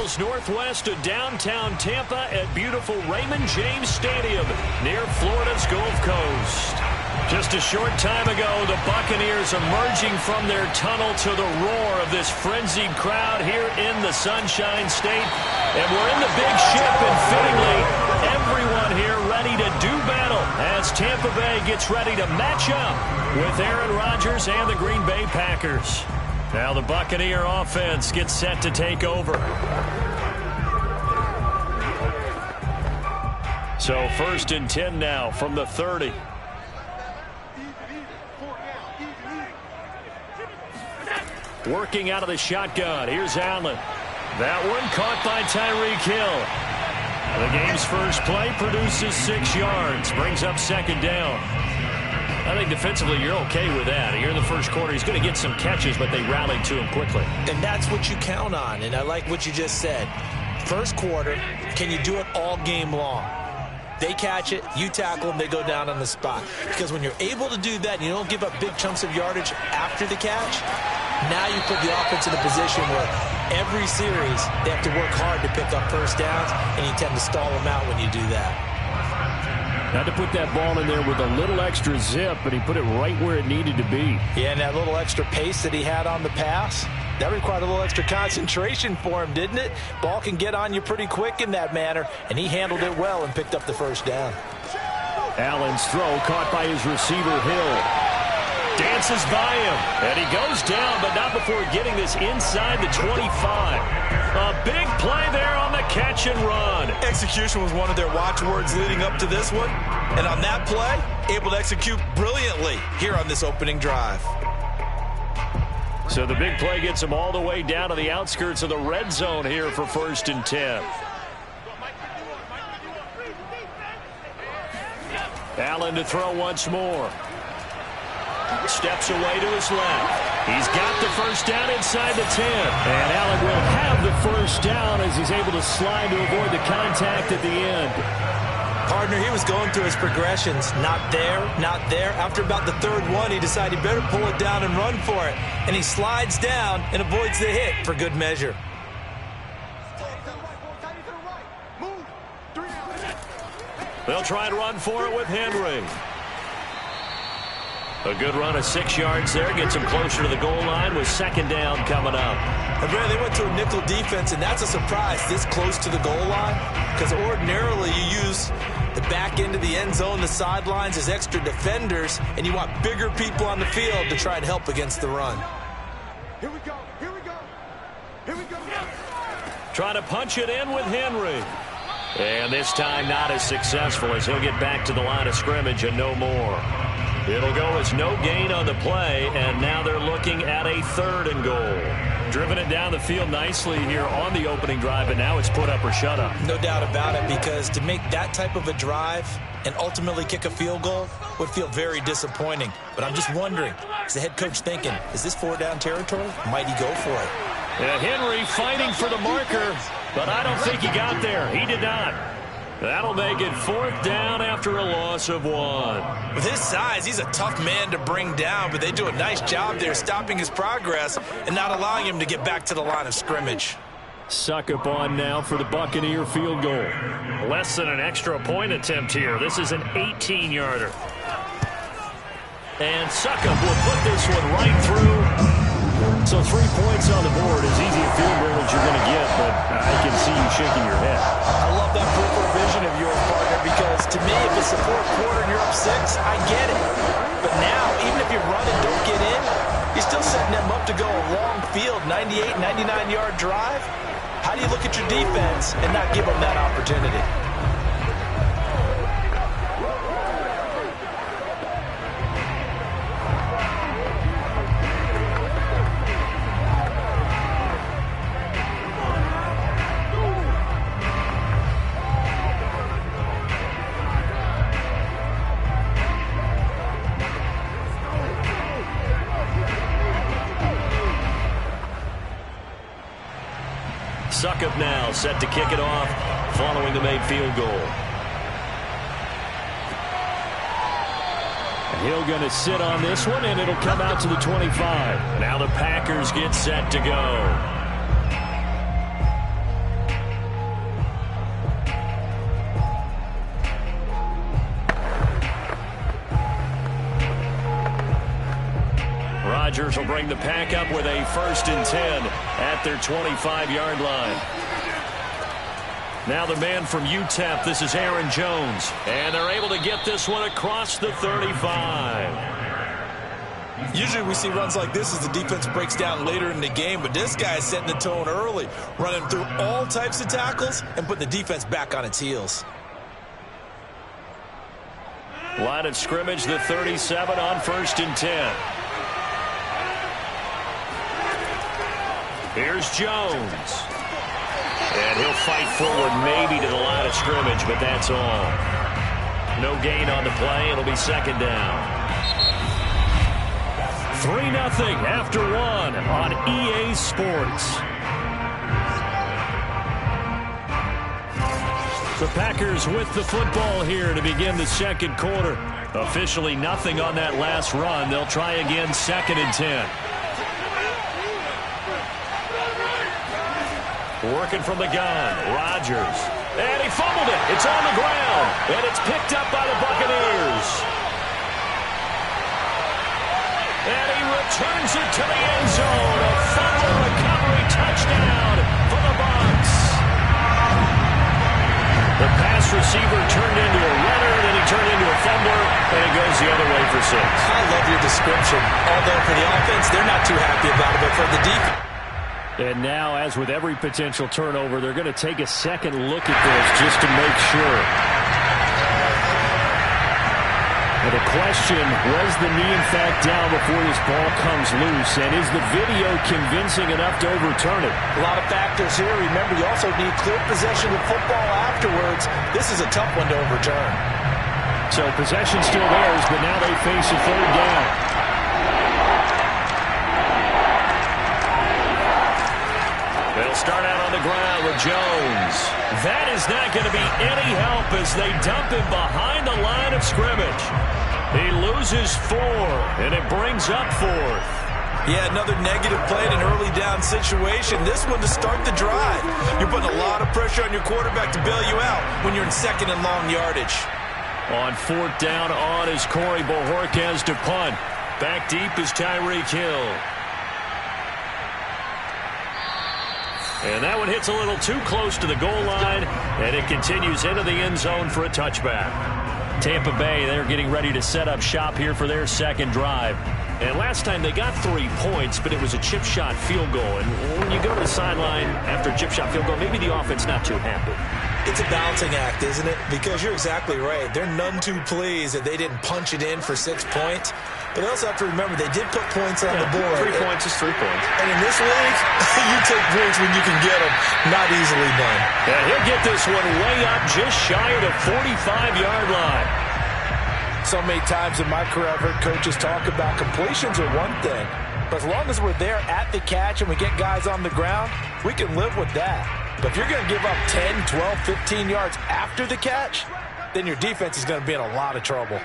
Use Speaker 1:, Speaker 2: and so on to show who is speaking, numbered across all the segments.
Speaker 1: miles northwest of downtown Tampa at beautiful Raymond James Stadium near Florida's Gulf Coast. Just a short time ago, the Buccaneers emerging from their tunnel to the roar of this frenzied crowd here in the Sunshine State. And we're in the big ship, and fittingly, everyone here ready to do battle as Tampa Bay gets ready to match up with Aaron Rodgers and the Green Bay Packers. Now the Buccaneer offense gets set to take over. So 1st and 10 now from the 30. Working out of the shotgun. Here's Allen. That one caught by Tyreek Hill. The game's first play produces 6 yards. Brings up 2nd down. I think defensively you're okay with that. Here in the first quarter, he's going to get some catches, but they rallied to him quickly.
Speaker 2: And that's what you count on, and I like what you just said. First quarter, can you do it all game long? They catch it, you tackle them, they go down on the spot. Because when you're able to do that and you don't give up big chunks of yardage after the catch, now you put the offense in a position where every series they have to work hard to pick up first downs, and you tend to stall them out when you do that.
Speaker 1: Had to put that ball in there with a little extra zip, but he put it right where it needed to be.
Speaker 2: Yeah, and that little extra pace that he had on the pass, that required a little extra concentration for him, didn't it? Ball can get on you pretty quick in that manner, and he handled it well and picked up the first down.
Speaker 1: Allen's throw caught by his receiver, Hill. Dances by him, and he goes down, but not before getting this inside the 25. A big play there on the catch and run.
Speaker 3: Execution was one of their watchwords leading up to this one. And on that play, able to execute brilliantly here on this opening drive.
Speaker 1: So the big play gets him all the way down to the outskirts of the red zone here for 1st and 10. Allen to throw once more. Steps away to his left. He's got the first down inside the 10. And Allen will have the first down as he's able to slide to avoid the contact at the end.
Speaker 2: Partner, he was going through his progressions. Not there, not there. After about the 3rd one, he decided he better pull it down and run for it. And he slides down and avoids the hit for good measure.
Speaker 1: They'll try and run for it with Henry. A good run of 6 yards there. Gets him closer to the goal line with 2nd down coming up.
Speaker 2: And Brad, they went to a nickel defense, and that's a surprise this close to the goal line. Because ordinarily you use the back end of the end zone, the sidelines as extra defenders, and you want bigger people on the field to try and help against the run.
Speaker 4: Here we go. Here we go. Here we go.
Speaker 1: Trying to punch it in with Henry. And this time not as successful as he'll get back to the line of scrimmage and no more. It'll go as no gain on the play, and now they're looking at a 3rd and goal. Driven it down the field nicely here on the opening drive, and now it's put up or shut up.
Speaker 2: No doubt about it, because to make that type of a drive and ultimately kick a field goal would feel very disappointing. But I'm just wondering, is the head coach thinking, is this 4-down territory? Might he go for it?
Speaker 1: Yeah, Henry fighting for the marker, but I don't think he got there. He did not. That'll make it 4th down after a loss of 1.
Speaker 3: With his size, he's a tough man to bring down, but they do a nice job there stopping his progress and not allowing him to get back to the line of scrimmage.
Speaker 1: Succop on now for the Buccaneer field goal. Less than an extra point attempt here. This is an 18-yarder. And Succop will put this one right through. So 3 points on the board, as easy a field goal as you're going to get, but I can see you shaking your head.
Speaker 2: I love that peripheral vision of yours, partner, because to me, if it's the 4th quarter and you're up 6, I get it. But now, even if you run and don't get in, you're still setting them up to go a long field, 98, 99-yard drive. How do you look at your defense and not give them that opportunity?
Speaker 1: Succop now set to kick it off following the made field goal. Hill going to sit on this one, and it'll come out to the 25. Now the Packers get set to go. Rodgers will bring the pack up with a 1st and 10 at their 25-yard line. Now the man from UTEP, this is Aaron Jones. And they're able to get this one across the 35.
Speaker 2: Usually we see runs like this as the defense breaks down later in the game, but this guy is setting the tone early, running through all types of tackles and putting the defense back on its heels.
Speaker 1: Line of scrimmage, the 37 on 1st and 10. Here's Jones. And he'll fight forward maybe to the line of scrimmage, but that's all. No gain on the play. It'll be 2nd down. 3-0 after 1 on EA Sports. The Packers with the football here to begin the 2nd quarter. Officially nothing on that last run. They'll try again 2nd and 10. Working from the gun, Rodgers. And he fumbled it. It's on the ground. And it's picked up by the Buccaneers. And he returns it to the end zone. A fumble recovery touchdown for the Bucs. The pass receiver turned into a runner, then he turned into a fumbler, and it goes the other way for 6.
Speaker 2: I love your description. Although for the offense, they're not too happy about it, but for the defense.
Speaker 1: And now, as with every potential turnover, they're going to take a second look at this just to make sure. And the question, was the knee in fact down before this ball comes loose? And is the video convincing enough to overturn it?
Speaker 2: A lot of factors here. Remember, you also need clear possession of football afterwards. This is a tough one to overturn.
Speaker 1: So possession still theirs, but now they face a 3rd down. They'll start out on the ground with Jones. That is not going to be any help as they dump him behind the line of scrimmage. He loses 4, and it brings up 4th.
Speaker 2: Yeah, another negative play in an early down situation. This one to start the drive. You're putting a lot of pressure on your quarterback to bail you out when you're in 2nd and long yardage.
Speaker 1: On 4th down on is Corey Bojorquez to punt. Back deep is Tyreek Hill. And that one hits a little too close to the goal line, and it continues into the end zone for a touchback. Tampa Bay, they're getting ready to set up shop here for their 2nd drive. And last time they got 3 points, but it was a chip shot field goal. And when you go to the sideline after a chip shot field goal, maybe the offense not too happy.
Speaker 2: It's a balancing act, isn't it? Because you're exactly right. They're none too pleased that they didn't punch it in for 6 points. But they also have to remember they did put points on the board.
Speaker 1: 3 points is 3 points.
Speaker 2: And in this league, you take points when you can get them. Not easily done.
Speaker 1: And he'll get this one way up just shy of the 45-yard line.
Speaker 2: So many times in my career, I've heard coaches talk about completions are one thing. But as long as we're there at the catch and we get guys on the ground, we can live with that. But if you're going to give up 10, 12, 15 yards after the catch, then your defense is going to be in a lot of trouble.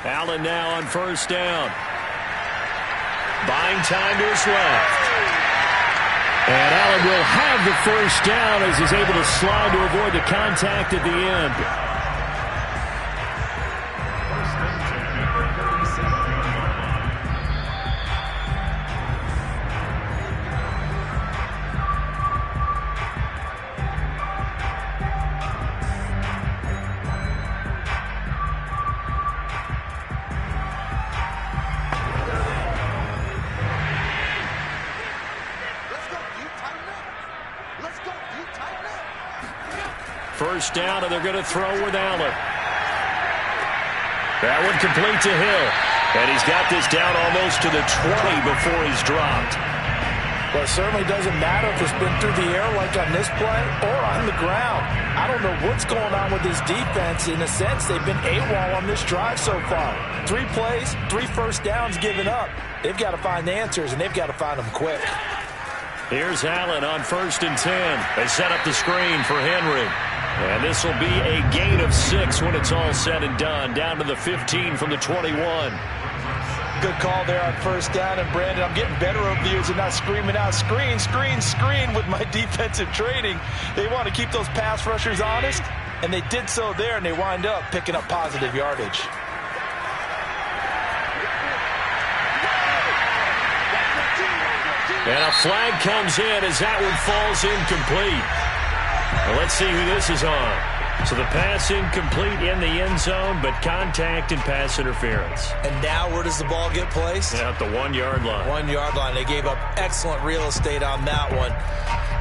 Speaker 1: Allen now on 1st down. Buying time to his left. And Allen will have the 1st down as he's able to slide to avoid the contact at the end. First down, and they're going to throw with Allen. That one complete to Hill. And he's got this down almost to the 20 before he's dropped.
Speaker 2: Well, it certainly doesn't matter if it's been through the air like on this play or on the ground. I don't know what's going on with this defense. In a sense, they've been AWOL on this drive so far. 3 plays, 3 first downs given up. They've got to find the answers, and they've got to find them quick.
Speaker 1: Here's Allen on 1st and 10. They set up the screen for Henry. And this will be a gain of 6 when it's all said and done. Down to the 15 from the 21.
Speaker 2: Good call there on 1st down. And, Brandon, I'm getting better over the years and not screaming out, screen, screen, screen with my defensive training. They want to keep those pass rushers honest, and they did so there, and they wind up picking up positive yardage.
Speaker 1: And a flag comes in as that one falls incomplete. Well, let's see who this is on. So the pass incomplete in the end zone, but contact and pass interference.
Speaker 2: And now where does the ball get placed?
Speaker 1: At the 1-yard line.
Speaker 2: 1-yard line. They gave up excellent real estate on that one.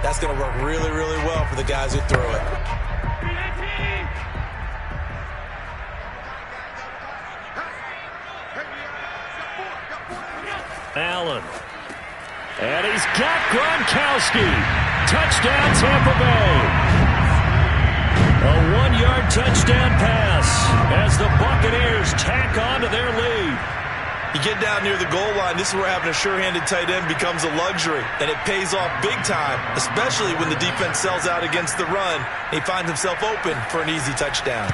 Speaker 2: That's going to work really, really well for the guys who threw it.
Speaker 1: Allen. And he's got Gronkowski. Touchdown, Tampa Bay. A 1-yard touchdown pass as the Buccaneers tack on to their lead.
Speaker 3: You get down near the goal line, this is where having a sure-handed tight end becomes a luxury, and it pays off big time, especially when the defense sells out against the run. He finds himself open for an easy touchdown.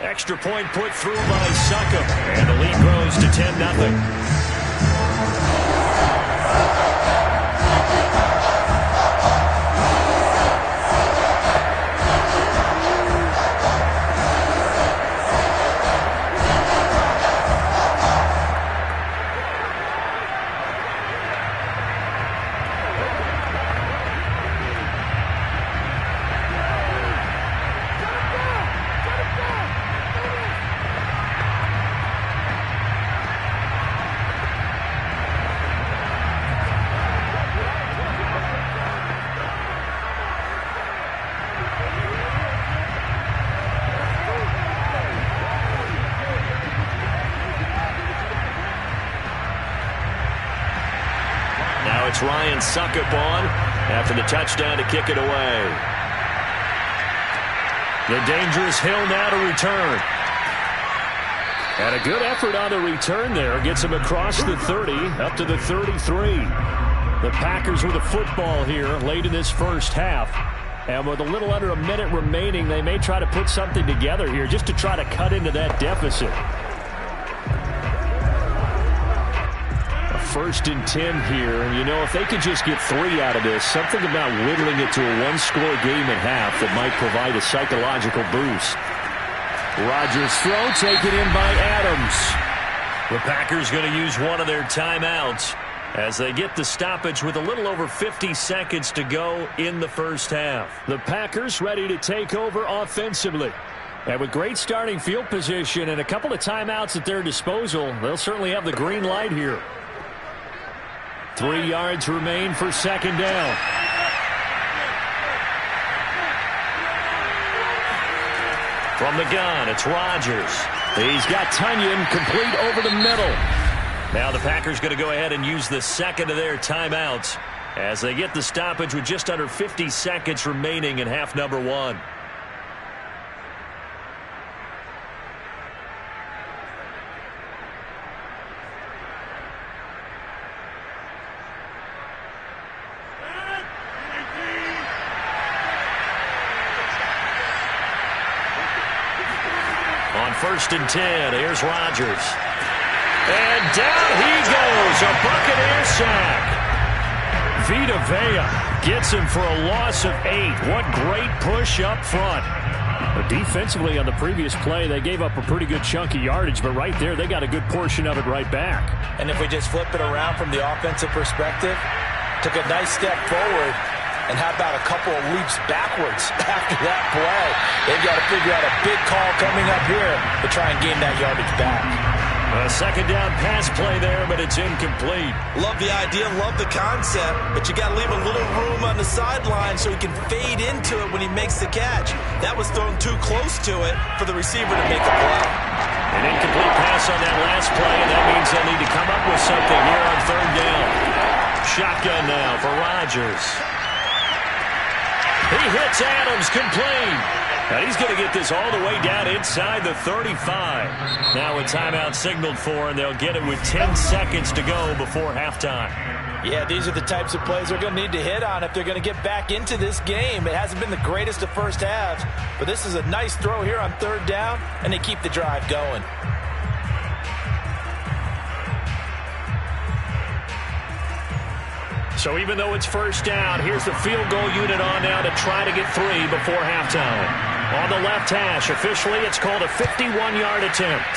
Speaker 1: Extra point put through by Succop, and the lead grows to 10-0. It's Ryan Succop on after the touchdown to kick it away. The dangerous Hill now to return. And a good effort on the return there. Gets him across the 30, up to the 33. The Packers with the football here late in this first half. And with a little under a minute remaining, they may try to put something together here just to try to cut into that deficit. 1st and 10 here, and you know, if they could just get 3 out of this, something about whittling it to a 1-score game at half that might provide a psychological boost. Rodgers' throw taken in by Adams. The Packers going to use one of their timeouts as they get the stoppage with a little over 50 seconds to go in the first half. The Packers ready to take over offensively. And with great starting field position and a couple of timeouts at their disposal, they'll certainly have the green light here. 3 yards remain for 2nd down. From the gun, it's Rodgers. He's got Tunyon complete over the middle. Now the Packers going to go ahead and use the second of their timeouts as they get the stoppage with just under 50 seconds remaining in half number 1. On 1st and 10, here's Rodgers. And down he goes, a Buccaneer sack. Vita Vea gets him for a loss of 8. What great push up front. But defensively on the previous play, they gave up a pretty good chunk of yardage, but right there, they got a good portion of it right back.
Speaker 2: And if we just flip it around from the offensive perspective, took a nice step forward, and how about a couple of leaps backwards after that play? They've got to figure out a big call coming up here to try and gain that yardage back.
Speaker 1: A 2nd down pass play there, but it's incomplete.
Speaker 3: Love the idea, love the concept, but you got to leave a little room on the sideline so he can fade into it when he makes the catch. That was thrown too close to it for the receiver to make a play.
Speaker 1: An incomplete pass on that last play, and that means they'll need to come up with something here on 3rd down. Shotgun now for Rodgers. He hits Adams complete. Now he's going to get this all the way down inside the 35. Now a timeout signaled for, and they'll get it with 10 seconds to go before halftime.
Speaker 2: Yeah, these are the types of plays they're going to need to hit on if they're going to get back into this game. It hasn't been the greatest of first halves, but this is a nice throw here on 3rd down, and they keep the drive going.
Speaker 1: So even though it's 1st down, here's the field goal unit on now to try to get 3 before halftime. On the left hash, officially it's called a 51-yard attempt.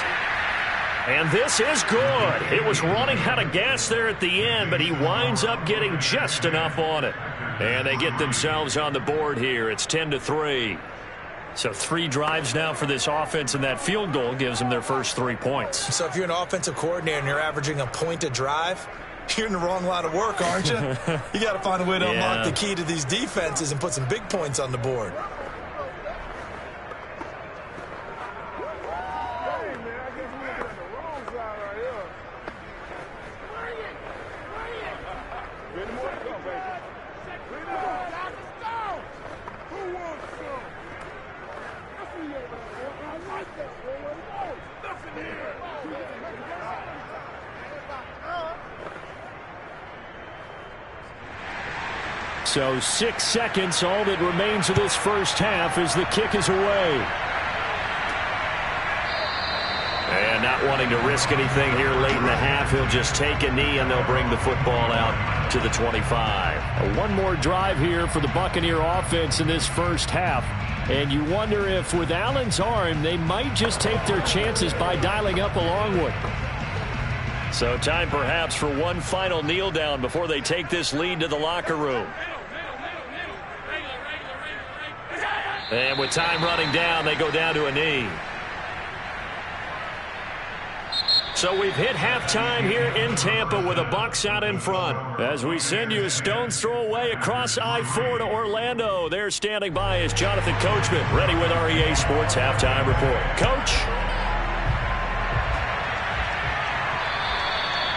Speaker 1: And this is good. It was running out of gas there at the end, but he winds up getting just enough on it. And they get themselves on the board here. It's 10-3. So 3 drives now for this offense, and that field goal gives them their first 3 points.
Speaker 2: So if you're an offensive coordinator and you're averaging a point a drive, you're in the wrong line of work, aren't you? You got to find a way to unlock the key to these defenses and put some big points on the board.
Speaker 1: So 6 seconds, all that remains of this first half as the kick is away. And not wanting to risk anything here late in the half, he'll just take a knee and they'll bring the football out to the 25. One more drive here for the Buccaneer offense in this first half. And you wonder if with Allen's arm, they might just take their chances by dialing up a long one. So time perhaps for one final kneel down before they take this lead to the locker room. And with time running down, they go down to a knee. So we've hit halftime here in Tampa with the Bucs out in front. As we send you a stone's throw away across I-4 to Orlando. There standing by is Jonathan Coachman, ready with our EA Sports Halftime Report. Coach.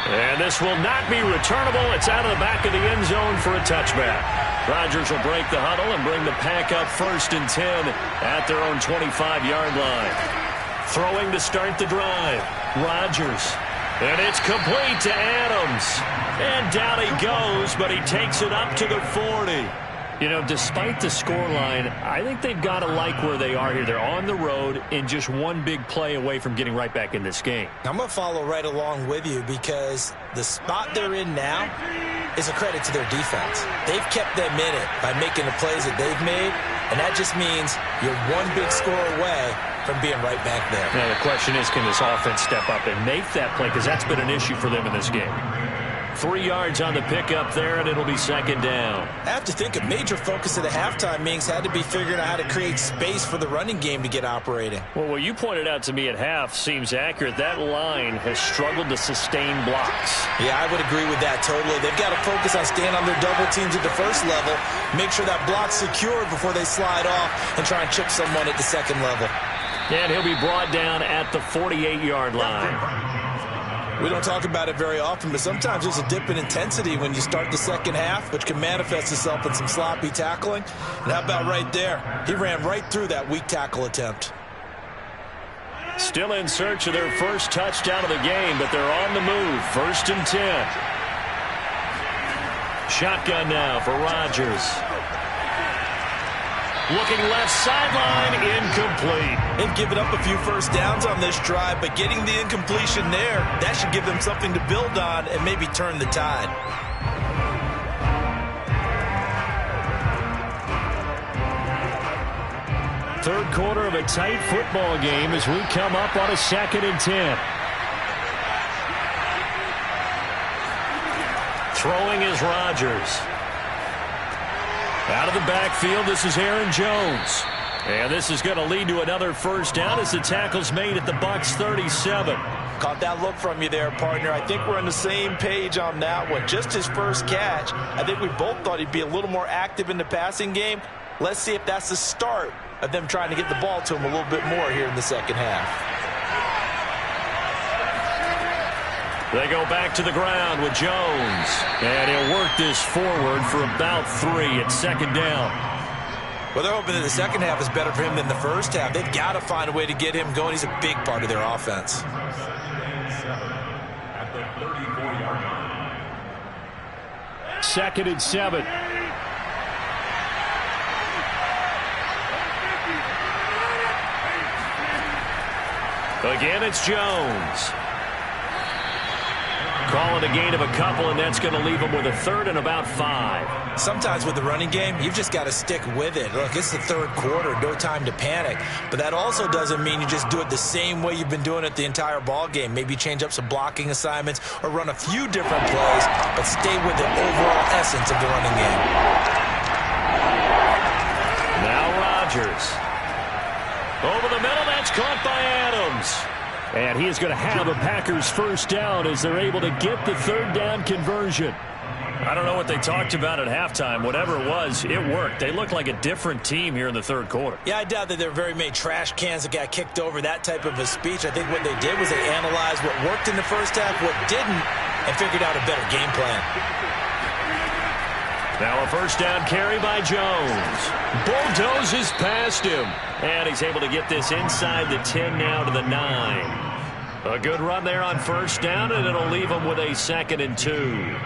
Speaker 1: And this will not be returnable. It's out of the back of the end zone for a touchback. Rodgers will break the huddle and bring the pack up 1st and 10 at their own 25-yard line. Throwing to start the drive. Rodgers. And it's complete to Adams. And down he goes, but he takes it up to the 40. You know, despite the scoreline, I think they've got to like where they are here. They're on the road and just one big play away from getting right back in this game.
Speaker 2: I'm going to follow right along with you because the spot they're in now is a credit to their defense. They've kept them in it by making the plays that they've made, and that just means you're one big score away from being right back there.
Speaker 1: Now the question is, can this offense step up and make that play? Because that's been an issue for them in this game. 3 yards on the pickup there, and it'll be 2nd down.
Speaker 2: I have to think a major focus of the halftime meetings had to be figuring out how to create space for the running game to get operating.
Speaker 1: Well, what you pointed out to me at half seems accurate. That line has struggled to sustain blocks.
Speaker 2: Yeah, I would agree with that totally. They've got to focus on staying on their double teams at the first level, make sure that block's secured before they slide off and try and chip someone at the second level.
Speaker 1: And he'll be brought down at the 48-yard line.
Speaker 2: We don't talk about it very often, but sometimes there's a dip in intensity when you start the second half, which can manifest itself in some sloppy tackling. And how about right there? He ran right through that weak tackle attempt.
Speaker 1: Still in search of their first touchdown of the game, but they're on the move. 1st and 10. Shotgun now for Rodgers. Looking left sideline, incomplete.
Speaker 3: They've given up a few first downs on this drive, but getting the incompletion there, that should give them something to build on and maybe turn the tide.
Speaker 1: Third quarter of a tight football game as we come up on a 2nd and 10. Throwing is Rodgers. Out of the backfield, this is Aaron Jones. And this is going to lead to another first down as the tackle's made at the Bucs 37.
Speaker 3: Caught that look from you there, partner. I think we're on the same page on that one. Just his first catch. I think we both thought he'd be a little more active in the passing game. Let's see if that's the start of them trying to get the ball to him a little bit more here in the second half.
Speaker 1: They go back to the ground with Jones. And he'll work this forward for about 3 at 2nd down.
Speaker 2: Well, they're hoping that the second half is better for him than the first half. They've got to find a way to get him going. He's a big part of their offense.
Speaker 1: Second and 7. Again, it's Jones. Call it a gain of a couple, and that's going to leave them with a third and about 5.
Speaker 2: Sometimes with the running game, you've just got to stick with it. Look, it's the third quarter, no time to panic. But that also doesn't mean you just do it the same way you've been doing it the entire ball game. Maybe change up some blocking assignments or run a few different plays, but stay with the overall essence of the running game.
Speaker 1: Now Rodgers. Over the middle, that's caught by Adams. And he is going to have a Packers first down as they're able to get the third down conversion. I don't know what they talked about at halftime. Whatever it was, it worked. They look like a different team here in the third quarter.
Speaker 2: Yeah, I doubt that there were very many trash cans that got kicked over, that type of a speech. I think what they did was they analyzed what worked in the first half, what didn't, and figured out a better game plan.
Speaker 1: Now a first down carry by Jones. Bulldozes past him. And he's able to get this inside the 10 now to the 9. A good run there on first down, and it'll leave him with a 2nd and 2.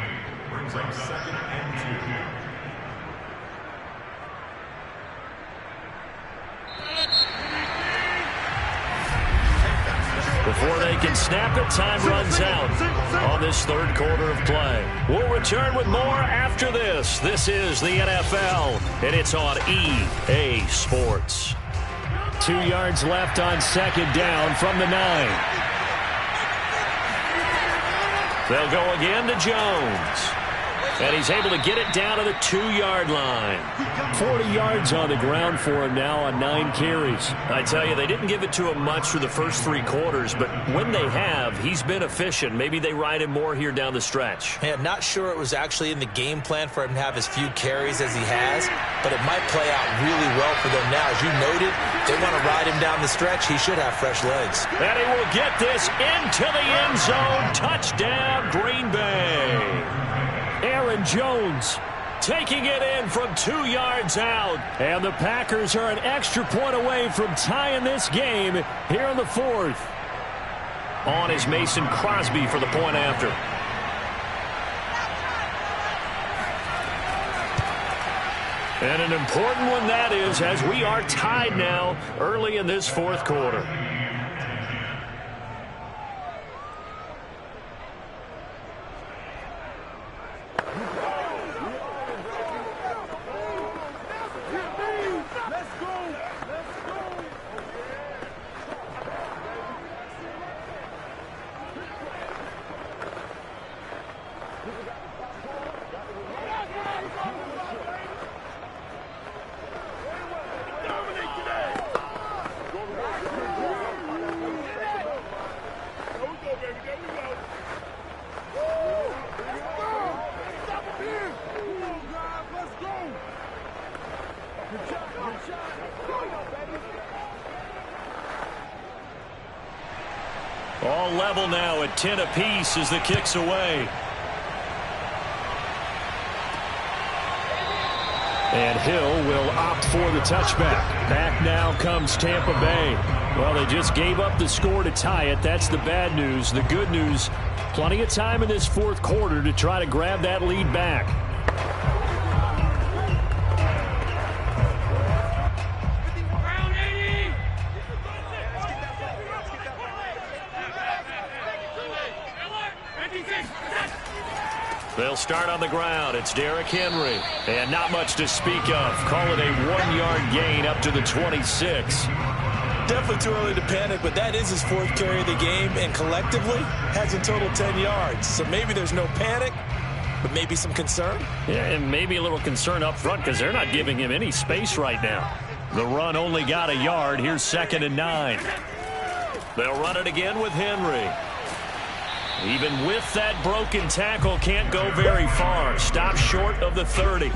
Speaker 1: Before they can snap it, time runs out on this third quarter of play. We'll return with more after this. This is the NFL, and it's on EA Sports. 2 yards left on second down from the 9. They'll go again to Jones. And he's able to get it down to the 2-yard line. 40 yards on the ground for him now on 9 carries. I tell you, they didn't give it to him much through the first 3 quarters, but when they have, he's been efficient. Maybe they ride him more here down the stretch.
Speaker 2: Man, not sure it was actually in the game plan for him to have as few carries as he has, but it might play out really well for them now. As you noted, if they want to ride him down the stretch, he should have fresh legs.
Speaker 1: And he will get this into the end zone. Touchdown, Green Bay. Aaron Jones taking it in from 2 yards out. And the Packers are an extra point away from tying this game here in the 4th. On is Mason Crosby for the point after. And an important one that is, as we are tied now early in this 4th quarter. All level now at 10 apiece as the kick's away. And Hill will opt for the touchback. Back now comes Tampa Bay. Well, they just gave up the score to tie it. That's the bad news. The good news, plenty of time in this 4th quarter to try to grab that lead back. They'll start on the ground. It's Derrick Henry. And not much to speak of. Call it a 1-yard gain up to the 26.
Speaker 2: Definitely too early to panic, but that is his 4th carry of the game, and collectively has a total 10 yards. So maybe there's no panic, but maybe some concern.
Speaker 1: Yeah, and maybe a little concern up front because they're not giving him any space right now. The run only got a yard. Here's 2nd and 9. They'll run it again with Henry. Even with that broken tackle, can't go very far. Stop short of the 30.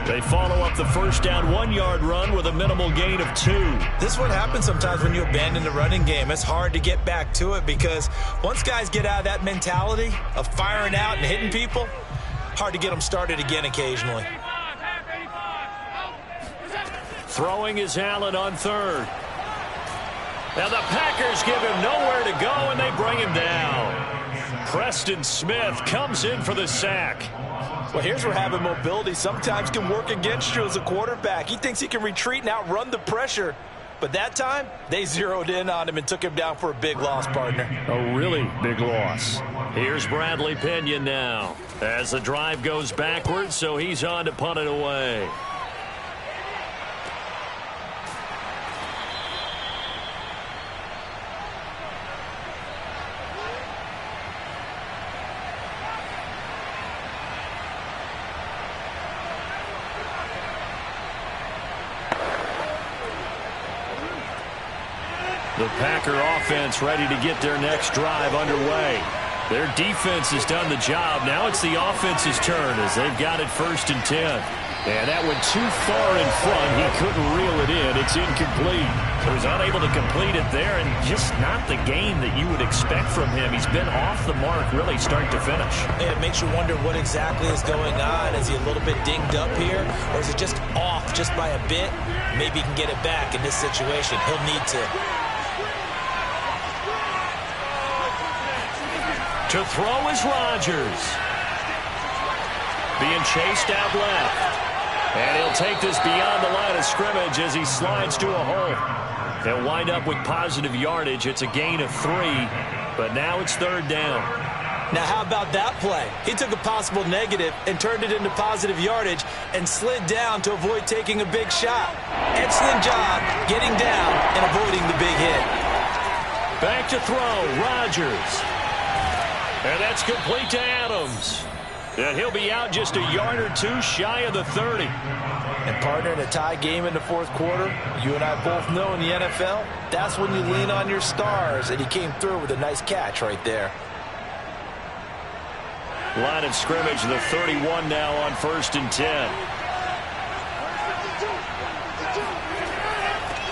Speaker 1: They follow up the first down 1-yard run with a minimal gain of 2.
Speaker 2: This is what happens sometimes when you abandon the running game. It's hard to get back to it because once guys get out of that mentality of firing out and hitting people, hard to get them started again occasionally.
Speaker 1: Throwing is Allen on 3rd. Now the Packers give him nowhere to go, and they bring him down. Preston Smith comes in for the sack.
Speaker 2: Well, here's where having mobility sometimes can work against you as a quarterback. He thinks he can retreat and outrun the pressure, But that time, they zeroed in on him and took him down for a big loss, partner.
Speaker 1: A really big loss. Here's Bradley Pinion now as the drive goes backwards, so he's on to punt it away. The Packer offense ready to get their next drive underway. Their defense has done the job. Now it's the offense's turn as they've got it 1st and 10. And that went too far in front. He couldn't reel it in. It's incomplete. So he's unable to complete it there, and just not the game that you would expect from him. He's been off the mark really start to finish.
Speaker 2: It makes you wonder what exactly is going on. Is he a little bit dinged up here, or is it just off just by a bit? Maybe he can get it back in this situation. He'll need to.
Speaker 1: To throw is Rodgers. Being chased out left. And he'll take this beyond the line of scrimmage as he slides to a hole. They'll wind up with positive yardage. It's a gain of 3, but now it's 3rd down.
Speaker 2: Now, how about that play? He took a possible negative and turned it into positive yardage and slid down to avoid taking a big shot. Excellent job getting down and avoiding the big hit.
Speaker 1: Back to throw, Rodgers. And that's complete to Adams. And he'll be out just a yard or 2 shy of the 30.
Speaker 2: And partner, in a tie game in the 4th quarter, you and I both know in the NFL, that's when you lean on your stars, and he came through with a nice catch right there.
Speaker 1: Line of scrimmage, the 31 now on 1st and 10.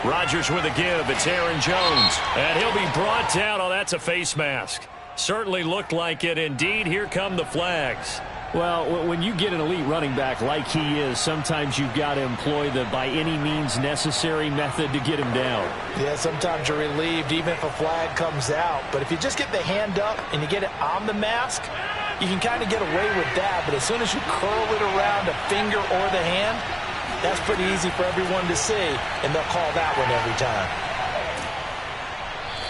Speaker 1: Rodgers with a give. It's Aaron Jones. And he'll be brought down. Oh, that's a face mask. Certainly looked like it. Indeed, here come the flags.
Speaker 5: Well, when you get an elite running back like he is, sometimes you've got to employ the by any means necessary method to get him down.
Speaker 2: Yeah, sometimes you're relieved even if a flag comes out. But if you just get the hand up and you get it on the mask, you can kind of get away with that. But as soon as you curl it around a finger or the hand, that's pretty easy for everyone to see, and they'll call that one every time.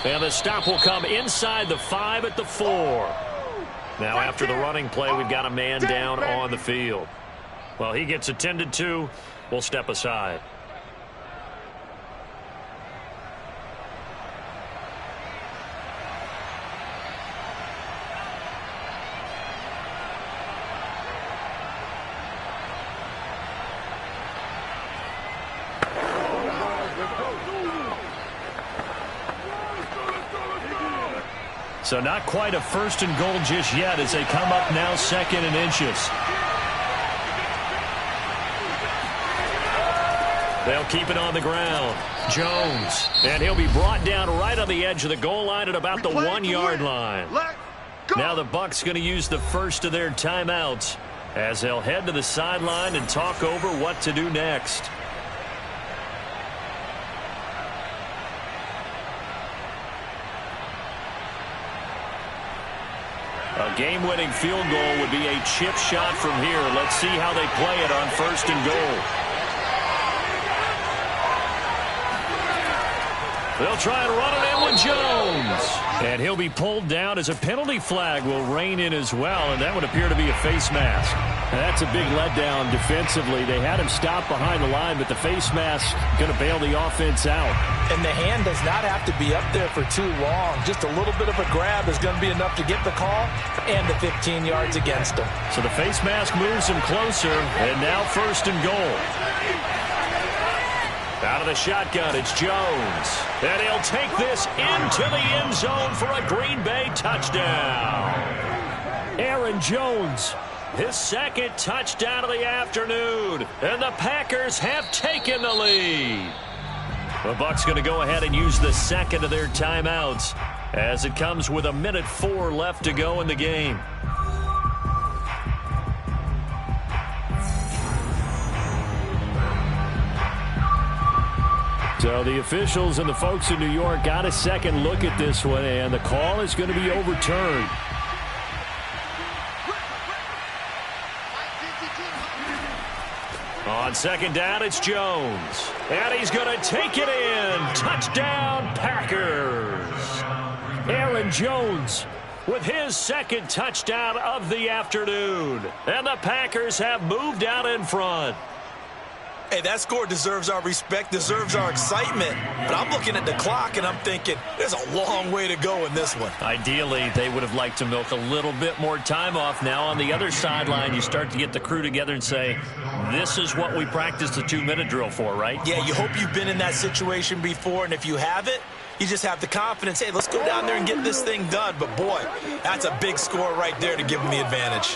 Speaker 1: And the stop will come inside the 5 at the 4. Now after the running play, we've got a man down on the field. Well, he gets attended to. We'll step aside. So not quite a 1st and goal just yet as they come up now 2nd and inches. They'll keep it on the ground. Jones. And he'll be brought down right on the edge of the goal line at about the 1-yard line. Now the Bucs going to use the first of their timeouts as they'll head to the sideline and talk over what to do next. A game-winning field goal would be a chip shot from here. Let's see how they play it on 1st and goal. They'll try and run it in with Jones. And he'll be pulled down as a penalty flag will rein in as well, and that would appear to be a face mask.
Speaker 5: Now that's a big letdown defensively. They had him stop behind the line, but the face mask going to bail the offense out.
Speaker 2: And the hand does not have to be up there for too long. Just a little bit of a grab is going to be enough to get the call and the 15 yards against him.
Speaker 1: So the face mask moves him closer, and now 1st and goal. Out of the shotgun, it's Jones. And he'll take this into the end zone for a Green Bay touchdown. Aaron Jones, his 2nd touchdown of the afternoon. And the Packers have taken the lead. The Bucs going to go ahead and use the 2nd of their timeouts as it comes with 1:04 left to go in the game.
Speaker 5: So the officials and the folks in New York got a second look at this one, and the call is going to be overturned.
Speaker 1: On second down, it's Jones. And he's going to take it in. Touchdown, Packers. Aaron Jones with his second touchdown of the afternoon. And the Packers have moved out in front.
Speaker 3: Hey, that score deserves our respect, deserves our excitement. But I'm looking at the clock, and I'm thinking, there's a long way to go in this one.
Speaker 1: Ideally, they would have liked to milk a little bit more time off. Now, on the other sideline, you start to get the crew together and say, this is what we practiced the 2-minute drill for, right?
Speaker 2: Yeah, you hope you've been in that situation before, and if you haven't, you just have the confidence, hey, let's go down there and get this thing done. But, boy, that's a big score right there to give them the advantage.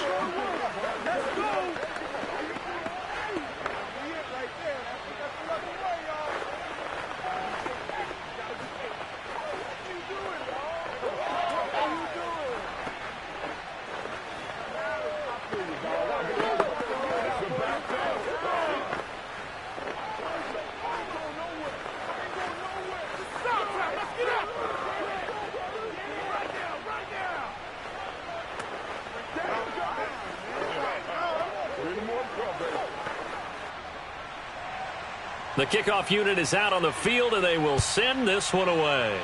Speaker 1: The kickoff unit is out on the field, and they will send this one away.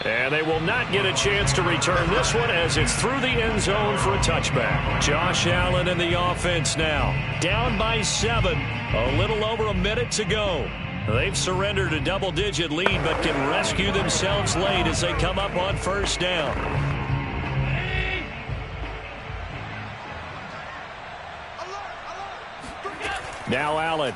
Speaker 1: And they will not get a chance to return this one as it's through the end zone for a touchback. Josh Allen in the offense now. Down by 7. A little over a minute to go. They've surrendered a double-digit lead but can rescue themselves late as they come up on first down. Now Allen.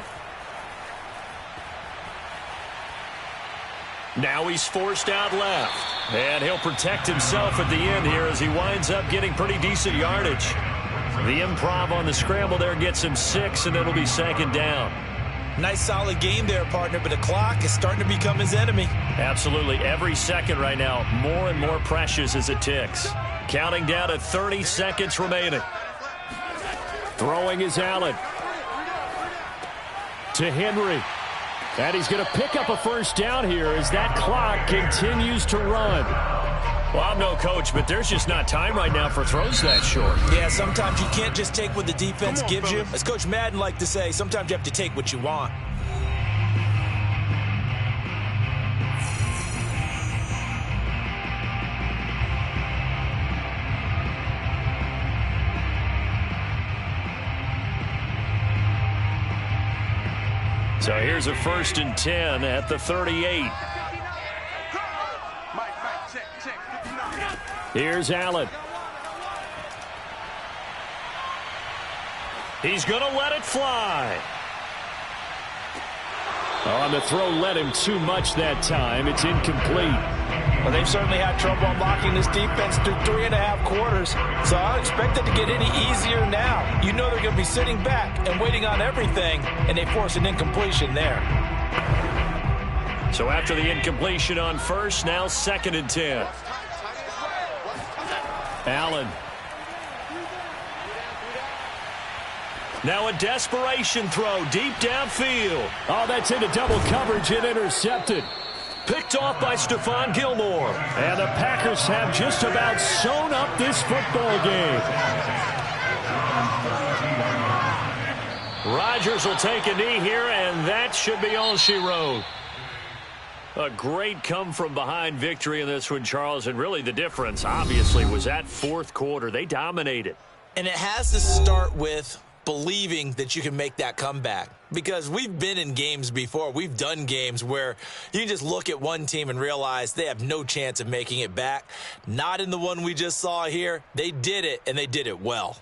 Speaker 1: Now he's forced out left. And he'll protect himself at the end here as he winds up getting pretty decent yardage. The improv on the scramble there gets him 6, and it'll be second down.
Speaker 2: Nice solid game there, partner, but the clock is starting to become his enemy.
Speaker 1: Absolutely. Every second right now, more and more precious as it ticks. Counting down to 30 seconds remaining. Throwing is Allen. To Henry. And he's going to pick up a first down here as that clock continues to run. Well, I'm no coach, but there's just not time right now for throws that short.
Speaker 2: Yeah, sometimes you can't just take what the defense gives you. As Coach Madden liked to say, sometimes you have to take what you want.
Speaker 1: So here's a 1st and 10 at the 38. Here's Allen. He's going to let it fly. On the throw, let him too much that time. It's incomplete.
Speaker 2: Well, they've certainly had trouble unlocking this defense through 3.5 quarters, so I expect it to get any easier now. You know they're going to be sitting back and waiting on everything, and they force an incompletion there.
Speaker 1: So after the incompletion on first, now 2nd and 10. Allen. Now a desperation throw deep downfield. Oh, that's into double coverage and intercepted. Picked off by Stephon Gilmore. And the Packers have just about sewn up this football game. Rodgers will take a knee here, and that should be all she wrote. A great come-from-behind victory in this one, Charles. And really the difference, obviously, was that 4th quarter. They dominated.
Speaker 2: And it has to start with believing that you can make that comeback. Because we've been in games before. We've done games where you can just look at one team and realize they have no chance of making it back. Not in the one we just saw here. They did it, and they did it well.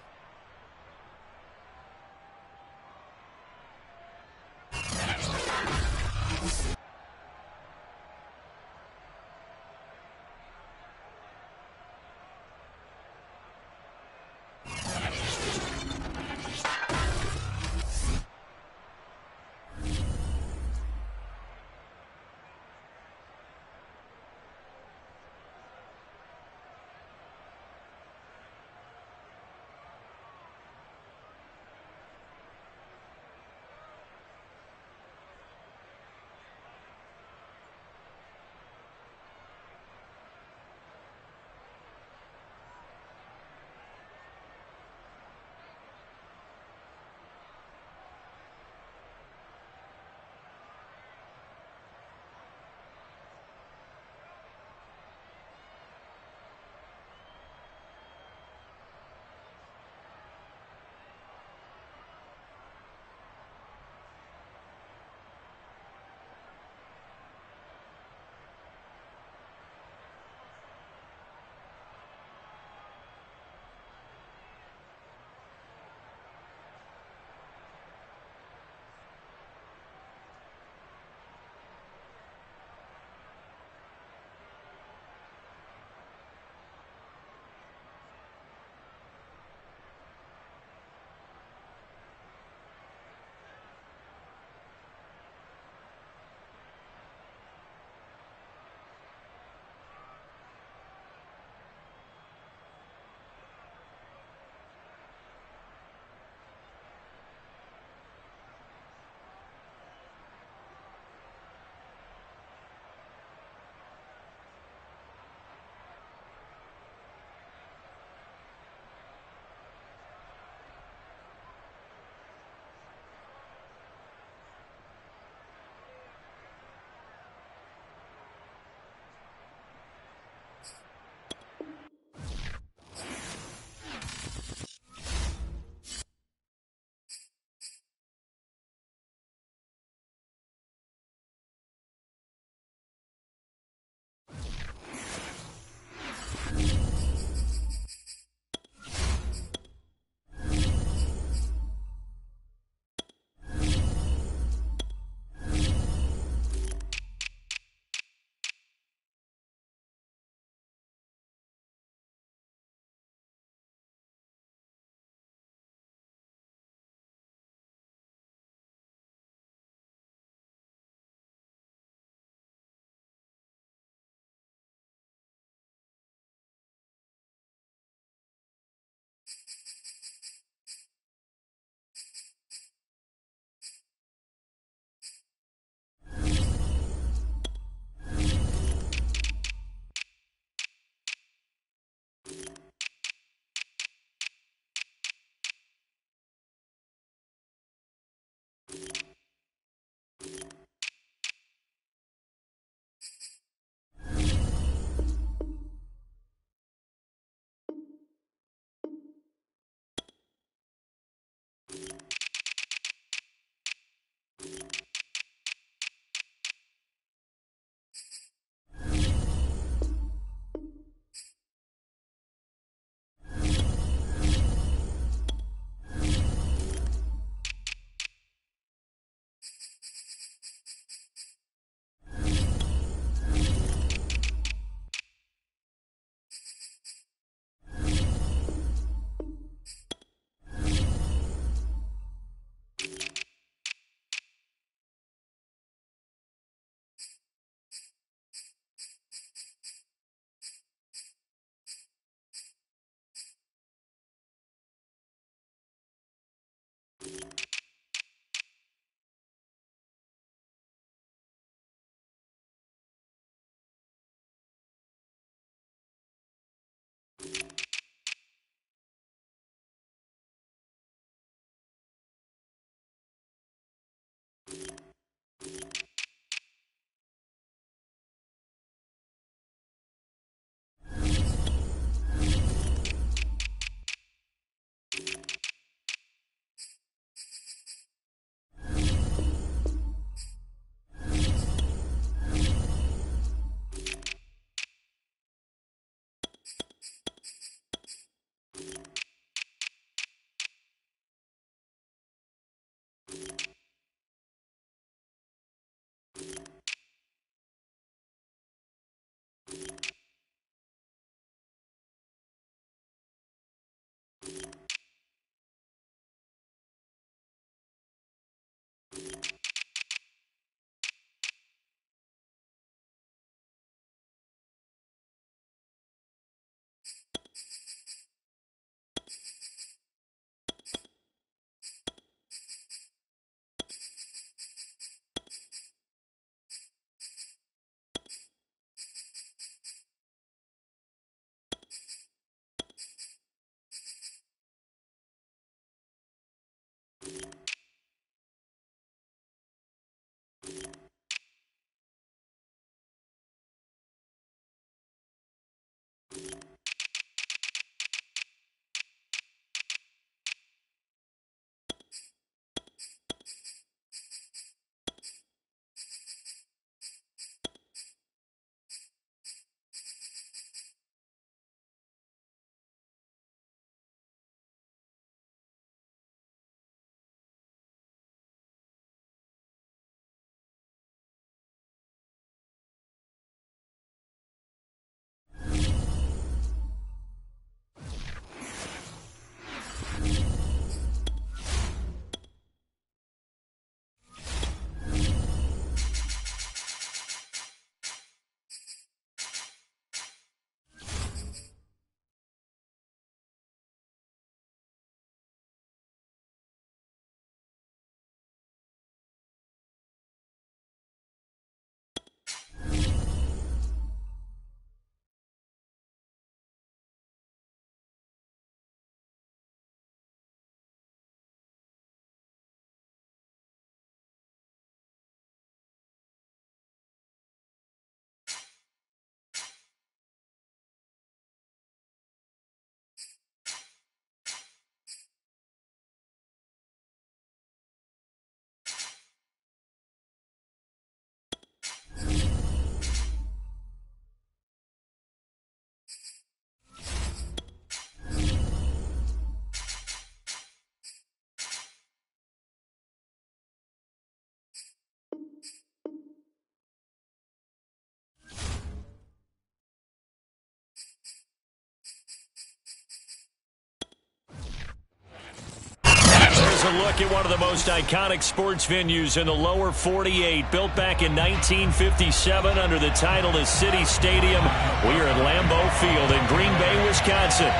Speaker 1: Here's a look at one of the most iconic sports venues in the lower 48. Built back in 1957 under the title of City Stadium. We are at Lambeau Field in Green Bay, Wisconsin.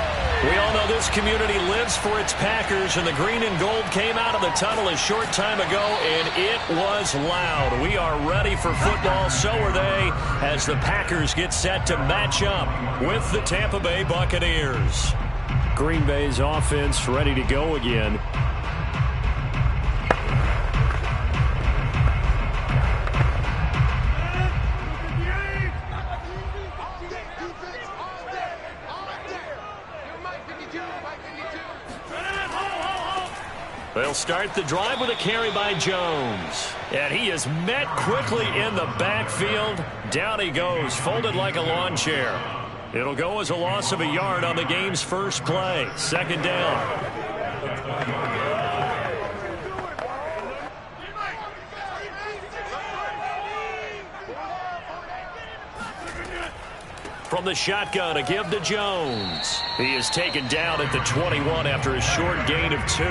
Speaker 1: We all know this community lives for its Packers, and the green and gold came out of the tunnel a short time ago, and it was loud. We are ready for football, so are they, as the Packers get set to match up with the Tampa Bay Buccaneers.
Speaker 5: Green Bay's offense ready to go again.
Speaker 1: They'll start the drive with a carry by Jones. And he is met quickly in the backfield. Down he goes, folded like a lawn chair. It'll go as a loss of a yard on the game's first play. Second down. From the shotgun, a give to Jones. He is taken down at the 21 after a short gain of 2.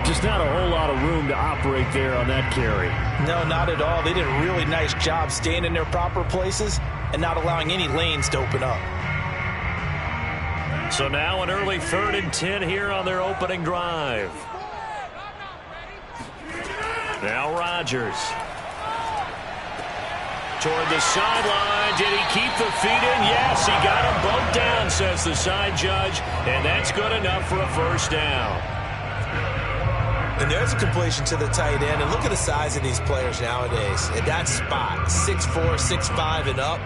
Speaker 5: Just not a whole lot of room to operate there on that carry.
Speaker 2: No, not at all. They did a really nice job staying in their proper places and not allowing any lanes to open up.
Speaker 1: So now an early 3rd and 10 here on their opening drive. Now Rodgers. Toward the sideline. Did he keep the feet in? Yes, he got them both down, says the side judge. And that's good enough for a first down.
Speaker 2: And there's a completion to the tight end. And look at the size of these players nowadays. At that spot, 6'4", 6'5", and up.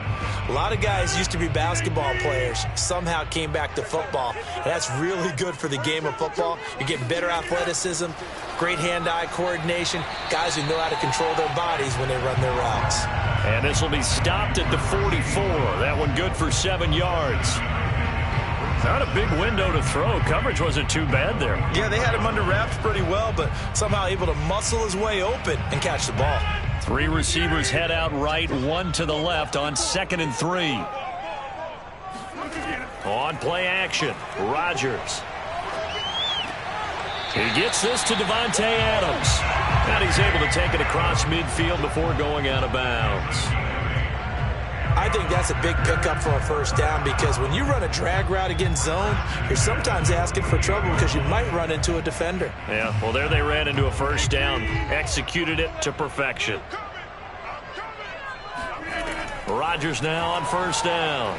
Speaker 2: A lot of guys used to be basketball players, somehow came back to football. And that's really good for the game of football. You're getting better athleticism, great hand-eye coordination, guys who know how to control their bodies when they run their routes.
Speaker 1: And this will be stopped at the 44. That one good for 7 yards. Not a big window to throw. Coverage wasn't too bad there.
Speaker 2: Yeah, they had him under wraps pretty well, but somehow able to muscle his way open and catch the ball.
Speaker 1: 3 receivers head out right, 1 to the left on 2nd and 3. On play action, Rodgers. He gets this to Devontae Adams. And he's able to take it across midfield before going out of bounds.
Speaker 2: I think that's a big pickup for a first down because when you run a drag route against zone, you're sometimes asking for trouble because you might run into a defender.
Speaker 1: Yeah, well, there they ran into a first down. Executed it to perfection. Rodgers now on first down.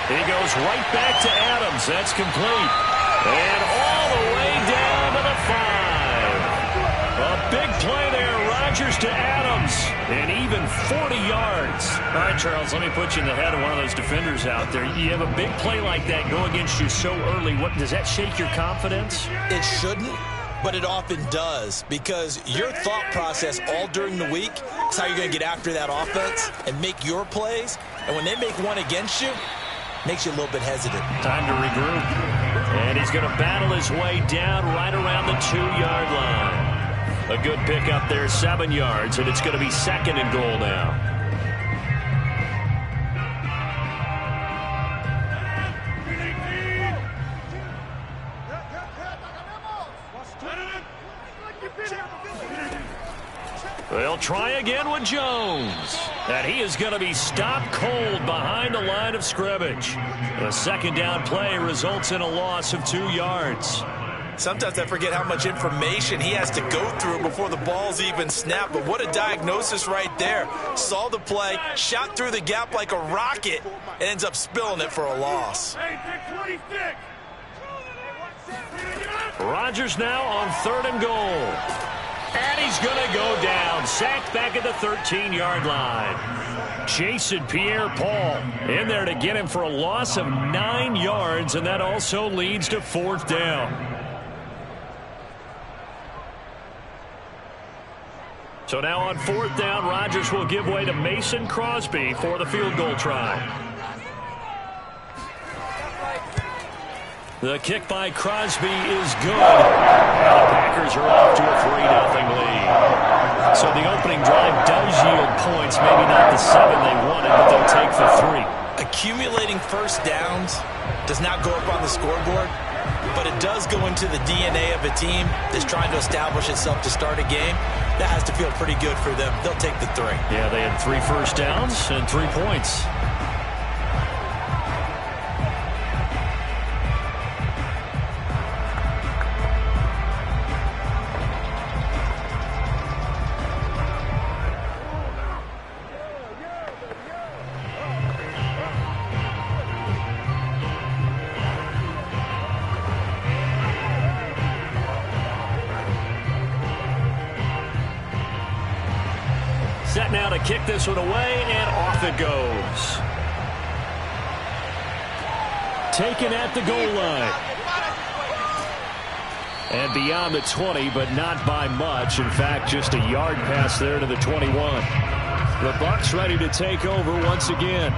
Speaker 1: He goes right back to Adams. That's complete. And all the way down to the 5. A big play there. Rodgers to Adams. And even 40 yards. All right, Charles, let me put you in the head of one of those defenders out there. You have a big play like that go against you so early. What does that shake your confidence?
Speaker 2: It shouldn't, but it often does because your thought process all during the week is how you're going to get after that offense and make your plays. And when they make one against you, it makes you a little bit hesitant.
Speaker 1: Time to regroup. And he's going to battle his way down right around the 2-yard line. A good pickup there, 7 yards, and it's going to be 2nd and goal now. They'll try again with Jones. And he is going to be stopped cold behind the line of scrimmage. The 2nd down play results in a loss of 2 yards.
Speaker 3: Sometimes I forget how much information he has to go through before the ball's even snapped. But what a diagnosis right there. Saw the play, shot through the gap like a rocket, and ends up spilling it for a loss.
Speaker 1: Rodgers now on 3rd and goal. And he's going to go down. Sacked back at the 13-yard line. Jason Pierre-Paul in there to get him for a loss of 9 yards, and that also leads to 4th down. So now on 4th down, Rodgers will give way to Mason Crosby for the field goal try. The kick by Crosby is good. And the Packers are off to a 3-0 lead. So the opening drive does yield points, maybe not the 7 they wanted, but they'll take the 3.
Speaker 2: Accumulating first downs does not go up on the scoreboard, but it does go into the DNA of a team that's trying to establish itself to start a game. That has to feel pretty good for them. They'll take the 3.
Speaker 5: Yeah, they had 3 first downs and 3 points. Set now to kick this one away, and off it goes. Taken at the goal line. And beyond the 20, but not by much. In fact, just a yard pass there to the 21. The Bucs ready to take over once again.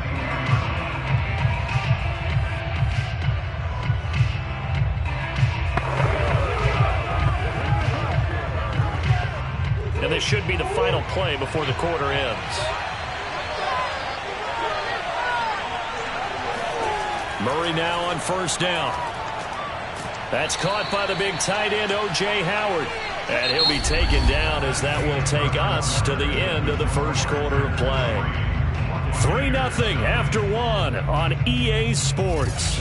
Speaker 5: And this should be the final play before the quarter ends. Murray now on first down. That's caught by the big tight end, O.J. Howard. And he'll be taken down as that will take us to the end of the first quarter of play. 3-0 after 1 on EA Sports.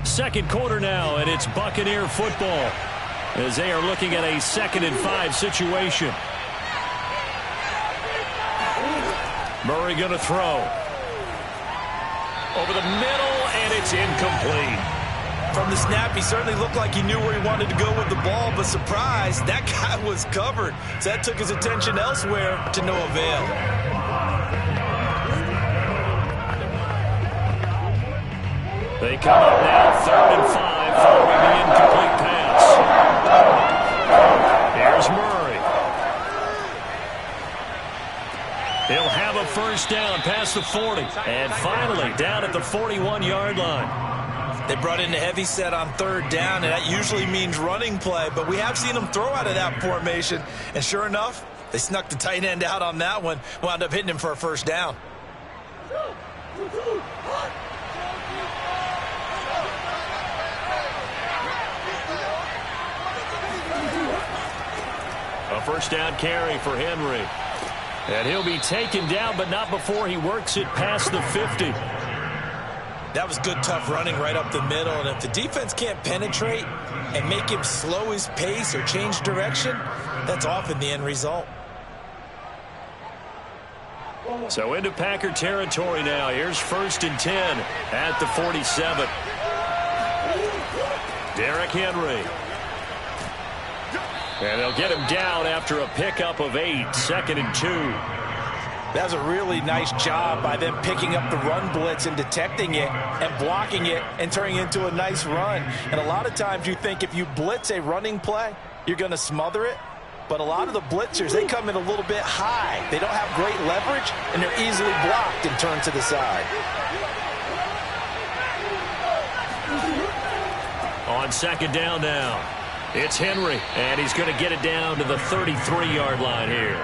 Speaker 5: Second quarter now, and it's Buccaneer football as they are looking at a 2nd and 5 situation. Murray going to throw. Over the middle, and it's incomplete.
Speaker 3: From the snap, he certainly looked like he knew where he wanted to go with the ball, but surprise, that guy was covered. So that took his attention elsewhere to no avail.
Speaker 5: They come up now, 3rd and 5, following the incomplete pass. Here's Murray. He'll have a first down past the 40. And finally, down at the 41-yard line.
Speaker 3: They brought in a heavy set on 3rd down, and that usually means running play, but we have seen them throw out of that formation. And sure enough, they snuck the tight end out on that one, wound up hitting him for a first down.
Speaker 5: A first down carry for Henry. And he'll be taken down, but not before he works it past the 50.
Speaker 3: That was good, tough running right up the middle. And if the defense can't penetrate and make him slow his pace or change direction, that's often the end result.
Speaker 5: So into Packer territory now. Here's 1st and 10 at the 47. Derrick Henry. And they'll get him down after a pickup of 8, 2nd and 2.
Speaker 3: That was a really nice job by them picking up the run blitz and detecting it and blocking it and turning it into a nice run. And a lot of times you think if you blitz a running play, you're going to smother it. But a lot of the blitzers, they come in a little bit high. They don't have great leverage, and they're easily blocked and turned to the side.
Speaker 5: On 2nd down now, it's Henry, and he's going to get it down to the 33-yard line here.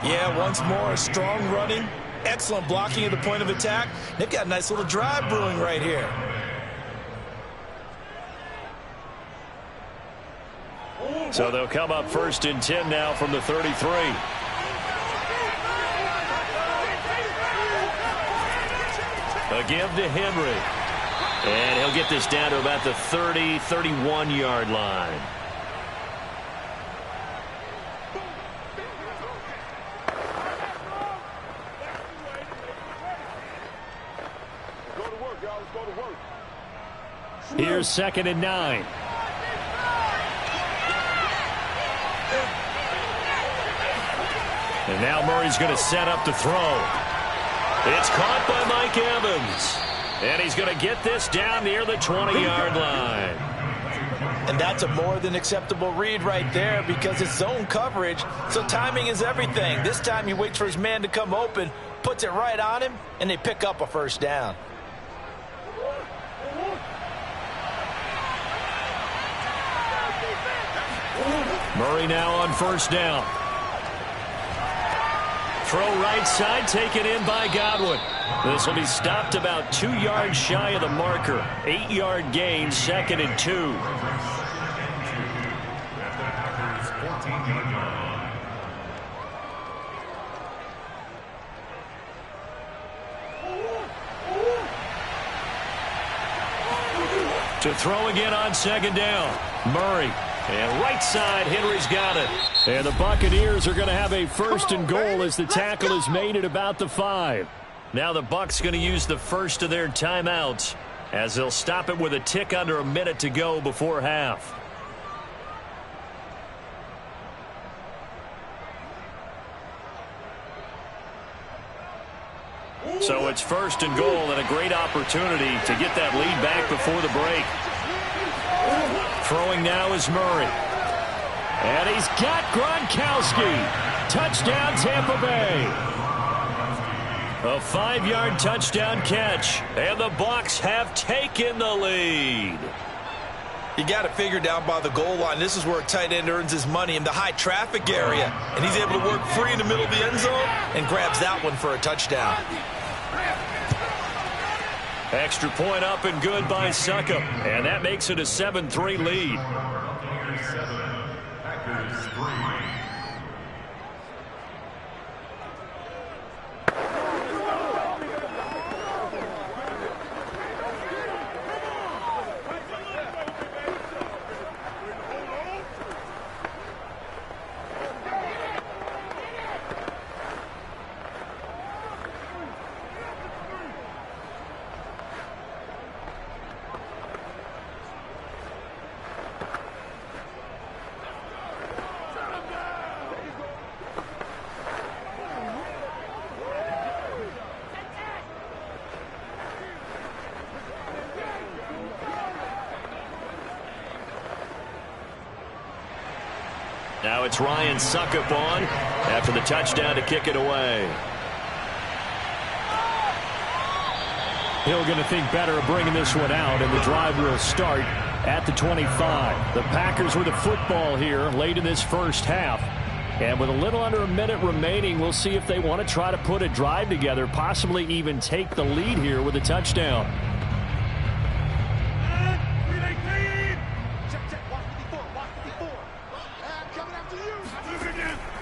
Speaker 3: Yeah, once more, strong running, excellent blocking at the point of attack. They've got a nice little drive brewing right here.
Speaker 5: So they'll come up 1st and 10 now from the 33. A give to Henry. And he'll get this down to about the 30, 31-yard line. Here's 2nd and 9. And now Murray's going to set up to throw. It's caught by Mike Evans. And he's going to get this down near the 20-yard line.
Speaker 3: And that's a more than acceptable read right there because it's zone coverage, so timing is everything. This time he waits for his man to come open, puts it right on him, and they pick up a first down.
Speaker 5: Murray now on first down. Throw right side, taken in by Godwin.
Speaker 1: This will be stopped about 2 yards shy of the marker. 8-yard gain, 2nd and 2. To throw again on 2nd down. Murray. And right side, Henry's got it. And the Buccaneers are going to have a 1st and goal as the tackle is made at about the 5. Now the Bucs going to use the first of their timeouts as they'll stop it with a tick under a minute to go before half. So it's 1st and goal and a great opportunity to get that lead back before the break. Throwing now is Murray. And he's got Gronkowski. Touchdown, Tampa Bay. A 5-yard touchdown catch. And the Bucs have taken the lead.
Speaker 3: You got it figured down by the goal line. This is where a tight end earns his money, in the high traffic area. And he's able to work free in the middle of the end zone and grabs that one for a touchdown.
Speaker 1: Extra point up and good by Succop. And that makes it a 7-3 lead. Now it's Ryan Succop on after the touchdown to kick it away. Hill going to think better of bringing this one out, and the drive will start at the 25. The Packers with the football here late in this first half. And with a little under a minute remaining, we'll see if they want to try to put a drive together, possibly even take the lead here with a touchdown.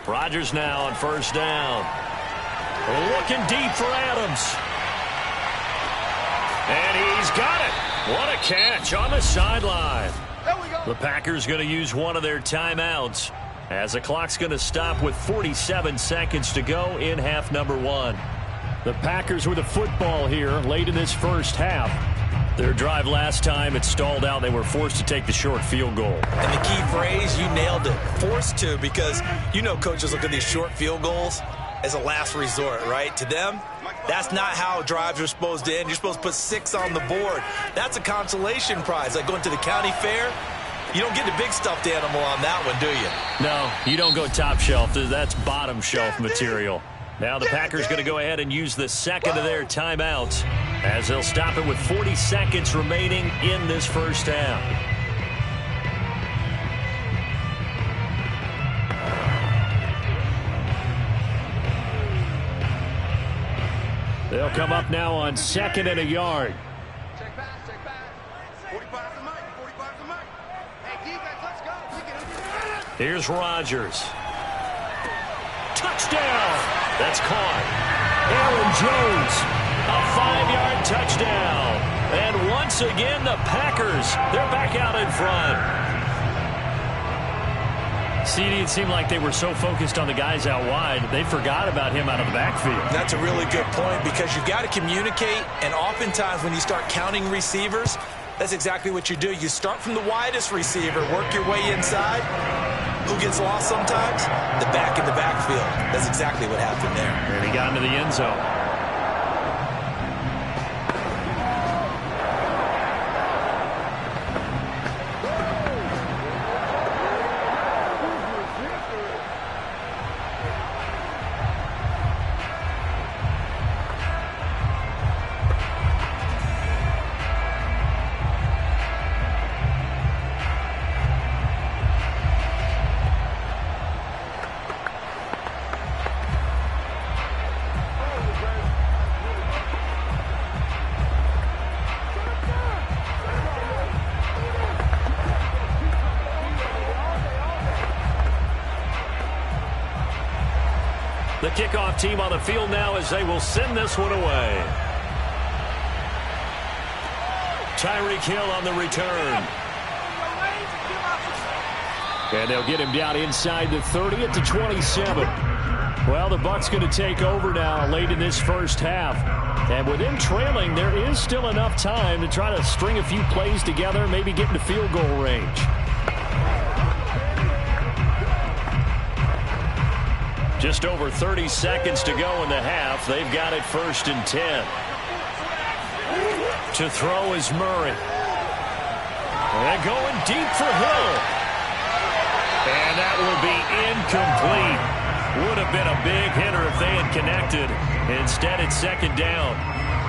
Speaker 1: Rodgers now on 1st down. Looking deep for Adams. And he's got it. What a catch on the sideline. The Packers going to use one of their timeouts as the clock's going to stop with 47 seconds to go in half number 1. The Packers with the football here late in this first half. Their drive last time, it stalled out. They were forced to take the short field goal.
Speaker 3: And the key phrase, you nailed it. Forced to, because you know coaches look at these short field goals as a last resort, right? To them, that's not how drives are supposed to end. You're supposed to put 6 on the board. That's a consolation prize. Like going to the county fair, you don't get the big stuffed animal on that one, do you?
Speaker 1: No, you don't go top shelf. That's bottom shelf material. Now the Packers going to go ahead and use the second of their timeouts as they'll stop it with 40 seconds remaining in this first half. They'll come up now on 2nd and a yard.
Speaker 4: Check back. 45 to Mike. 45 to Mike. Hey, defense, let's go.
Speaker 1: Here's Rodgers. Touchdown! That's caught. Aaron Jones, a 5-yard touchdown. And once again, the Packers, they're back out in front. CD, it seemed like they were so focused on the guys out wide, they forgot about him out of the backfield.
Speaker 3: That's a really good point, because you've got to communicate, and oftentimes when you start counting receivers, that's exactly what you do. You start from the widest receiver, work your way inside. Who gets lost sometimes? The back in the backfield. That's exactly what happened there.
Speaker 1: And he got into the end zone. The kickoff team on the field now as they will send this one away. Tyreek Hill on the return. And they'll get him down inside the 30 at the 27. Well, the Bucs going to take over now late in this first half. And with them trailing, there is still enough time to try to string a few plays together, maybe get into field goal range. Just over 30 seconds to go in the half. They've got it 1st and 10. To throw is Murray. And going deep for Hill. And that will be incomplete. Would have been a big hitter if they had connected. Instead, it's 2nd down.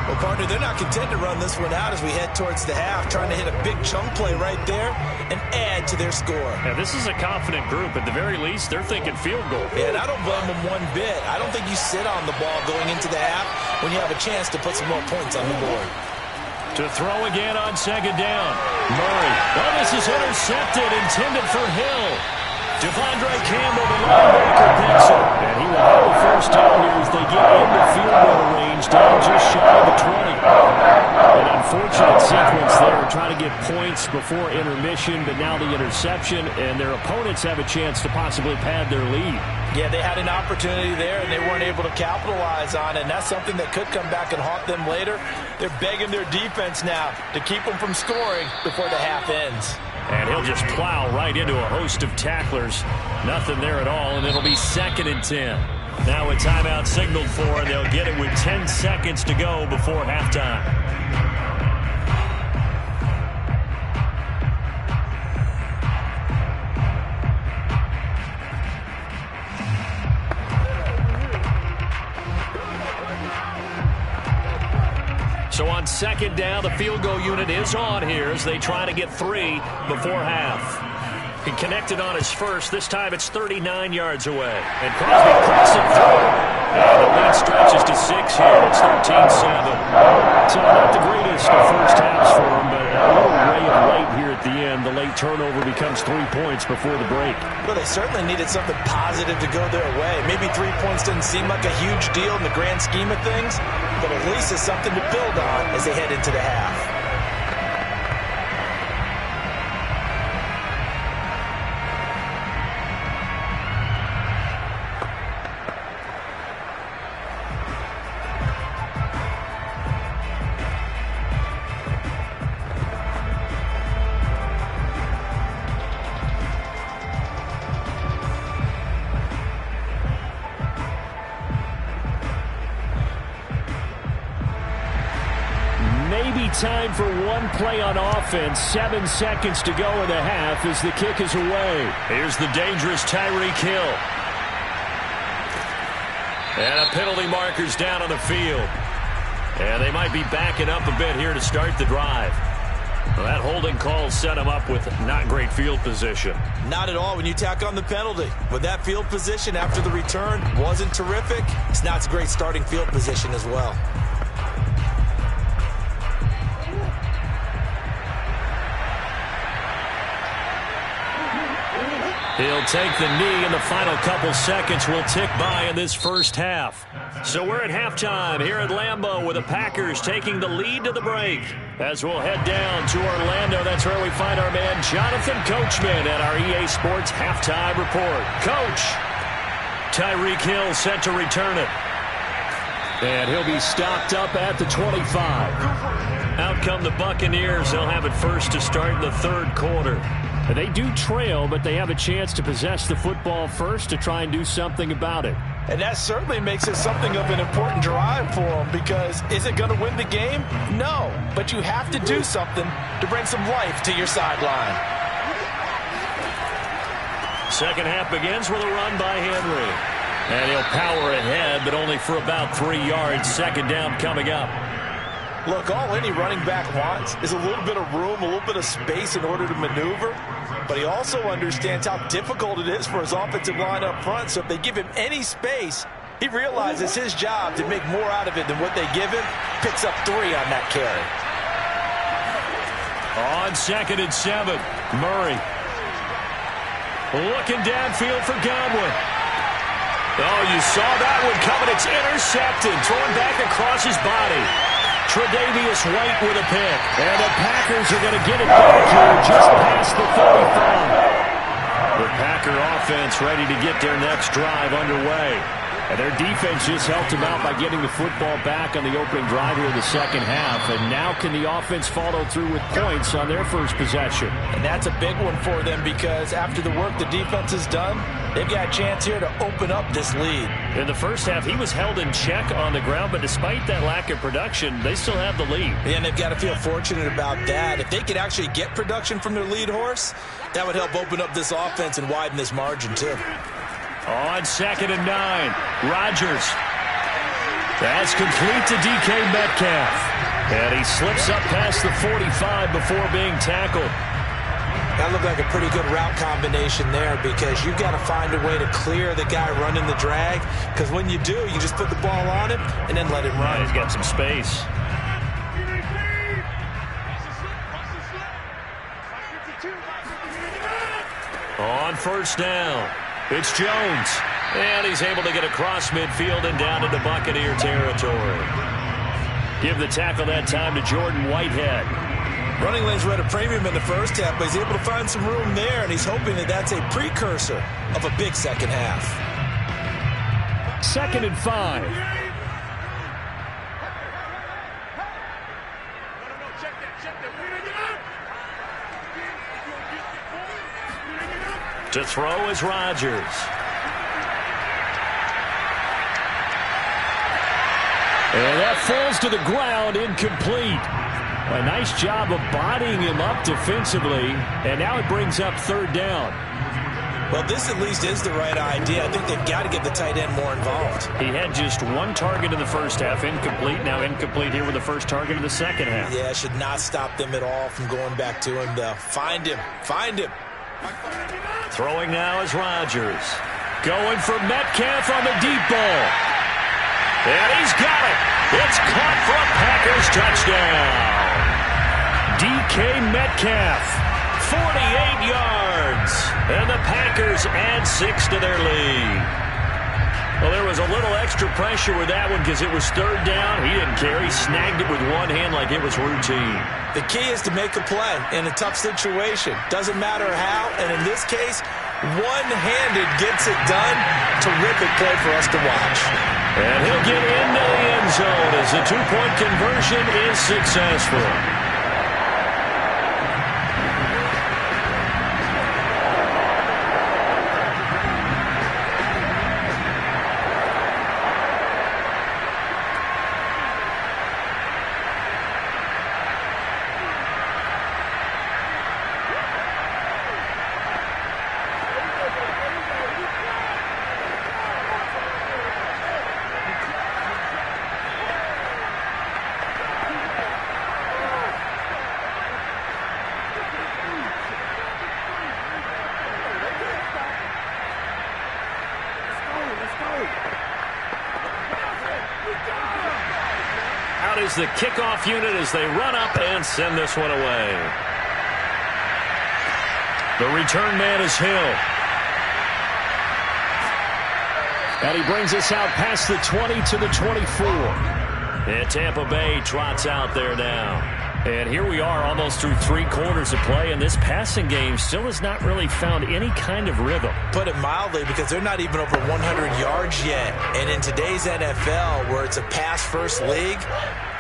Speaker 2: Well, partner, they're not content to run this one out as we head towards the half, trying to hit a big chunk play right there and add to their score.
Speaker 1: Yeah, this is a confident group. At the very least, they're thinking field goal.
Speaker 2: Yeah, and I don't blame them one bit. I don't think you sit on the ball going into the half when you have a chance to put some more points on the board.
Speaker 1: To throw again on 2nd down. Murray. Oh, this is intercepted, intended for Hill. Devondre Campbell, the linebacker, picks it. And he will have the 1st down here as they get into field goal range, down just shy of the 20. An unfortunate sequence there, trying to get points before intermission, but now the interception, and their opponents have a chance to possibly pad their lead.
Speaker 2: Yeah, they had an opportunity there, and they weren't able to capitalize on it, and that's something that could come back and haunt them later. They're begging their defense now to keep them from scoring before the half ends.
Speaker 1: And he'll just plow right into a host of tacklers. Nothing there at all, and it'll be 2nd and 10. Now a timeout signaled for, and they'll get it with 10 seconds to go before halftime. So on 2nd down, the field goal unit is on here as they try to get 3 before half. He connected on his first. This time it's 39 yards away. And Crosby crosses through. And the lead stretches to 6 here. It's 13-7. So not the greatest of first halves for him, but a little ray of light here at the end. The late turnover becomes 3 points before the break.
Speaker 2: Well, they certainly needed something positive to go their way. Maybe 3 points doesn't seem like a huge deal in the grand scheme of things, but at least it's something to build on as they head into the half.
Speaker 1: Time for one play on offense. 7 seconds to go in the half as the kick is away. Here's the dangerous Tyreek Hill. And a penalty marker's down on the field. And they might be backing up a bit here to start the drive. Well, that holding call set him up with not great field position.
Speaker 2: Not at all when you tack on the penalty. With that field position after the return wasn't terrific, it's not a great starting field position as well.
Speaker 1: He'll take the knee, and the final couple seconds will tick by in this first half. So we're at halftime here at Lambeau with the Packers taking the lead to the break. As we'll head down to Orlando, that's where we find our man Jonathan Coachman at our EA Sports Halftime Report. Coach, Tyreek Hill set to return it. And he'll be stopped up at the 25. Out come the Buccaneers. They'll have it first to start the 3rd quarter. They do trail, but they have a chance to possess the football first to try and do something about it.
Speaker 2: And that certainly makes it something of an important drive for them, because is it going to win the game? No, but you have to do something to bring some life to your sideline.
Speaker 1: Second half begins with a run by Henry. And he'll power ahead, but only for about 3 yards. 2nd down coming up.
Speaker 2: Look, all any running back wants is a little bit of room, a little bit of space in order to maneuver. But he also understands how difficult it is for his offensive line up front. So if they give him any space, he realizes his job to make more out of it than what they give him. Picks up 3 on that carry.
Speaker 1: On 2nd and 7, Murray. Looking downfield for Godwin. Oh, you saw that one coming. It's intercepted. Thrown back across his body. Tre'Davious White with a pick. And the Packers are going to get it back here just past the 35. The Packer offense ready to get their next drive underway. And their defense just helped them out by getting the football back on the opening drive here in the second half. And now can the offense follow through with points on their first possession?
Speaker 2: And that's a big one for them because after the work the defense has done, they've got a chance here to open up this lead.
Speaker 1: In the first half, he was held in check on the ground, but despite that lack of production, they still have the lead.
Speaker 2: And they've got to feel fortunate about that. If they could actually get production from their lead horse, that would help open up this offense and widen this margin too.
Speaker 1: On 2nd and 9, Rodgers. That's complete to DK Metcalf. And he slips up past the 45 before being tackled.
Speaker 2: That looked like a pretty good route combination there because you've got to find a way to clear the guy running the drag. Because when you do, you just put the ball on him and then let him run.
Speaker 1: He's got some space. On 1st down, it's Jones. And he's able to get across midfield and down into Buccaneer territory. Give the tackle that time to Jordan Whitehead.
Speaker 2: Running lanes were at a premium in the first half, but he's able to find some room there, and he's hoping that that's a precursor of a big second half.
Speaker 1: 2nd and 5. To throw is Rodgers. And that falls to the ground, incomplete. A nice job of bodying him up defensively, and now it brings up 3rd down.
Speaker 2: Well, this at least is the right idea. I think they've got to get the tight end more involved.
Speaker 1: He had just 1 target in the first half, incomplete. Now incomplete here with the first target in the second half.
Speaker 2: Yeah, it should not stop them at all from going back to him, though. Find him. Find him.
Speaker 1: Throwing now is Rodgers. Going for Metcalf on the deep ball. And he's got it. It's caught for a Packers touchdown. DK Metcalf, 48 yards. And the Packers add 6 to their lead. Well, there was a little extra pressure with that one because it was 3rd down. He didn't care. He snagged it with one hand like it was routine.
Speaker 2: The key is to make a play in a tough situation. Doesn't matter how, and in this case, one-handed gets it done. Terrific play for us to watch.
Speaker 1: And he'll get into the end zone as the 2-point conversion is successful. Is the kickoff unit as they run up and send this one away. The return man is Hill. And he brings us out past the 20 to the 24. And Tampa Bay trots out there now. And here we are almost through 3 quarters of play, and this passing game still has not really found any kind of rhythm.
Speaker 2: Put it mildly, because they're not even over 100 yards yet. And in today's NFL, where it's a pass-first league,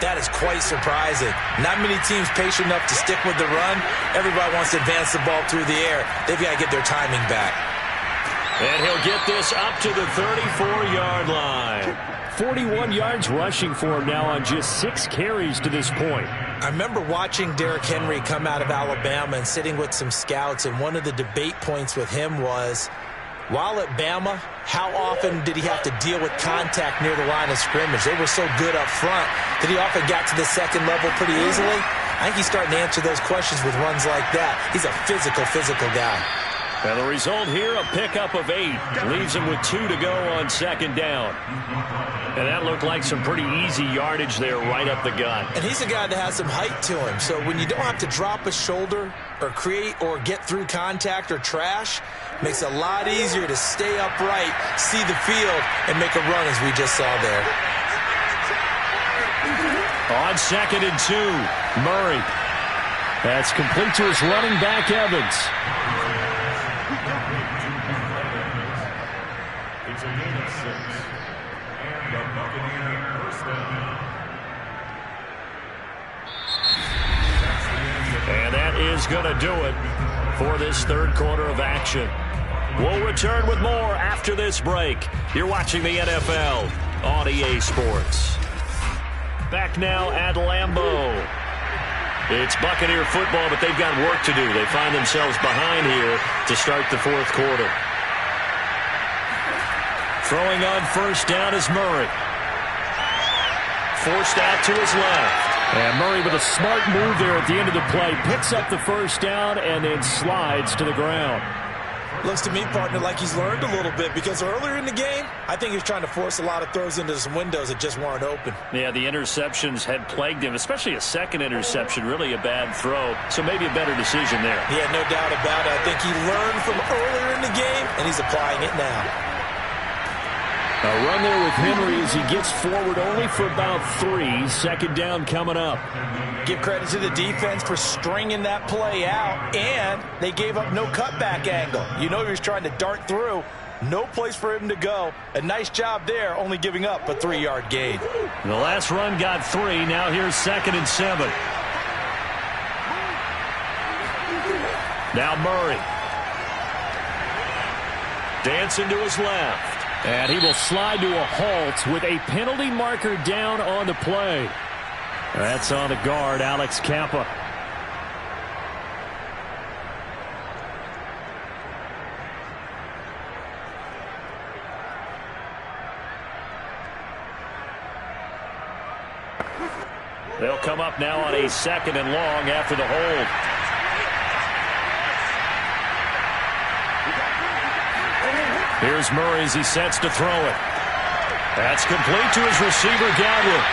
Speaker 2: that is quite surprising. Not many teams patient enough to stick with the run. Everybody wants to advance the ball through the air. They've got to get their timing back.
Speaker 1: And he'll get this up to the 34-yard line. 41 yards rushing for him now on just 6 carries to this point.
Speaker 2: I remember watching Derrick Henry come out of Alabama and sitting with some scouts, and one of the debate points with him was, while at Bama, how often did he have to deal with contact near the line of scrimmage? They were so good up front that he often got to the second level pretty easily. I think he's starting to answer those questions with runs like that. He's a physical guy.
Speaker 1: And the result here, a pickup of 8. Leaves him with 2 to go on second down. And that looked like some pretty easy yardage there right up the gut.
Speaker 2: And he's a guy that has some height to him. So when you don't have to drop a shoulder or create or get through contact or trash, makes it a lot easier to stay upright, see the field, and make a run as we just saw there.
Speaker 1: On second and 2, Murray. That's complete to his running back, Evans.
Speaker 6: It's a gain of 6. And the Buccaneers first down.
Speaker 1: And that is going to do it for this third quarter of action. We'll return with more after this break. You're watching the NFL on EA Sports. Back now at Lambeau. It's Buccaneer football, but they've got work to do. They find themselves behind here to start the fourth quarter. Throwing on first down is Murray. Forced out to his left. And Murray with a smart move there at the end of the play. Picks up the first down and then slides to the ground.
Speaker 2: Looks to me, partner, like he's learned a little bit because earlier in the game, I think he was trying to force a lot of throws into some windows that just weren't open.
Speaker 1: Yeah, the interceptions had plagued him, especially a second interception, really a bad throw. So maybe a better decision there.
Speaker 2: Yeah, no doubt about it. I think he learned from earlier in the game, and he's applying it now.
Speaker 1: A run there with Henry as he gets forward only for about 3. Second down coming up.
Speaker 2: Give credit to the defense for stringing that play out, and they gave up no cutback angle. You know he was trying to dart through. No place for him to go. A nice job there, only giving up a 3-yard gain.
Speaker 1: The last run got 3. Now here's second and 7. Now Murray. Dancing to his left. And he will slide to a halt with a penalty marker down on the play. That's on the guard, Alex Kappa. They'll come up now on a second and long after the hold. Here's Murray as he sets to throw it. That's complete to his receiver, Godwin.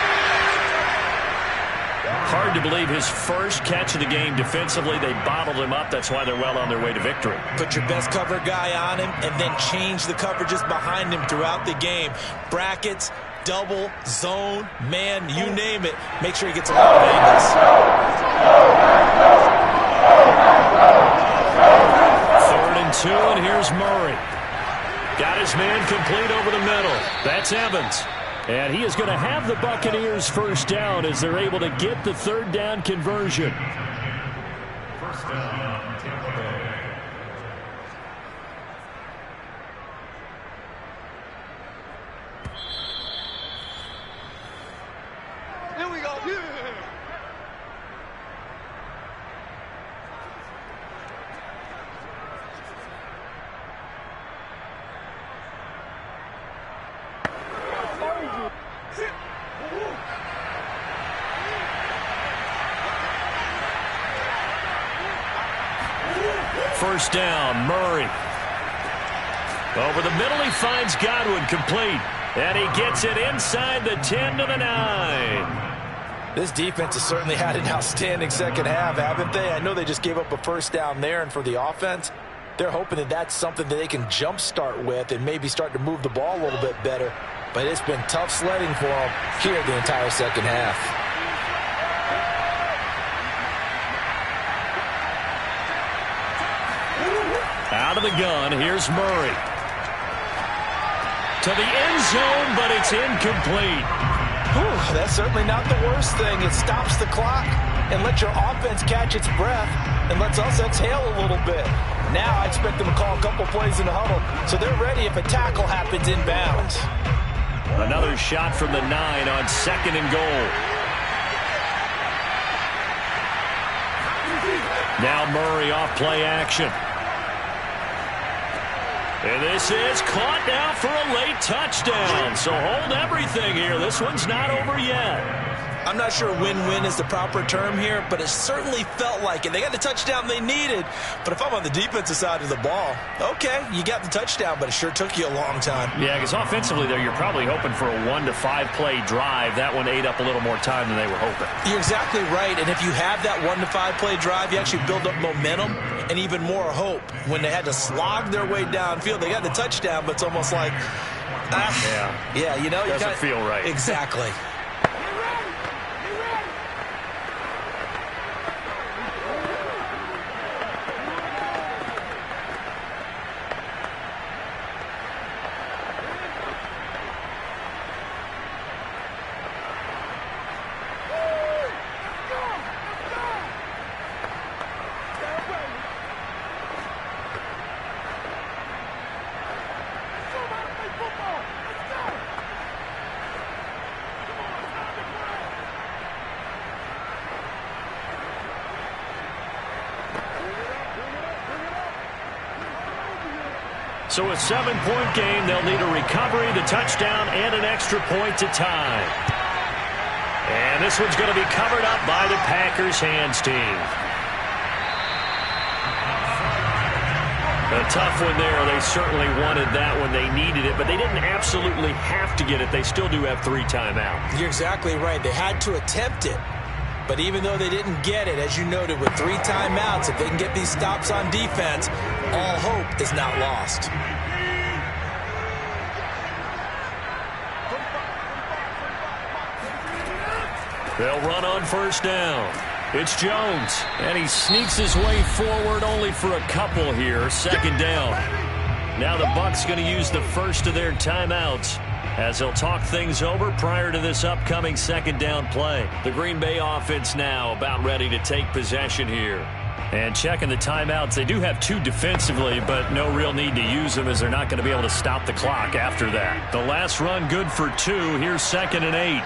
Speaker 1: Hard to believe his first catch of the game defensively. They bottled him up. That's why they're well on their way to victory.
Speaker 2: Put your best cover guy on him and then change the coverages behind him throughout the game. Brackets, double, zone, man, you name it. Make sure he gets a lot of angles.
Speaker 1: Third and 2, and here's Murray. Got his man complete over the middle. That's Evans. And he is going to have the Buccaneers first down as they're able to get the third down conversion.
Speaker 6: First down, Tampa Bay.
Speaker 4: Here we go. Yeah.
Speaker 1: First down, Murray. Over the middle, he finds Godwin complete. And he gets it inside the 10 to the 9.
Speaker 2: This defense has certainly had an outstanding second half, haven't they? I know they just gave up a first down there, and for the offense, they're hoping that that's something that they can jumpstart with and maybe start to move the ball a little bit better. But it's been tough sledding for them here the entire second half.
Speaker 1: Out of the gun, here's Murray. To the end zone, but it's incomplete.
Speaker 2: Whew, that's certainly not the worst thing. It stops the clock and lets your offense catch its breath and lets us exhale a little bit. Now I expect them to call a couple plays in the huddle, so they're ready if a tackle happens inbounds.
Speaker 1: Another shot from the 9 on second and goal. Now Murray off play action. And this is caught now for a late touchdown. So hold everything here. This one's not over yet.
Speaker 2: I'm not sure win-win is the proper term here, but it certainly felt like it. They got the touchdown they needed, but if I'm on the defensive side of the ball, okay, you got the touchdown, but it sure took you a long time.
Speaker 1: Yeah, because offensively, though, you're probably hoping for a 1 to 5 play drive. That one ate up a little more time than they were hoping.
Speaker 2: You're exactly right, and if you have that 1 to 5 play drive, you actually build up momentum and even more hope. When they had to slog their way downfield, they got the touchdown, but it's almost like, yeah, you know,
Speaker 1: doesn't feel right.
Speaker 2: Exactly.
Speaker 1: So a 7-point game, they'll need a recovery, the touchdown, and an extra point to tie. And this one's going to be covered up by the Packers hands team. A tough one there. They certainly wanted that when they needed it, but they didn't absolutely have to get it. They still do have 3 timeouts.
Speaker 2: You're exactly right. They had to attempt it. But even though they didn't get it, as you noted, with 3 timeouts, if they can get these stops on defense, all hope is not lost.
Speaker 1: They'll run on first down. It's Jones, and he sneaks his way forward only for a couple here. Second down. Now the Bucs going to use the first of their timeouts as they'll talk things over prior to this upcoming second down play. The Green Bay offense now about ready to take possession here. And checking the timeouts, they do have 2 defensively, but no real need to use them as they're not going to be able to stop the clock after that. The last run good for 2. Here's 2nd and 8.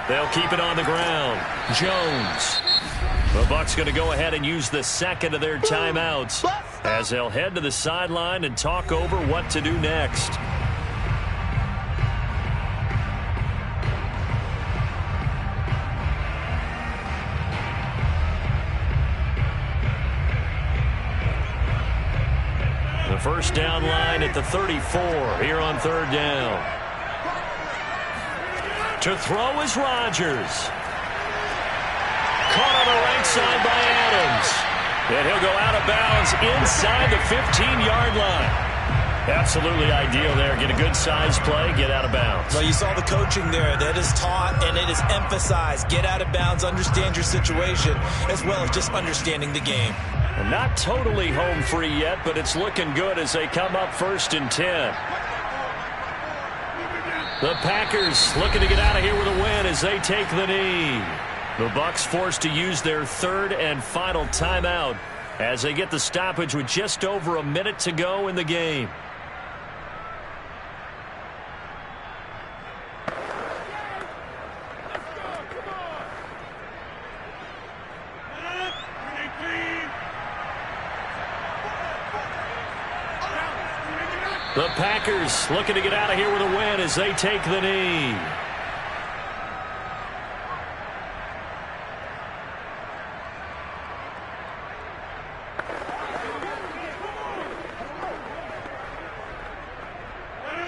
Speaker 1: They'll keep it on the ground. Jones. The Bucs going to go ahead and use the second of their timeouts as they'll head to the sideline and talk over what to do next. The first down line at the 34 here on 3rd down. To throw is Rodgers. Caught on the right side by Adams. And he'll go out of bounds inside the 15-yard line. Absolutely ideal there. Get a good size play, get out of bounds.
Speaker 2: Well, you saw the coaching there. That is taught and it is emphasized. Get out of bounds, understand your situation, as well as just understanding the game.
Speaker 1: And not totally home free yet, but it's looking good as they come up 1st and 10. The Packers looking to get out of here with a win as they take the knee. The Bucs forced to use their 3rd and final timeout as they get the stoppage with just over a minute to go in the game. The Packers looking to get out of here with a win as they take the knee.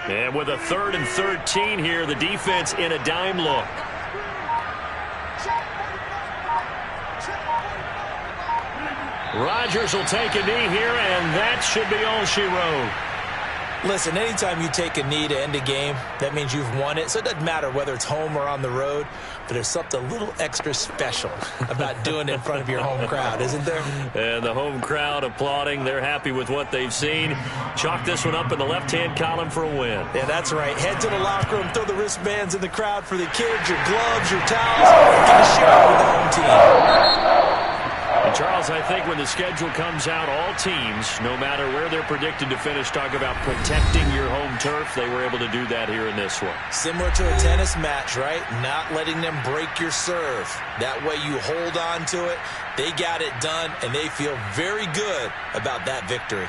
Speaker 1: And with a 3rd and 13 here, the defense in a dime look. Rodgers will take a knee here, and that should be all she wrote.
Speaker 2: Listen, anytime you take a knee to end a game, that means you've won it. So it doesn't matter whether it's home or on the road, but there's something a little extra special about doing it in front of your home crowd, isn't there?
Speaker 1: And the home crowd applauding. They're happy with what they've seen. Chalk this one up in the left-hand column for a win.
Speaker 2: Yeah, that's right. Head to the locker room, throw the wristbands in the crowd for the kids, your gloves, your towels, get a shot with the home team.
Speaker 1: And Charles, I think when the schedule comes out, all teams, no matter where they're predicted to finish, talk about protecting your home turf. They were able to do that here in this one.
Speaker 2: Similar to a tennis match, right? Not letting them break your serve. That way you hold on to it. They got it done, and they feel very good about that victory.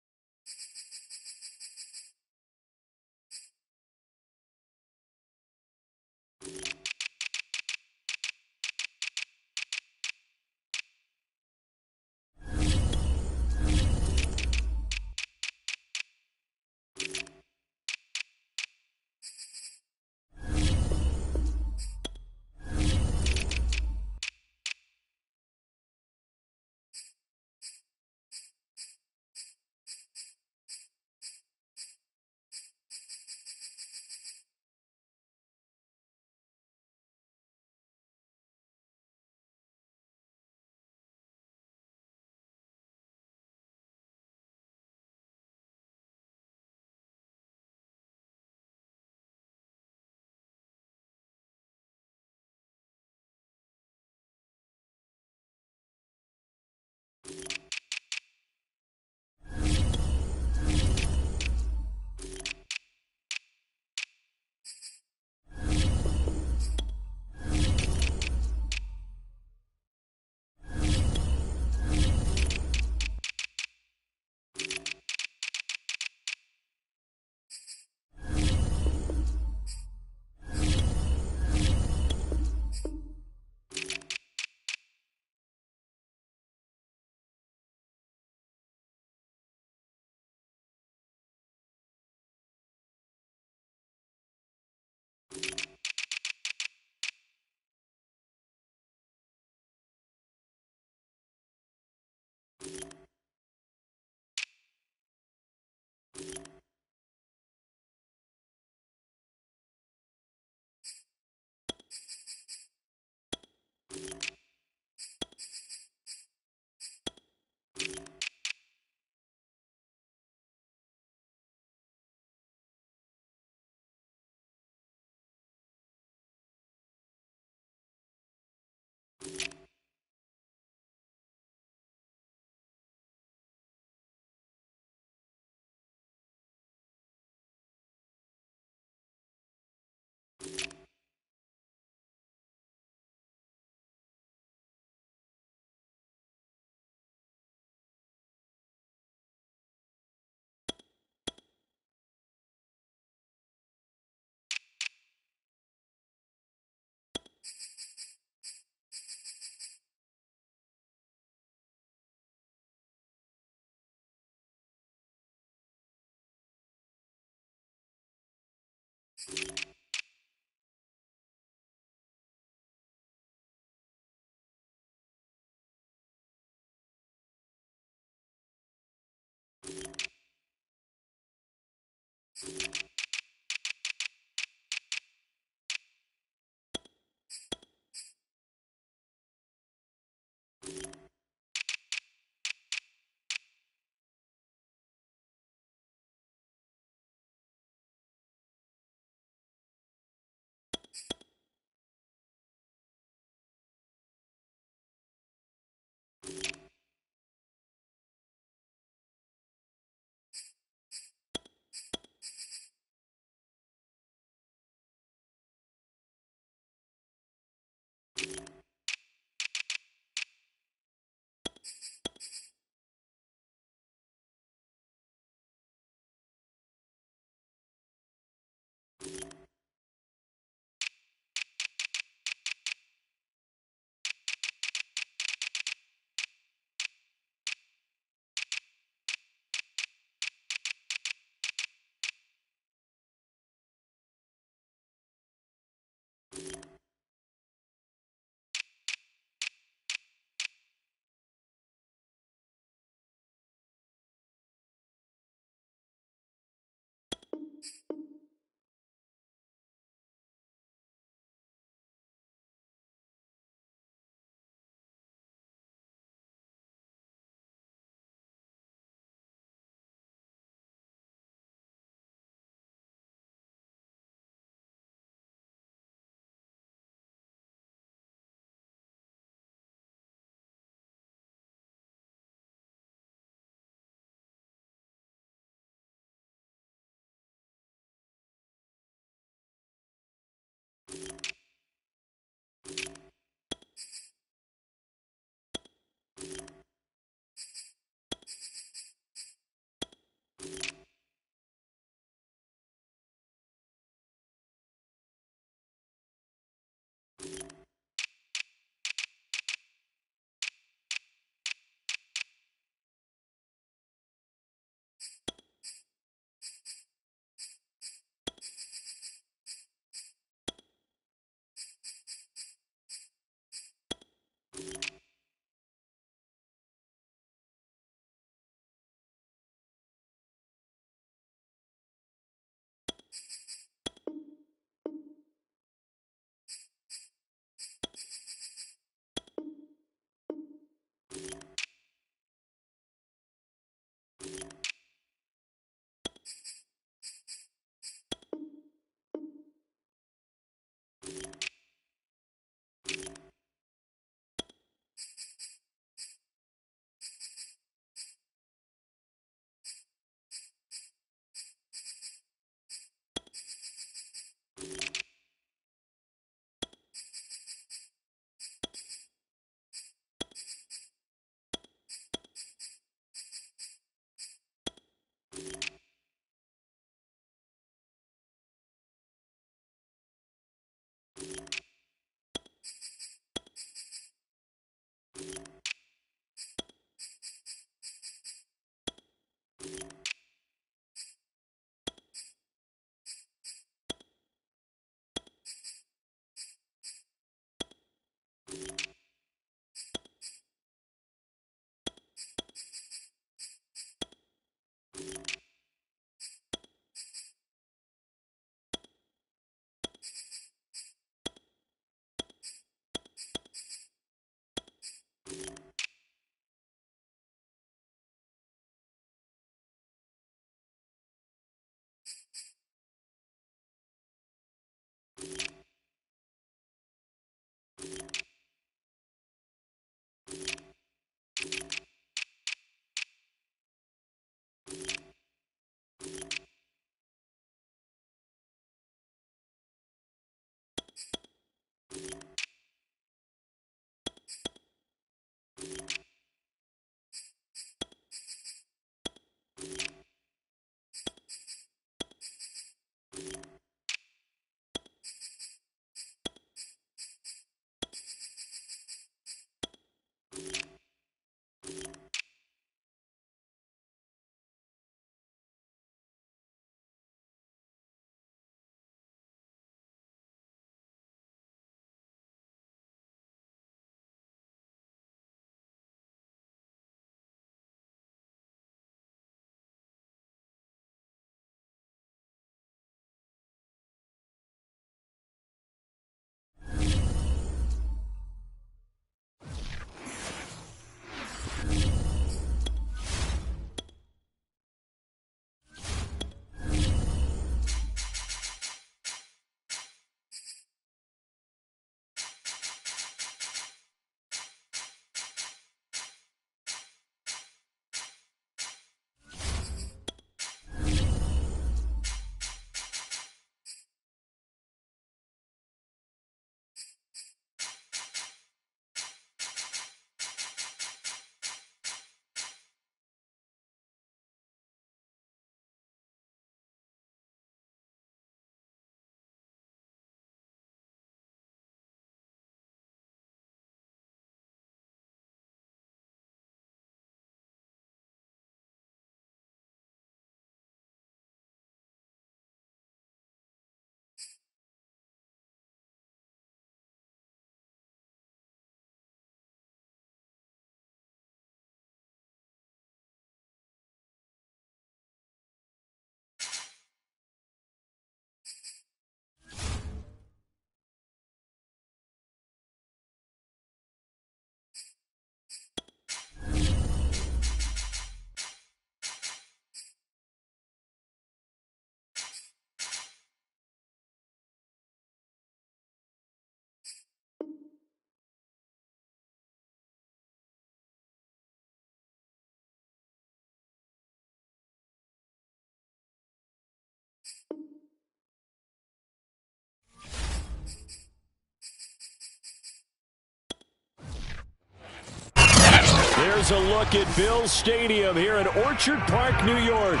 Speaker 1: here's a look at Bills Stadium here in Orchard Park, New York.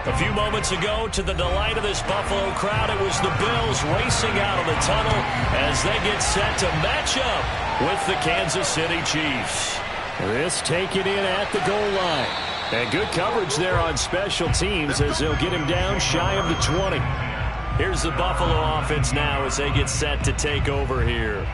Speaker 1: A few moments ago, to the delight of this Buffalo crowd, it was the Bills racing out of the tunnel as they get set to match up with the Kansas City Chiefs. This taken in at the goal line. And good coverage there on special teams as they'll get him down shy of the 20. Here's the Buffalo offense now as they get set to take over here.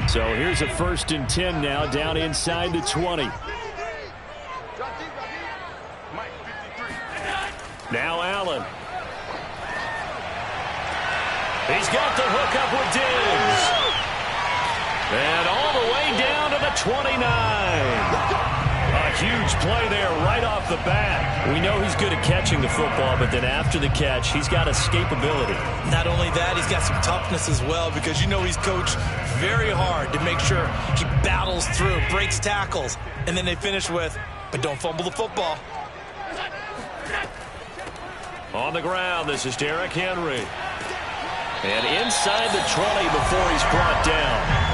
Speaker 1: So here's a 1st and 10 now, down inside the 20. Now Allen. He's got the hook up with Diggs. And all the way down to the 29. A huge play there right off the bat. We know he's good at catching the football, but then after the catch, he's got escapability.
Speaker 2: Not only that, he's got some toughness as well, because you know he's coached very hard to make sure he battles through, breaks tackles, and then they finish with, but don't fumble the football.
Speaker 1: On the ground, this is Derrick Henry. And inside the 20 before he's brought down.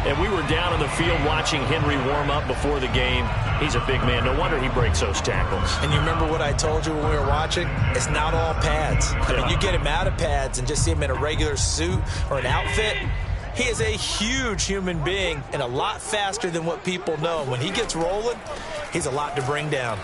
Speaker 1: And we were down in the field watching Henry warm up before the game. He's a big man. No wonder he breaks those tackles.
Speaker 2: And you remember what I told you when we were watching? It's not all pads. I mean, you get him out of pads and just see him in a regular suit or an outfit. He is a huge human being and a lot faster than what people know. When he gets rolling, he's a lot to bring down.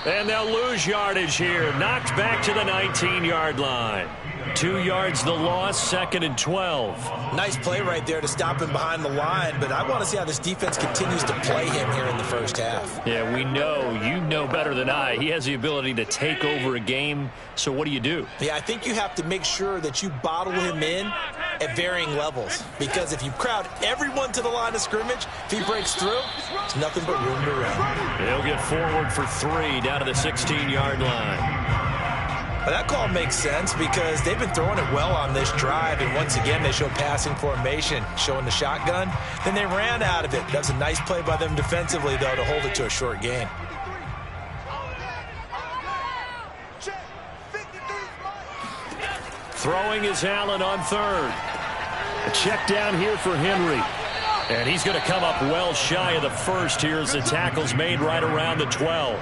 Speaker 1: And they'll lose yardage here. Knocked back to the 19-yard line. 2 yards the loss, 2nd and 12.
Speaker 2: Nice play right there to stop him behind the line, but I want to see how this defense continues to play him here in the first half.
Speaker 1: Yeah, we know. You know better than I. He has the ability to take over a game, so what do you do?
Speaker 2: Yeah, I think you have to make sure that you bottle him in at varying levels, because if you crowd everyone to the line of scrimmage, if he breaks through, it's nothing but room to run.
Speaker 1: He'll get forward for 3 down to the 16-yard line.
Speaker 2: Well, that call makes sense because they've been throwing it well on this drive, and once again they show passing formation, showing the shotgun. Then they ran out of it. That was a nice play by them defensively, though, to hold it to a short gain.
Speaker 1: Throwing is Allen on 3rd. A check down here for Henry. And he's going to come up well shy of the 1st here as the tackle's made right around the 12.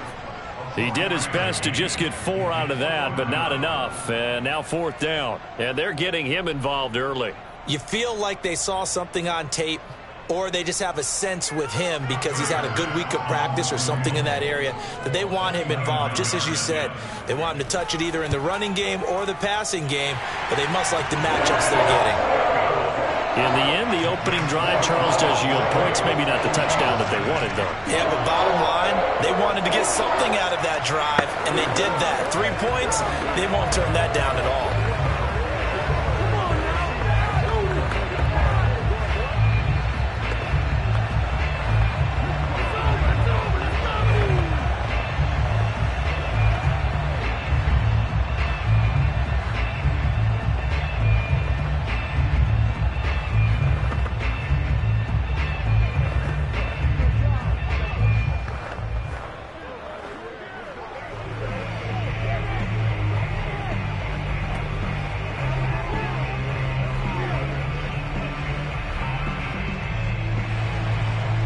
Speaker 1: He did his best to just get 4 out of that, but not enough. And now 4th down. And they're getting him involved early.
Speaker 2: You feel like they saw something on tape, or they just have a sense with him because he's had a good week of practice or something in that area that they want him involved. Just as you said, they want him to touch it either in the running game or the passing game, but they must like the matchups they're getting.
Speaker 1: In the end, the opening drive, Charles, does yield points. Maybe not the touchdown that they wanted, though.
Speaker 2: Yeah, but bottom line, they wanted to get something out of that drive, and they did that. 3 points, they won't turn that down at all.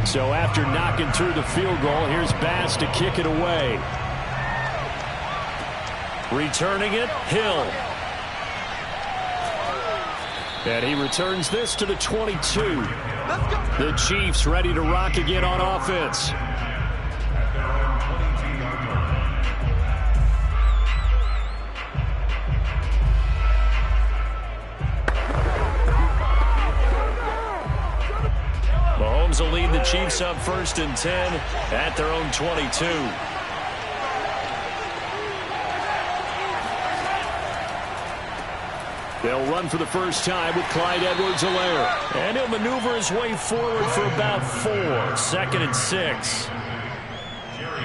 Speaker 1: So after knocking through the field goal, here's Bass to kick it away. Returning it, Hill. And he returns this to the 22. The Chiefs ready to rock again on offense. Mahomes will lead the Chiefs up 1st and 10 at their own 22. They'll run for the first time with Clyde Edwards-Helaire. And he'll maneuver his way forward for about 4. 2nd and 6.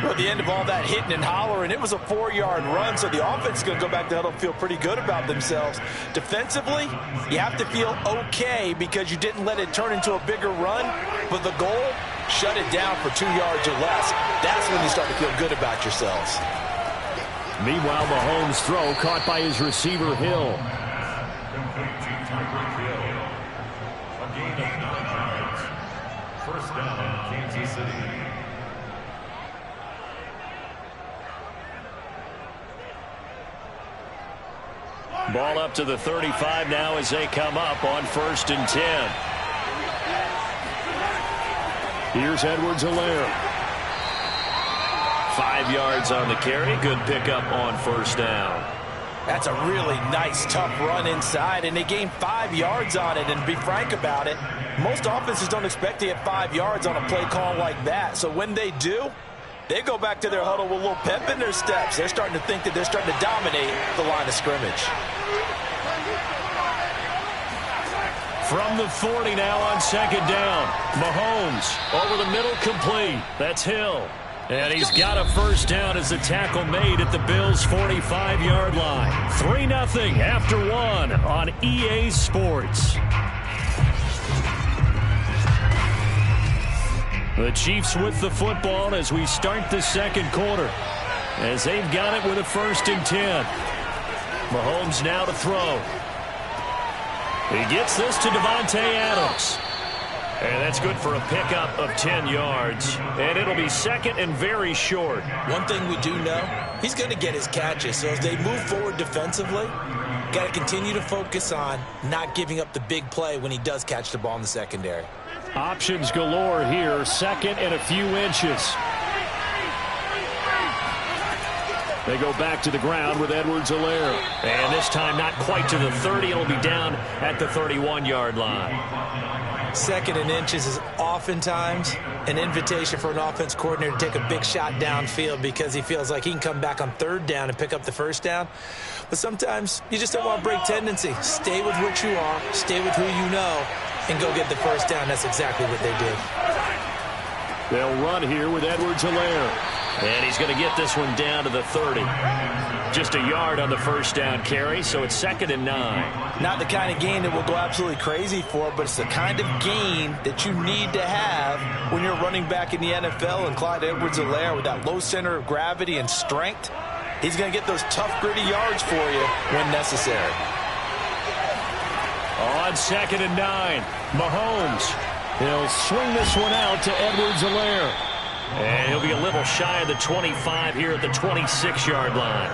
Speaker 2: Well, at the end of all that hitting and hollering, it was a 4-yard run, so the offense is going to go back to huddle and feel pretty good about themselves. Defensively, you have to feel okay because you didn't let it turn into a bigger run, but the goal, shut it down for 2 yards or less. That's when you start to feel good about yourselves.
Speaker 5: Meanwhile, Mahomes' throw caught by his receiver, Hill.
Speaker 6: Complete to Tyreek Hill. A gain of 9 yards. First down, Kansas City.
Speaker 5: Ball up to the 35 now as they come up on 1st and 10. Here's Edwards-Helaire. 5 yards on the carry. Good pickup on 1st down.
Speaker 2: That's a really nice, tough run inside, and they gained 5 yards on it. And to be frank about it, most offenses don't expect to get 5 yards on a play call like that. So when they do, they go back to their huddle with a little pep in their steps. They're starting to think that they're starting to dominate the line of scrimmage.
Speaker 5: From the 40 now on 2nd down. Mahomes over the middle, complete. That's Hill. And he's got a 1st down as the tackle made at the Bills' 45-yard line. 3-0 after 1 on EA Sports. The Chiefs with the football as we start the 2nd quarter. As they've got it with a 1st and 10. Mahomes now to throw. He gets this to Davante Adams. And that's good for a pickup of 10 yards. And it'll be 2nd and very short.
Speaker 2: One thing we do know, he's going to get his catches. So as they move forward defensively, got to continue to focus on not giving up the big play when he does catch the ball in the secondary.
Speaker 5: Options galore here. 2nd and a few inches. They go back to the ground with Edwards-Helaire. And this time not quite to the 30. It'll be down at the 31-yard line.
Speaker 2: 2nd and inches is oftentimes an invitation for an offense coordinator to take a big shot downfield because he feels like he can come back on 3rd down and pick up the 1st down. But sometimes you just don't want to break tendency. Stay with what you are, stay with who you know, and go get the 1st down. That's exactly what they did.
Speaker 5: They'll run here with Edwards-Helaire. And he's going to get this one down to the 30. Just a yard on the 1st down carry, so it's 2nd and 9.
Speaker 2: Not the kind of gain that we'll go absolutely crazy for, but it's the kind of gain that you need to have when you're running back in the NFL. And Clyde Edwards-Helaire, with that low center of gravity and strength, he's going to get those tough, gritty yards for you when necessary.
Speaker 5: On 2nd and 9, Mahomes. He'll swing this one out to Edwards-Helaire. And he'll be a little shy of the 25 here at the 26-yard line.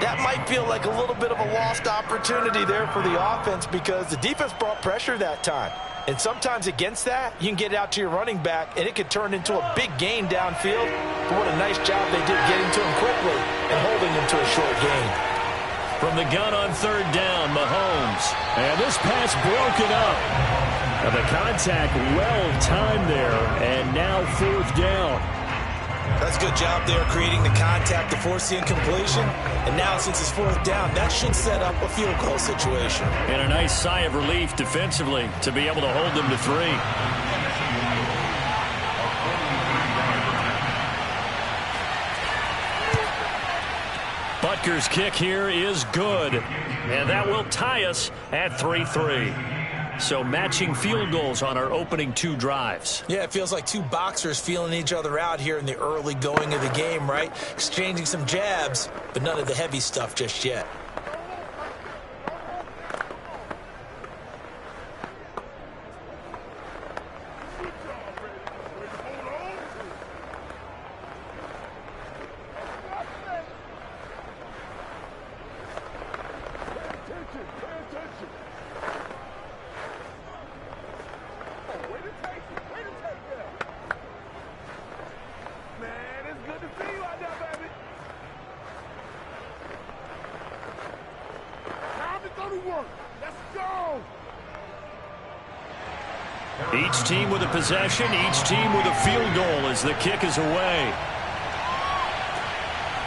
Speaker 2: That might feel like a little bit of a lost opportunity there for the offense because the defense brought pressure that time. And sometimes against that, you can get it out to your running back, and it could turn into a big gain downfield. But what a nice job they did getting to him quickly and holding him to a short gain.
Speaker 5: From the gun on 3rd down, Mahomes. And this pass broken up. And the contact well-timed there, and now 4th down.
Speaker 2: That's a good job there creating the contact to force the incompletion. And now since it's 4th down, that should set up a field goal situation.
Speaker 5: And a nice sigh of relief defensively to be able to hold them to 3. Butker's kick here is good. And that will tie us at 3-3. So matching field goals on our opening 2 drives.
Speaker 2: Yeah, it feels like 2 boxers feeling each other out here in the early going of the game, right? Exchanging some jabs, but none of the heavy stuff just yet.
Speaker 5: Each team with a possession, each team with a field goal as the kick is away.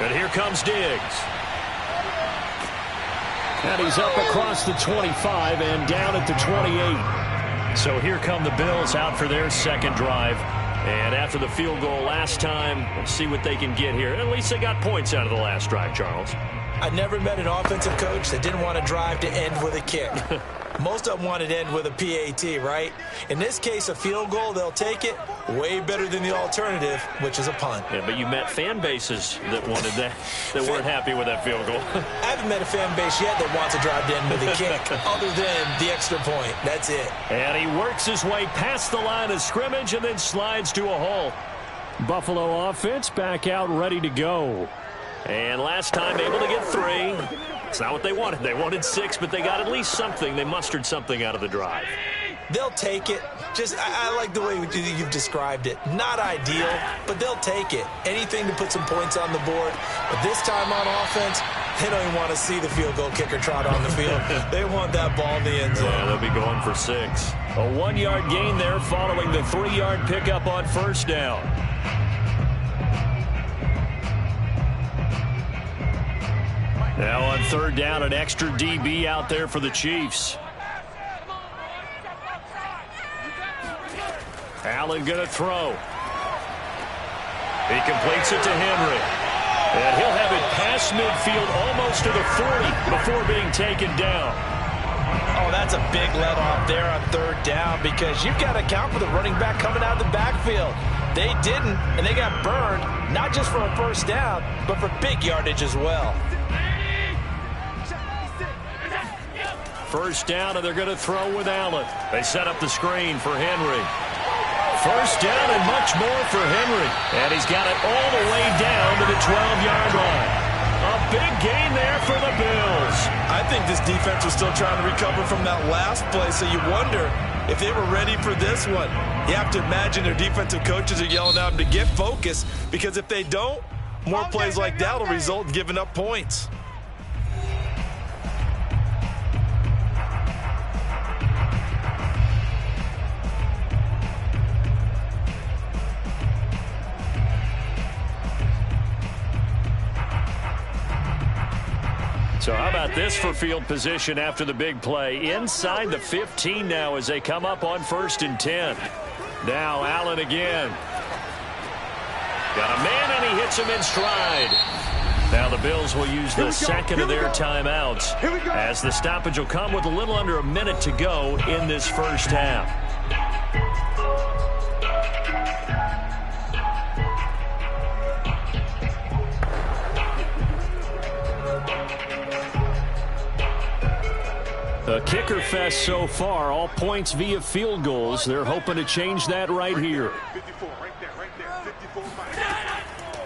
Speaker 5: And here comes Diggs. And he's up across the 25 and down at the 28. So here come the Bills out for their 2nd drive. And after the field goal last time, we'll see what they can get here. At least they got points out of the last drive, Charles.
Speaker 2: I never met an offensive coach that didn't want to drive to end with a kick. Most of them wanted to end with a PAT, right? In this case, a field goal, they'll take it. Way better than the alternative, which is a punt.
Speaker 1: Yeah, but you met fan bases that wanted that, that weren't happy with that field goal.
Speaker 2: I haven't met a fan base yet that wants to drive to end with a kick, other than the extra point. That's it.
Speaker 1: And he works his way past the line of scrimmage and then slides to a hole. Buffalo offense back out ready to go. And last time able to get 3. It's not what they wanted. They wanted 6, but they got at least something. They mustered something out of the drive.
Speaker 2: They'll take it. I like the way you've described it. Not ideal, but they'll take it. Anything to put some points on the board. But this time on offense, they don't even want to see the field goal kicker trot on the field. They want that ball in the end zone.
Speaker 1: Yeah, they'll be going for 6. A 1-yard gain there following the 3-yard pickup on first down. Now on third down, an extra DB out there for the Chiefs. Allen going to throw. He completes it to Henry. And he'll have it past midfield almost to the 40 before being taken down.
Speaker 2: Oh, that's a big let off there on third down because you've got to account for the running back coming out of the backfield. They didn't, and they got burned, not just for a first down, but for big yardage as well.
Speaker 1: First down, and they're going to throw with Allen. They set up the screen for Henry. First down and much more for Henry. And he's got it all the way down to the 12-yard line. A big gain there for the Bills.
Speaker 3: I think this defense was still trying to recover from that last play, so you wonder if they were ready for this one. You have to imagine their defensive coaches are yelling at them to get focused, because if they don't, more plays like that will result in giving up points.
Speaker 1: So how about this for field position after the big play? Inside the 15 now as they come up on 1st and 10. Now Allen again. Got a man and he hits him in stride. Now the Bills will use the second of their timeouts as the stoppage will come with a little under a minute to go in this first half. A kicker fest so far, all points via field goals. They're hoping to change that right here.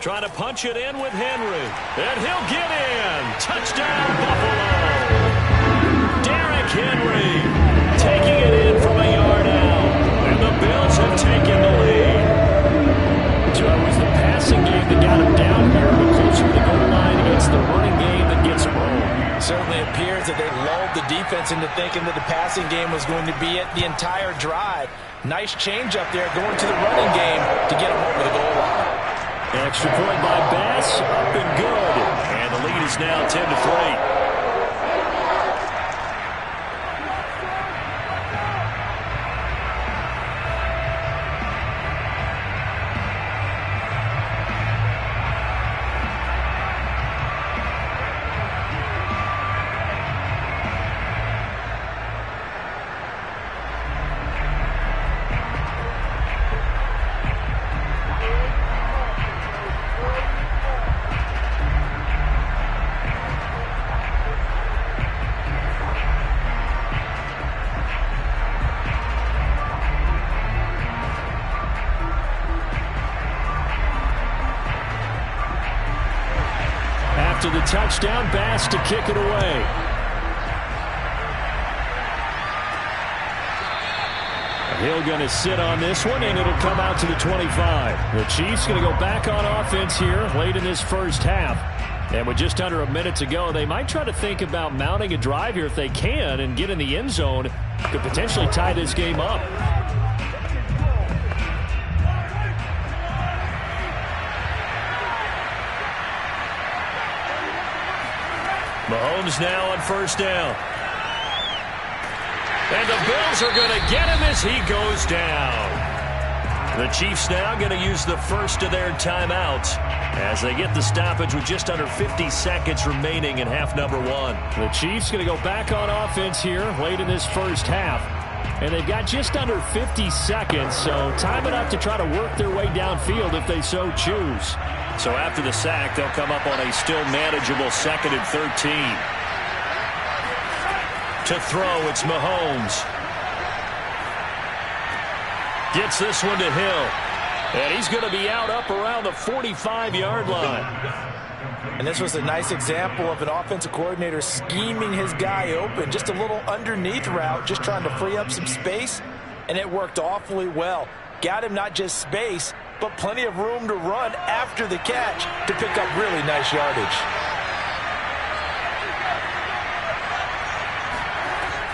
Speaker 1: Trying to punch it in with Henry. And he'll get in. Touchdown, Buffalo. Derrick Henry taking it in from a yard out. And the Bills have taken the lead. So it was the passing game that got him down here, but closer to the goal line against the running game that gets him home.
Speaker 2: Certainly appears that they lulled the defense into thinking that the passing game was going to be it the entire drive. Nice change up there going to the running game to get them over the goal line.
Speaker 1: Extra point by Bass, up and good. And the lead is now 10-3. To the touchdown, Bass to kick it away. Hill going to sit on this one, and it'll come out to the 25. The Chiefs going to go back on offense here late in this first half. And with just under a minute to go, they might try to think about mounting a drive here if they can and get in the end zone. Could potentially tie this game up. Mahomes now on first down. And the Bills are going to get him as he goes down. The Chiefs now going to use the first of their timeouts as they get the stoppage with just under 50 seconds remaining in half number one.
Speaker 5: The Chiefs going to go back on offense here late in this first half. And they've got just under 50 seconds, so time enough to try to work their way downfield if they so choose.
Speaker 1: So after the sack, they'll come up on a still manageable 2nd and 13. To throw, it's Mahomes. Gets this one to Hill. And he's going to be out up around the 45-yard line.
Speaker 2: And this was a nice example of an offensive coordinator scheming his guy open. Just a little underneath route, just trying to free up some space. And it worked awfully well. Got him not just space, but plenty of room to run after the catch to pick up really nice yardage.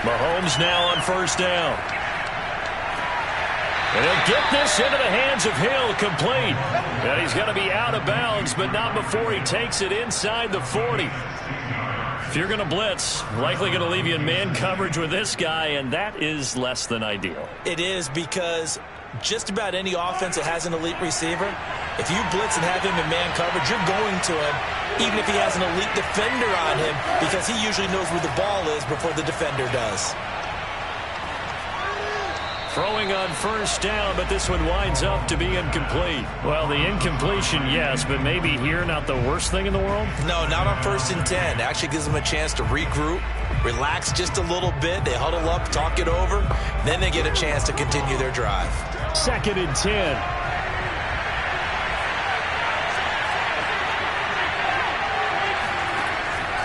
Speaker 1: Mahomes now on first down. And he'll get this into the hands of Hill, complete. And he's going to be out of bounds, but not before he takes it inside the 40. If you're going to blitz, likely going to leave you in man coverage with this guy, and that is less than ideal.
Speaker 2: It is, because just about any offense that has an elite receiver, if you blitz and have him in man coverage, you're going to him, even if he has an elite defender on him, because he usually knows where the ball is before the defender does.
Speaker 1: Throwing on first down, but this one winds up to be incomplete.
Speaker 5: Well, the incompletion, yes, but maybe here not the worst thing in the world?
Speaker 2: No, not on 1st and 10. It actually gives them a chance to regroup, relax just a little bit. They huddle up, talk it over. Then they get a chance to continue their drive.
Speaker 5: 2nd and 10.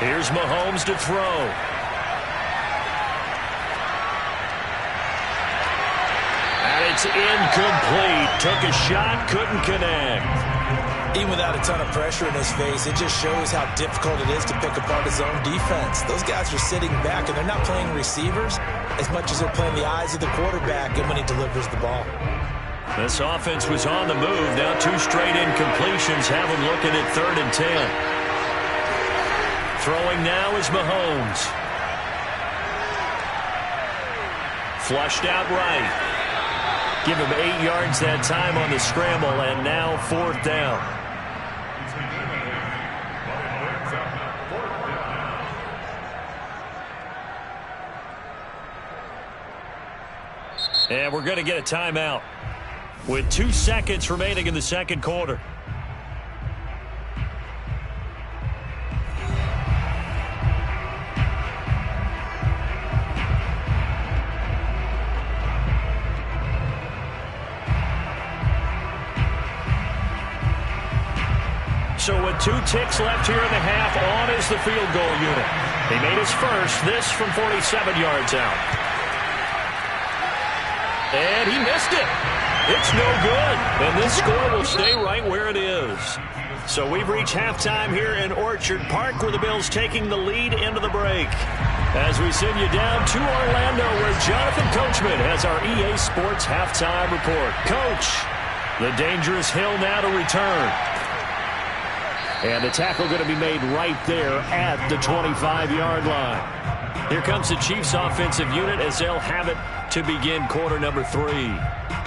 Speaker 1: Here's Mahomes to throw. It's incomplete. Took a shot, couldn't connect.
Speaker 2: Even without a ton of pressure in his face, it just shows how difficult it is to pick apart his own defense. Those guys are sitting back, and they're not playing receivers as much as they're playing the eyes of the quarterback and when he delivers the ball.
Speaker 1: This offense was on the move. Now 2 straight incompletions have them looking at 3rd and 10. Throwing now is Mahomes. Flushed out right. Give him 8 yards that time on the scramble, and now 4th down. And we're going to get a timeout with 2 seconds remaining in the second quarter. So with 2 ticks left here in the half, on is the field goal unit. He made his first, this from 47 yards out. And he missed it. It's no good. And this score will stay right where it is. So we've reached halftime here in Orchard Park, where the Bills taking the lead into the break. As we send you down to Orlando, where Jonathan Coachman has our EA Sports halftime report. Coach, the dangerous Hill now to return. And the tackle going to be made right there at the 25-yard line. Here comes the Chiefs offensive unit as they'll have it to begin quarter number 3.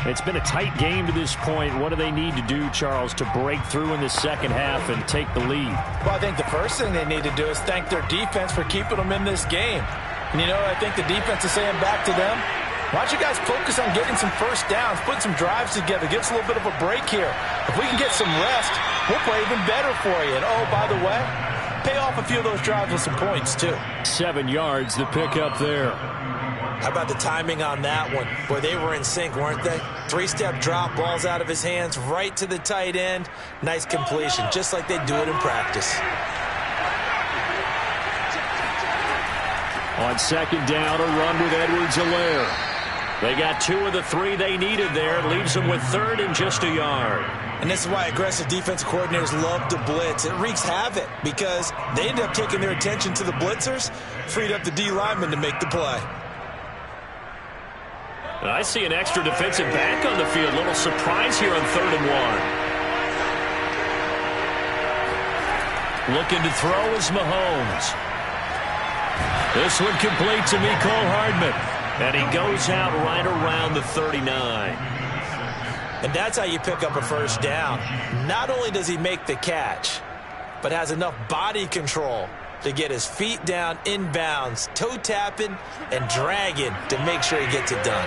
Speaker 5: It's been a tight game to this point. What do they need to do, Charles, to break through in the second half and take the lead?
Speaker 2: Well, I think the first thing they need to do is thank their defense for keeping them in this game. And, you know, I think the defense is saying back to them, why don't you guys focus on getting some first downs, putting some drives together, give us a little bit of a break here. If we can get some rest, we'll play even better for you. And, oh, by the way, pay off a few of those drives with some points, too.
Speaker 5: 7 yards to pick up there.
Speaker 2: How about the timing on that one? Boy, they were in sync, weren't they? 3-step drop, balls out of his hands, right to the tight end. Nice completion, just like they do it in practice.
Speaker 5: On second down, a run with Edwards-Helaire.
Speaker 1: They got 2 of the 3 they needed there. It leaves them with 3rd and just a yard.
Speaker 2: And this is why aggressive defensive coordinators love to blitz. It wreaks havoc because they end up taking their attention to the blitzers, freed up the D lineman to make the play.
Speaker 1: And I see an extra defensive back on the field. Little surprise here on 3rd and 1. Looking to throw is Mahomes. This one complete to Mecole Hardman. And he goes out right around the 39.
Speaker 2: And that's how you pick up a first down. Not only does he make the catch, but has enough body control to get his feet down inbounds, toe tapping and dragging to make sure he gets it done.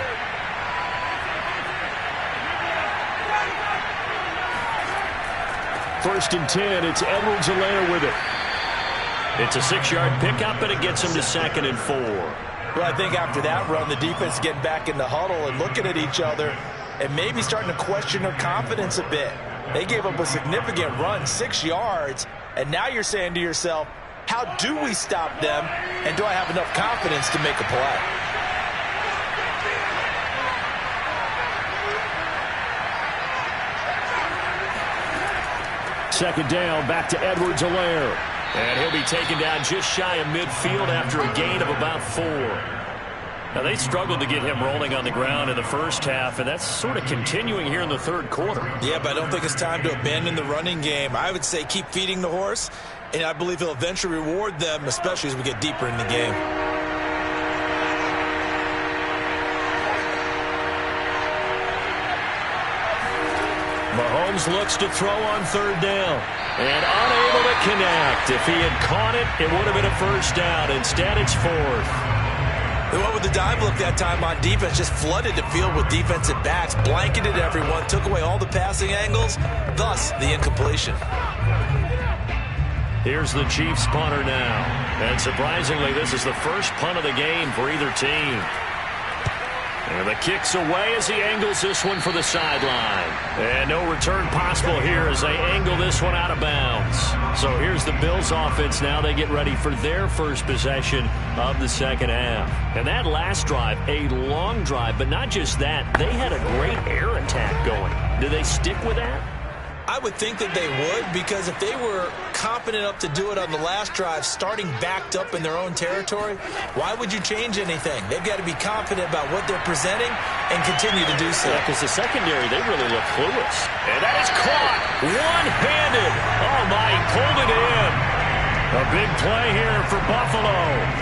Speaker 1: First and 10, it's Edwards-Helaire with it. It's a 6-yard pickup, and it gets him to 2nd and 4.
Speaker 3: Well, I think after that run, the defense getting back in the huddle and looking at each other and maybe starting to question their confidence a bit. They gave up a significant run, 6 yards, and now you're saying to yourself, how do we stop them, and do I have enough confidence to make a play?
Speaker 1: Second down, back to Edwards-Helaire. And he'll be taken down just shy of midfield after a gain of about 4. Now, they struggled to get him rolling on the ground in the first half, and that's sort of continuing here in the third quarter.
Speaker 3: Yeah, but I don't think it's time to abandon the running game. I would say keep feeding the horse, and I believe he'll eventually reward them, especially as we get deeper in the game.
Speaker 1: Mahomes looks to throw on third down. And unable to connect. If he had caught it, it would have been a first down. Instead, it's 4th.
Speaker 3: They went with the dime look that time on defense, just flooded the field with defensive backs, blanketed everyone, took away all the passing angles, thus the incompletion.
Speaker 1: Here's the Chiefs punter now. And surprisingly, this is the first punt of the game for either team. And the kick's away as he angles this one for the sideline. And no return possible here as they angle this one out of bounds. So here's the Bills offense now. They get ready for their first possession of the second half. And that last drive, a long drive, but not just that. They had a great air attack going. Do they stick with that?
Speaker 2: I would think that they would, because if they were confident enough to do it on the last drive, starting backed up in their own territory, why would you change anything? They've got to be confident about what they're presenting and continue to do so.
Speaker 1: Because the secondary, they really look clueless. And that is caught one-handed. Oh, my, he pulled it in. A big play here for Buffalo.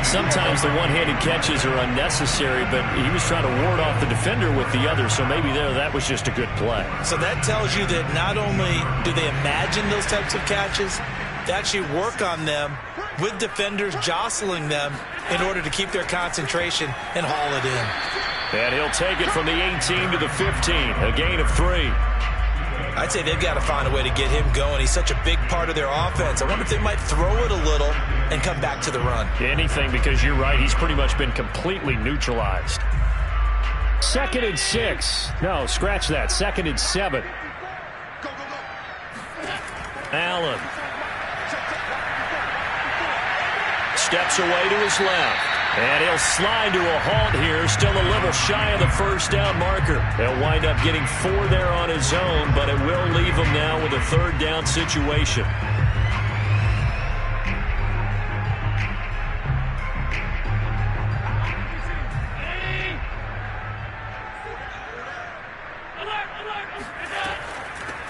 Speaker 1: Sometimes the one-handed catches are unnecessary, but he was trying to ward off the defender with the other, so maybe that was just a good play.
Speaker 2: So that tells you that not only do they imagine those types of catches, they actually work on them with defenders jostling them in order to keep their concentration and haul it in.
Speaker 1: And he'll take it from the 18 to the 15, a gain of 3.
Speaker 2: I'd say they've got to find a way to get him going. He's such a big part of their offense. I wonder if they might throw it a little and come back to the run.
Speaker 1: Anything, because you're right. He's pretty much been completely neutralized. 2nd and 6. No, scratch that. 2nd and 7. Allen. Steps away to his left. And he'll slide to a halt here, still a little shy of the first down marker. He'll wind up getting 4 there on his own, but it will leave him now with a third down situation.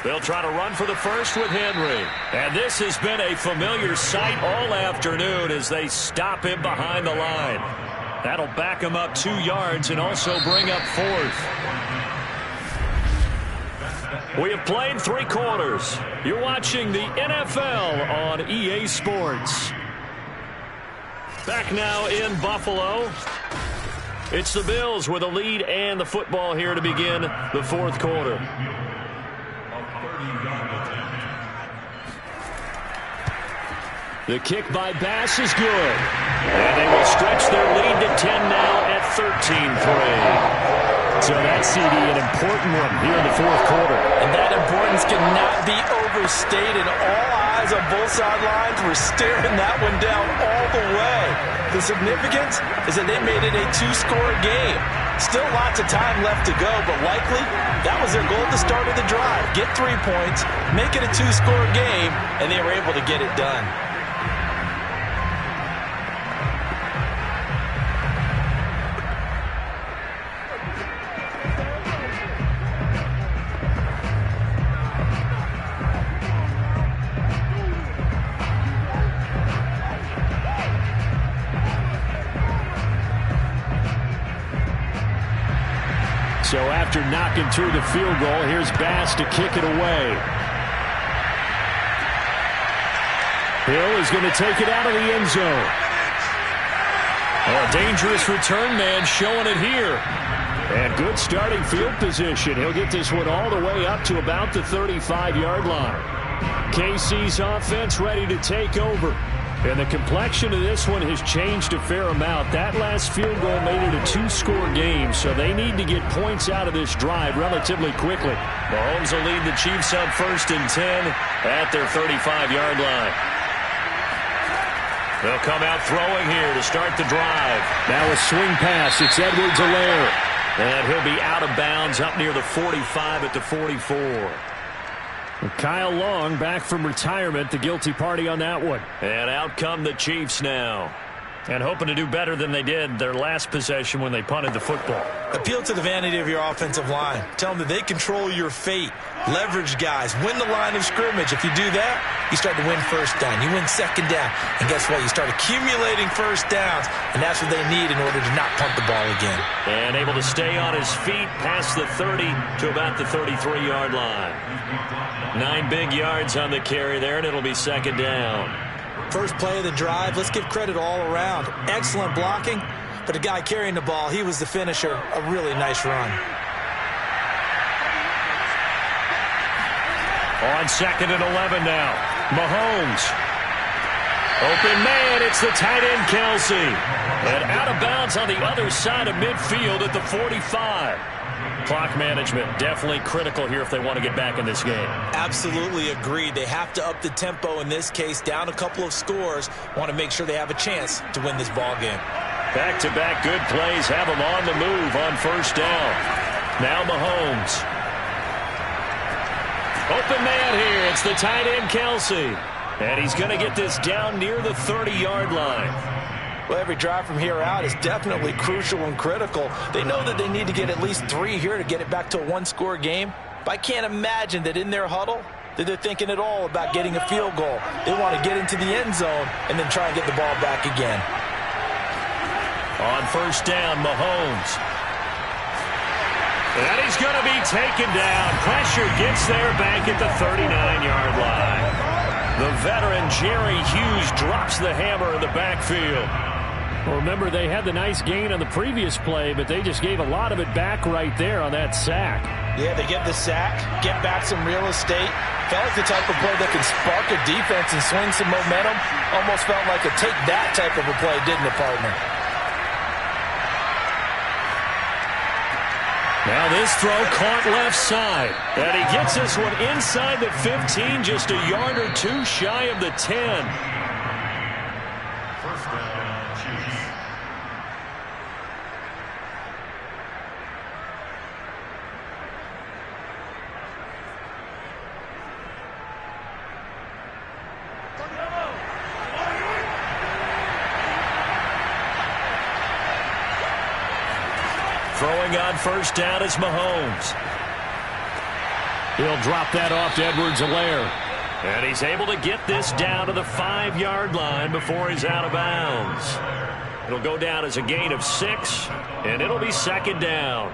Speaker 1: They'll try to run for the first with Henry. And this has been a familiar sight all afternoon as they stop him behind the line. That'll back him up 2 yards and also bring up 4th. We have played 3 quarters. You're watching the NFL on EA Sports. Back now in Buffalo. It's the Bills with a lead and the football here to begin the 4th quarter. The kick by Bass is good. And they will stretch their lead to 10 now at 13-3. So that CD, an important one here in the 4th quarter.
Speaker 2: And that importance cannot be overstated. All eyes on both sidelines were staring that one down all the way. The significance is that they made it a 2-score game. Still lots of time left to go, but likely that was their goal at the start of the drive. Get 3 points, make it a 2-score game, and they were able to get it done.
Speaker 1: So after knocking through the field goal, here's Bass to kick it away. Hill is going to take it out of the end zone. Oh, a dangerous return man showing it here. And good starting field position. He'll get this one all the way up to about the 35-yard line. KC's offense ready to take over. And the complexion of this one has changed a fair amount. That last field goal made it a two-score game, so they need to get points out of this drive relatively quickly.
Speaker 5: Mahomes will lead the Chiefs on 1st and 10 at their 35-yard line. They'll come out throwing here to start the drive.
Speaker 1: Now a swing pass. It's Edwards-Helaire.
Speaker 5: And he'll be out of bounds up near the 45 at the 44.
Speaker 1: Kyle Long back from retirement, the guilty party on that one.
Speaker 5: And out come the Chiefs now. And hoping to do better than they did their last possession when they punted the football.
Speaker 2: Appeal to the vanity of your offensive line. Tell them that they control your fate. Leverage guys. Win the line of scrimmage. If you do that, you start to win first down. You win second down. And guess what? You start accumulating first downs. And that's what they need in order to not punt the ball again.
Speaker 5: And able to stay on his feet past the 30 to about the 33-yard line. 9 big yards on the carry there, and it'll be second down.
Speaker 2: First play of the drive, let's give credit all around. Excellent blocking, but the guy carrying the ball, he was the finisher. A really nice run.
Speaker 1: On 2nd and 11 now. Mahomes. Open man, it's the tight end Kelsey. And out of bounds on the other side of midfield at the 45. Clock management definitely critical here if they want to get back in this game.
Speaker 2: Absolutely agreed. They have to up the tempo in this case, down a couple of scores. Want to make sure they have a chance to win this ball game.
Speaker 1: Back-to-back good plays have them on the move on 1st down. Now Mahomes. Open man here. It's the tight end Kelsey. And he's going to get this down near the 30-yard line.
Speaker 2: Well, every drive from here out is definitely crucial and critical. They know that they need to get at least 3 here to get it back to a one-score game. But I can't imagine that in their huddle that they're thinking at all about getting a field goal. They want to get into the end zone and then try and get the ball back again.
Speaker 1: On 1st down, Mahomes. And he's going to be taken down. Pressure gets there back at the 39-yard line. The veteran Jerry Hughes drops the hammer in the backfield. Well, remember, they had the nice gain on the previous play, but they just gave a lot of it back right there on that sack.
Speaker 2: Yeah, they get the sack, get back some real estate. Felt like the type of play that can spark a defense and swing some momentum. Almost felt like a take-that type of a play, didn't it, partner?
Speaker 1: Now this throw caught left side. And he gets this one inside the 15, just a yard or two shy of the 10.
Speaker 6: First down, Chiefs.
Speaker 1: Throwing on 1st down is Mahomes. He'll drop that off to Edwards-Helaire. And he's able to get this down to the 5-yard line before he's out of bounds. It'll go down as a gain of 6, and it'll be second down.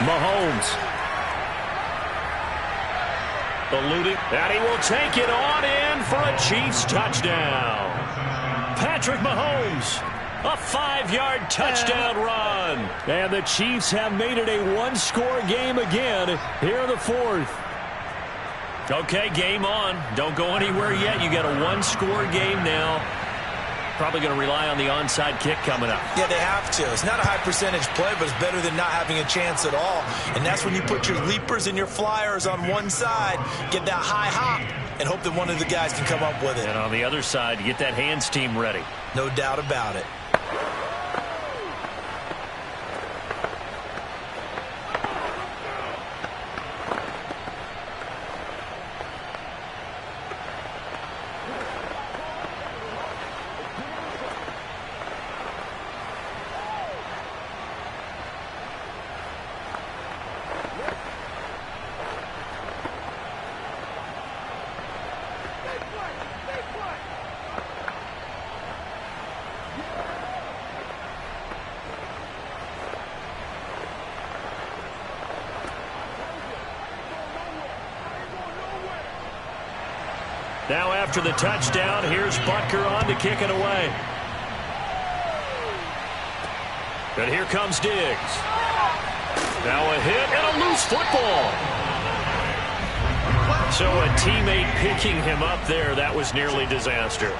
Speaker 1: Mahomes. Eluding, and he will take it on in for a Chiefs touchdown. Patrick Mahomes, a 5-yard touchdown run. And the Chiefs have made it a one-score game again here in the 4th. Okay, game on. Don't go anywhere yet. You got a one-score game now. Probably going to rely on the onside kick coming up.
Speaker 2: Yeah, they have to. It's not a high percentage play, but it's better than not having a chance at all. And that's when you put your leapers and your flyers on one side, get that high hop, and hope that one of the guys can come up with it.
Speaker 1: And on the other side, you get that hands team ready.
Speaker 2: No doubt about it.
Speaker 1: Now after the touchdown, here's Butker on to kick it away. And here comes Diggs. Now a hit and a loose football. So a teammate picking him up there, that was nearly disaster.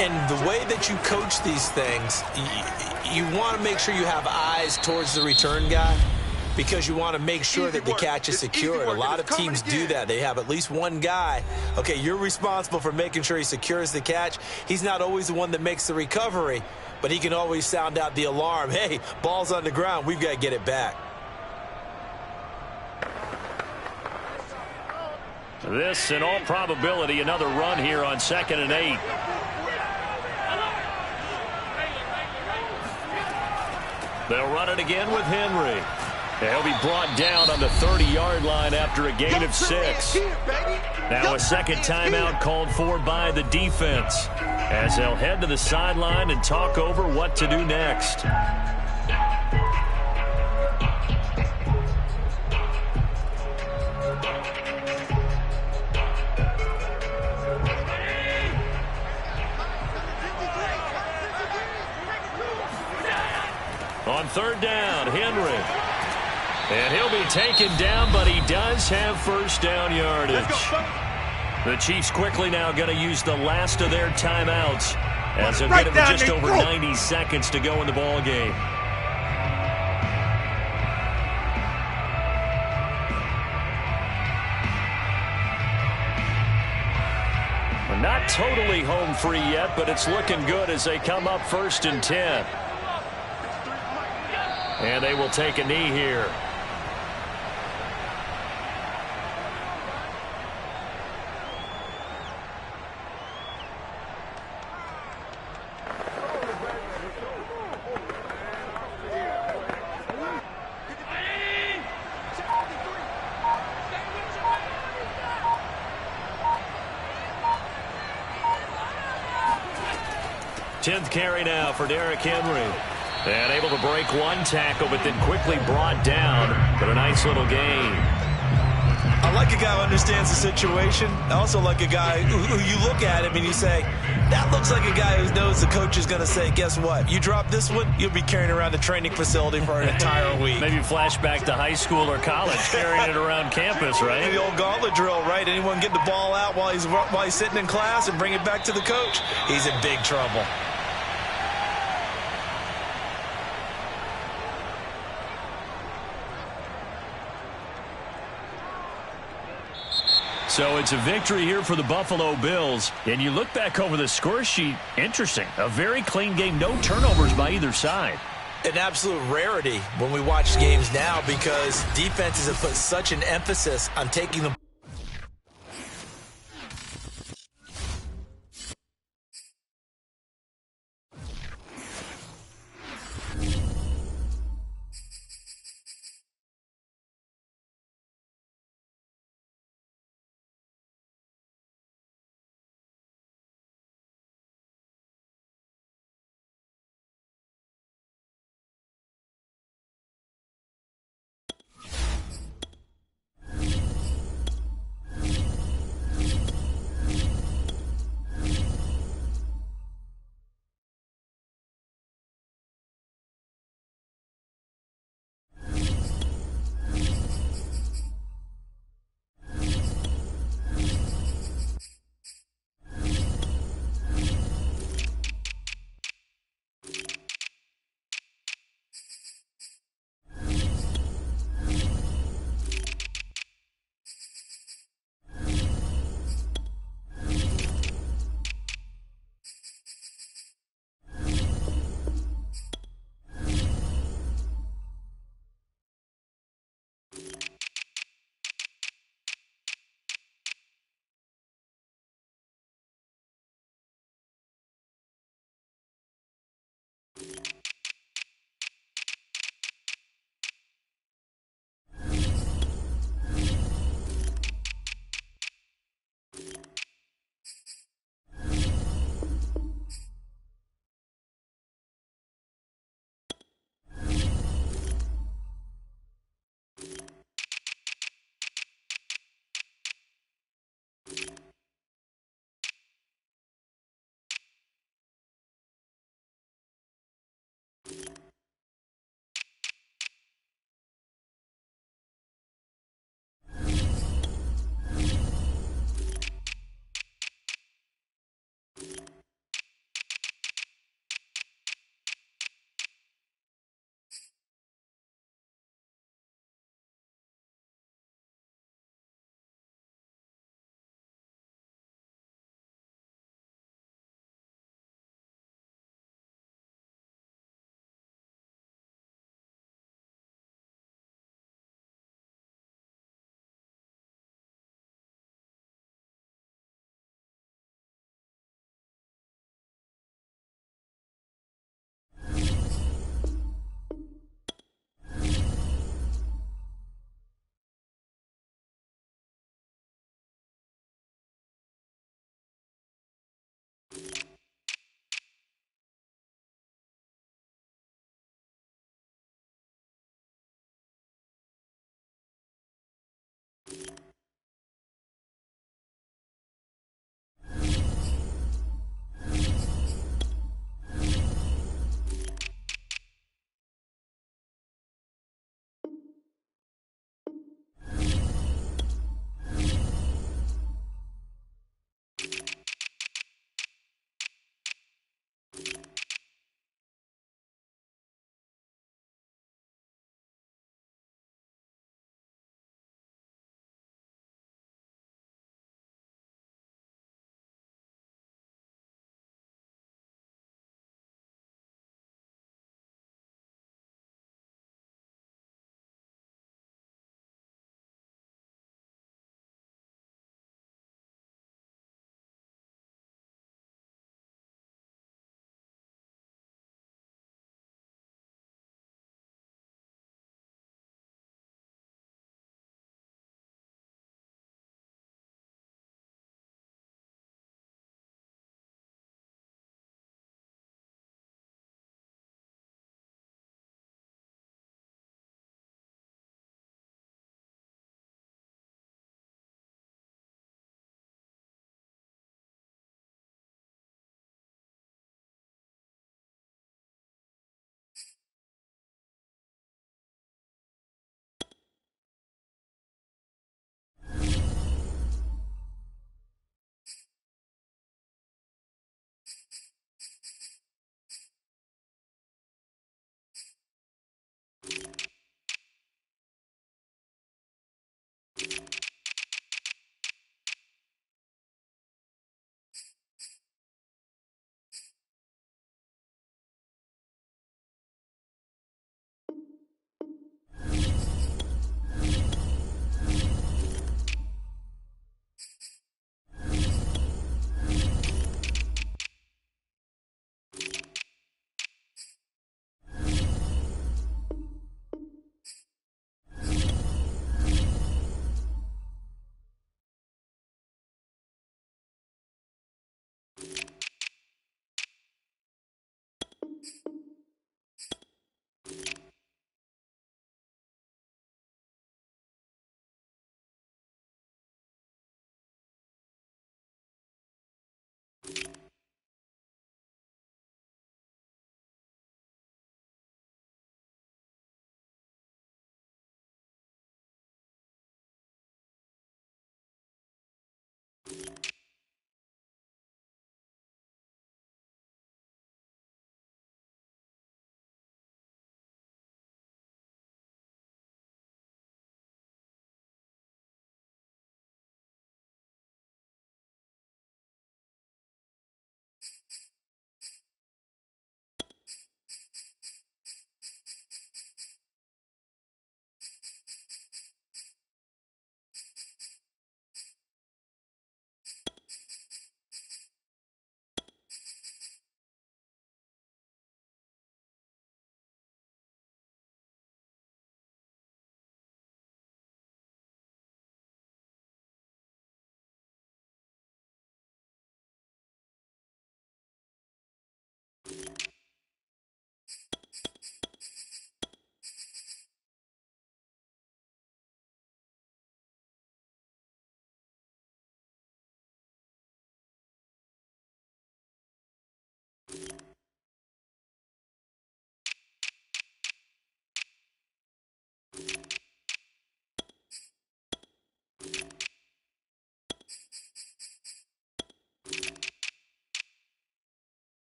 Speaker 2: And the way that you coach these things, you want to make sure you have eyes towards the return guy because you want to make sure that the catch is secured. A lot of teams do that. They have at least one guy. Okay, you're responsible for making sure he secures the catch. He's not always the one that makes the recovery, but he can always sound out the alarm. Hey, ball's on the ground. We've got to get it back.
Speaker 1: This, in all probability, another run here on 2nd and 8. They'll run it again with Henry. He'll be brought down on the 30-yard line after a gain of 6. Now a second timeout called for by the defense as they'll head to the sideline and talk over what to do next. On 3rd down, Henry. And he'll be taken down, but he does have first down yardage. The Chiefs quickly now going to use the last of their timeouts as they'll get it with just over 90 seconds to go in the ball game. We're not totally home free yet, but it's looking good as they come up 1st and 10. And they will take a knee here. Tenth carry now for Derrick Henry. And able to break one tackle, but then quickly brought down. But a nice little gain.
Speaker 3: I like a guy who understands the situation. I also like a guy who you look at him and you say, that looks like a guy who knows the coach is going to say, guess what? You drop this one, you'll be carrying around the training facility for an entire week.
Speaker 1: Maybe flashback to high school or college, carrying it around campus, right?
Speaker 3: The old gauntlet drill, right? Anyone get the ball out while he's sitting in class and bring it back to the coach? He's in big trouble.
Speaker 1: So it's a victory here for the Buffalo Bills. And you look back over the score sheet, interesting. A very clean game, no turnovers by either side.
Speaker 2: An absolute rarity when we watch games now because defenses have put such an emphasis on taking the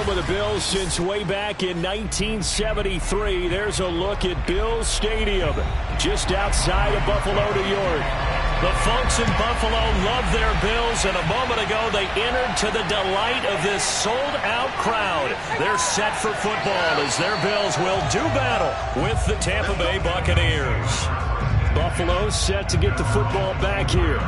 Speaker 1: Home of the Bills since way back in 1973. There's a look at Bills Stadium, just outside of Buffalo, New York. The folks in Buffalo love their Bills, and a moment ago they entered to the delight of this sold-out crowd. They're set for football as their Bills will do battle with the Tampa Bay Buccaneers. Buffalo set to get the football back here.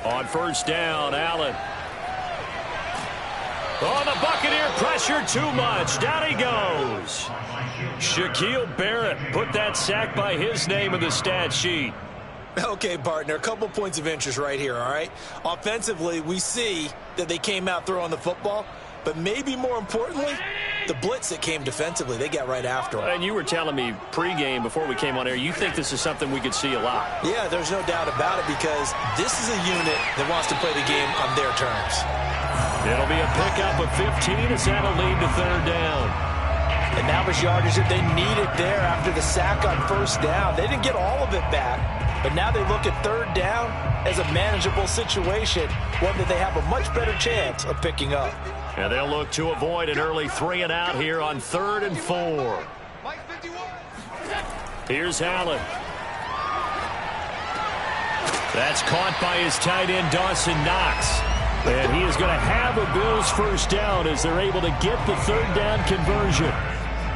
Speaker 1: On first down, Allen. Oh, the Buccaneer pressure too much. Down he goes. Shaquille Barrett put that sack by his name in the stat sheet.
Speaker 2: Okay, partner, a couple points of interest right here, all right? Offensively, we see that they came out throwing the football, but maybe more importantly, the blitz that came defensively, they got right after them.
Speaker 1: And you were telling me pregame before we came on air, you think this is something we could see a lot.
Speaker 2: Yeah, there's no doubt about it because this is a unit that wants to play the game on their terms.
Speaker 1: It'll be a pickup of 15 as that'll lead to third down.
Speaker 2: And now was yardage that they needed there after the sack on first down. They didn't get all of it back, but now they look at third down as a manageable situation, one that they have a much better chance of picking up.
Speaker 1: And they'll look to avoid an early 3 and out here on 3rd and 4. Here's Allen. That's caught by his tight end, Dawson Knox. And he is going to have a Bills first down as they're able to get the third down conversion.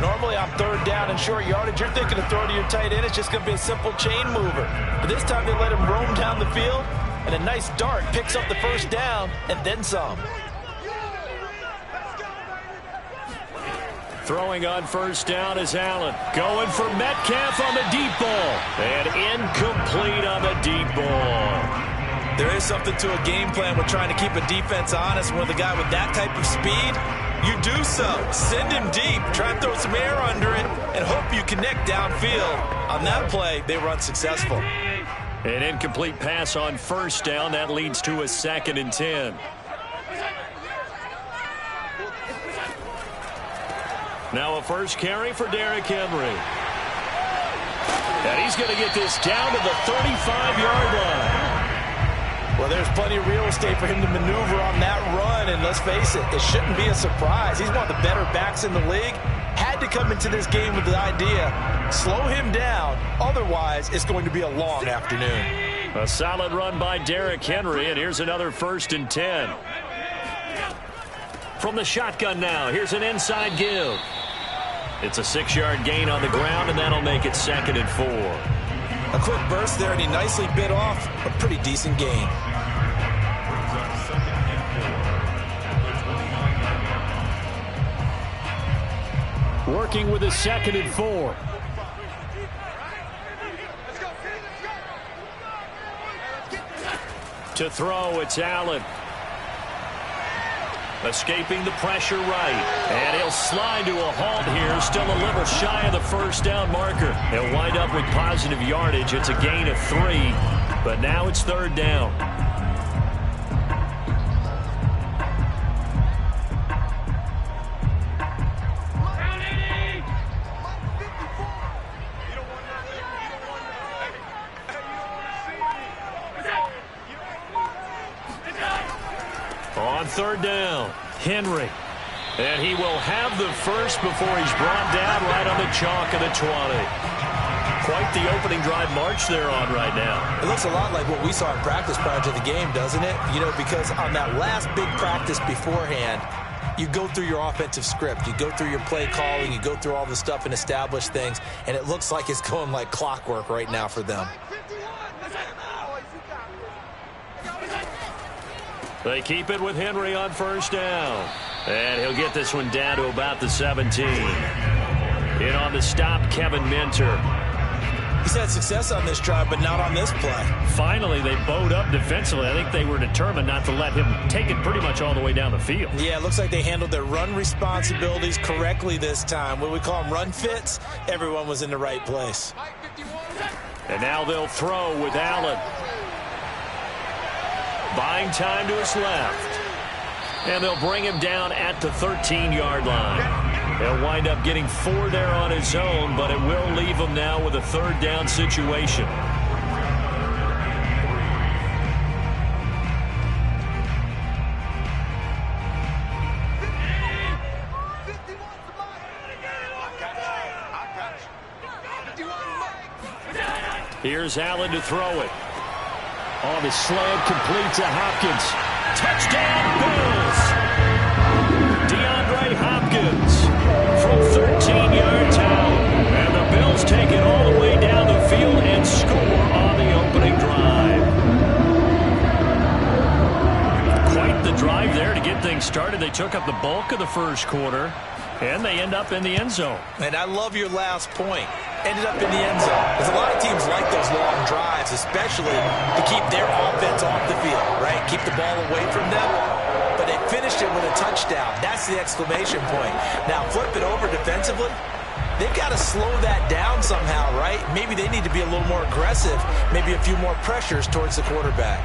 Speaker 2: Normally on third down and short yardage, you're thinking to throw to your tight end. It's just going to be a simple chain mover. But this time they let him roam down the field, and a nice dart picks up the first down and then some.
Speaker 1: Throwing on first down is Allen. Going for Metcalf on the deep ball. And incomplete on the deep ball.
Speaker 3: There is something to a game plan with trying to keep a defense honest. With a guy with that type of speed, you do so. Send him deep. Try and throw some air under it and hope you connect downfield. On that play, they were unsuccessful.
Speaker 1: An incomplete pass on first down. That leads to a 2nd and 10. Now a first carry for Derrick Henry. And he's going to get this down to the 35-yard line.
Speaker 2: Well, there's plenty of real estate for him to maneuver on that run, and let's face it, it shouldn't be a surprise. He's one of the better backs in the league. Had to come into this game with the idea, slow him down, otherwise it's going to be a long afternoon.
Speaker 1: A solid run by Derrick Henry, and here's another 1st and 10. From the shotgun now, here's an inside give. It's a 6-yard gain on the ground, and that'll make it 2nd and 4.
Speaker 2: A quick burst there, and he nicely bit off a pretty decent gain.
Speaker 1: Working with a 2nd and 4. To throw, it's Allen. Escaping the pressure right. And he'll slide to a halt here. Still a little shy of the first down marker. He'll wind up with positive yardage. It's a gain of 3. But now it's third down. On third down, Henry. And he will have the first before he's brought down right on the chalk of the 20. Quite the opening drive march they're on right now.
Speaker 2: It looks a lot like what we saw in practice prior to the game, doesn't it? You know, because on that last big practice beforehand, you go through your offensive script. You go through your play calling. You go through all the stuff and establish things. And it looks like it's going like clockwork right now for them.
Speaker 1: They keep it with Henry on first down. And he'll get this one down to about the 17. In on the stop, Kevin Minter.
Speaker 2: He's had success on this drive, but not on this play.
Speaker 1: Finally, they bowed up defensively. I think they were determined not to let him take it pretty much all the way down the field.
Speaker 2: Yeah, it looks like they handled their run responsibilities correctly this time. What we call them run fits, everyone was in the right place.
Speaker 1: And now they'll throw with Allen. Buying time to his left. And they'll bring him down at the 13-yard line. He'll wind up getting 4 there on his own, but it will leave him now with a third down situation. Here's Allen to throw it. On the slant, complete to Hopkins. Touchdown, Bills! DeAndre Hopkins from 13-yard town. And the Bills take it all the way down the field and score on the opening drive. Quite the drive there to get things started. They took up the bulk of the first quarter, and they end up in the end zone.
Speaker 2: And I love your last point. Ended up in the end zone. Because a lot of teams like those long drives, especially to keep their offense off the field, right? Keep the ball away from them. But they finished it with a touchdown. That's the exclamation point. Now, flip it over defensively. They've got to slow that down somehow, right? Maybe they need to be a little more aggressive. Maybe a few more pressures towards the quarterback.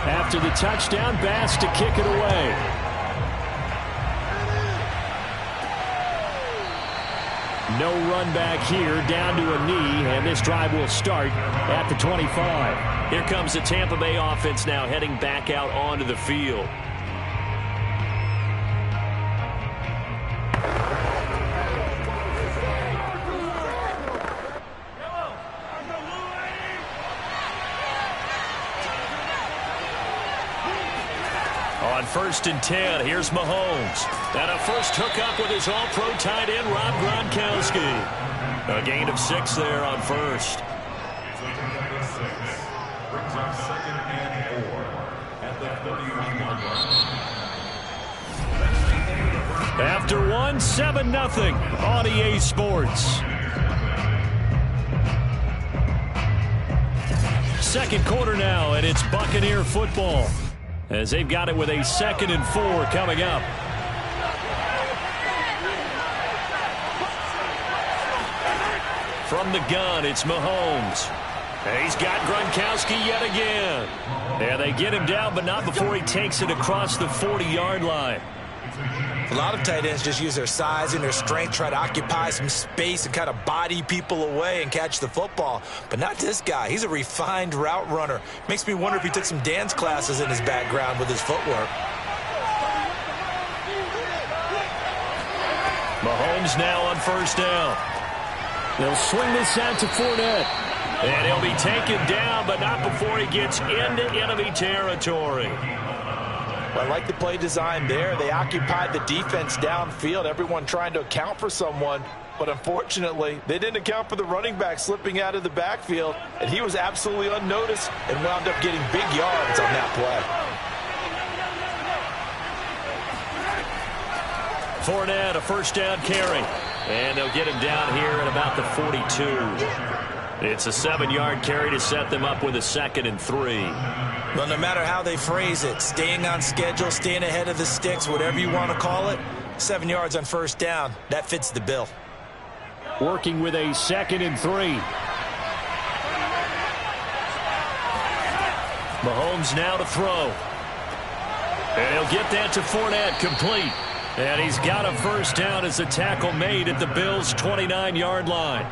Speaker 1: After the touchdown, Bass to kick it away. No run back here, down to a knee, and this drive will start at the 25. Here comes the Tampa Bay offense now heading back out onto the field. On 1st and 10, here's Mahomes. And a first hookup with his all-pro tight end, Rob Gronkowski. A gain of 6 there on first.
Speaker 6: Brings up 2nd and 4 at the 31-yard line.
Speaker 1: After one, 7-0 on EA Sports. Second quarter now, and it's Buccaneer football, as they've got it with a 2nd and 4 coming up. From the gun, it's Mahomes. And he's got Gronkowski yet again. And they get him down, but not before he takes it across the 40-yard line.
Speaker 2: A lot of tight ends just use their size and their strength, try to occupy some space and kind of body people away and catch the football. But not this guy. He's a refined route runner. Makes me wonder if he took some dance classes in his background with his footwork.
Speaker 1: Mahomes now on 1st down. They'll swing this out to Fournette. And he'll be taken down, but not before he gets into enemy territory.
Speaker 3: I like the play design there. They occupied the defense downfield, everyone trying to account for someone. But unfortunately, they didn't account for the running back slipping out of the backfield, and he was absolutely unnoticed and wound up getting big yards on that
Speaker 1: play. Fournette, a 1st down carry. And they'll get him down here at about the 42. It's a 7-yard carry to set them up with a 2nd and 3.
Speaker 2: Well, no matter how they phrase it, staying on schedule, staying ahead of the sticks, whatever you want to call it, 7 yards on 1st down, that fits the bill.
Speaker 1: Working with a 2nd and 3. Mahomes now to throw. And he'll get that to Fournette, complete. And he's got a 1st down as a tackle made at the Bills' 29-yard line.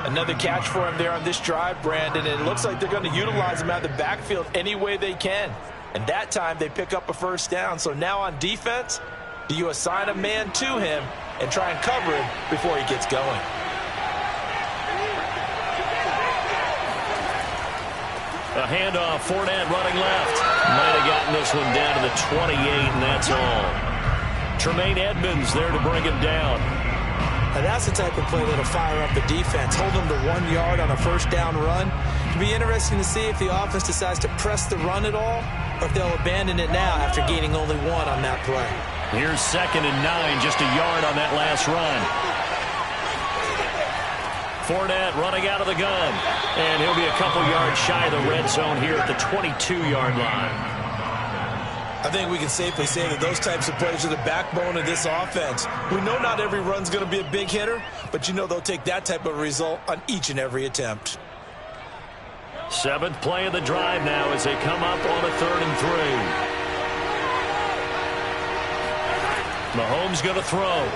Speaker 3: Another catch for him there on this drive, Brandon, and it looks like they're going to utilize him out of the backfield any way they can. And that time they pick up a 1st down. So now on defense, do you assign a man to him and try and cover him before he gets going?
Speaker 1: A handoff, Fournette running left. Might have gotten this one down to the 28, and that's all. Tremaine Edmonds there to bring him down.
Speaker 2: Now that's the type of play that'll fire up the defense. Hold them to 1 yard on a 1st down run. It'll be interesting to see if the offense decides to press the run at all, or if they'll abandon it now after gaining only 1 on that play.
Speaker 1: Here's 2nd and 9, just a yard on that last run. Fournette running out of the gun. And he'll be a couple yards shy of the red zone here at the 22-yard line.
Speaker 3: I think we can safely say that those types of plays are the backbone of this offense. We know not every run's going to be a big hitter, but you know they'll take that type of result on each and every attempt.
Speaker 1: Seventh play of the drive now as they come up on a 3rd and 3. Mahomes going to throw.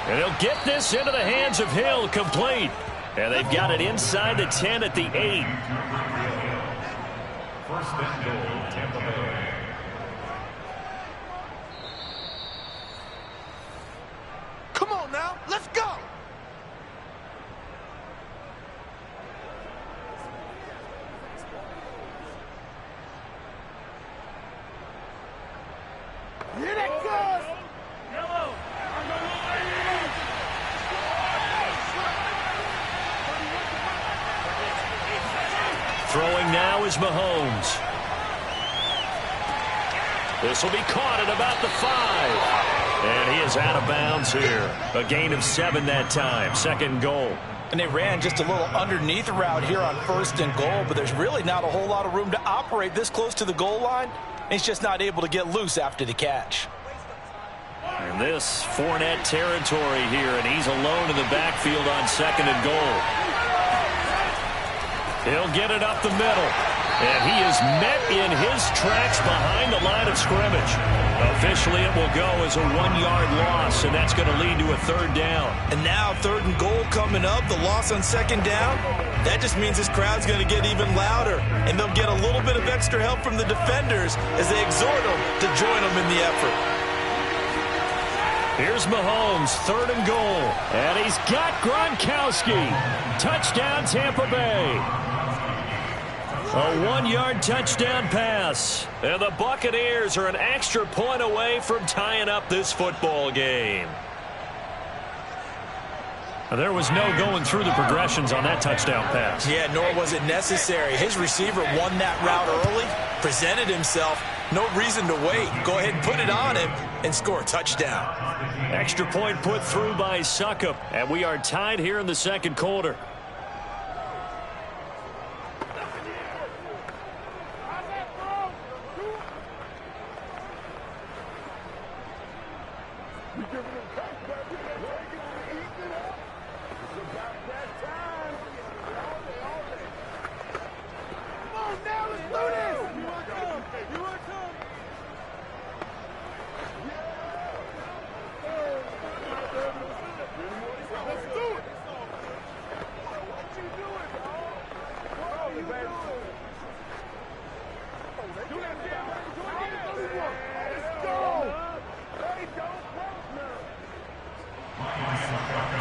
Speaker 1: And he'll get this into the hands of Hill, complete. And they've got it inside the 10 at the 8.
Speaker 6: First and goal, Tampa Bay.
Speaker 4: Come on now, let's go. Here that goes.
Speaker 1: Throwing now is Mahomes. This will be caught at about the 5. And he is out of bounds here. A gain of 7 that time. 2nd goal.
Speaker 2: And they ran just a little underneath route here on 1st and goal, but there's really not a whole lot of room to operate this close to the goal line. He's just not able to get loose after the catch.
Speaker 1: And this Fournette territory here, and he's alone in the backfield on 2nd and goal. He'll get it up the middle. And he is met in his tracks behind the line of scrimmage. Officially, it will go as a 1-yard loss, and that's going to lead to a 3rd down.
Speaker 3: And now 3rd and goal coming up, the loss on 2nd down. That just means this crowd's going to get even louder, and they'll get a little bit of extra help from the defenders as they exhort them to join them in the effort.
Speaker 1: Here's Mahomes, 3rd and goal. And he's got Gronkowski. Touchdown, Tampa Bay. A 1-yard touchdown pass. And the Buccaneers are an extra point away from tying up this football game. There was no going through the progressions on that touchdown pass.
Speaker 2: Yeah, nor was it necessary. His receiver won that route early, presented himself. No reason to wait. Go ahead and put it on him and score a touchdown.
Speaker 1: Extra point put through by Succop. And we are tied here in the 2nd quarter.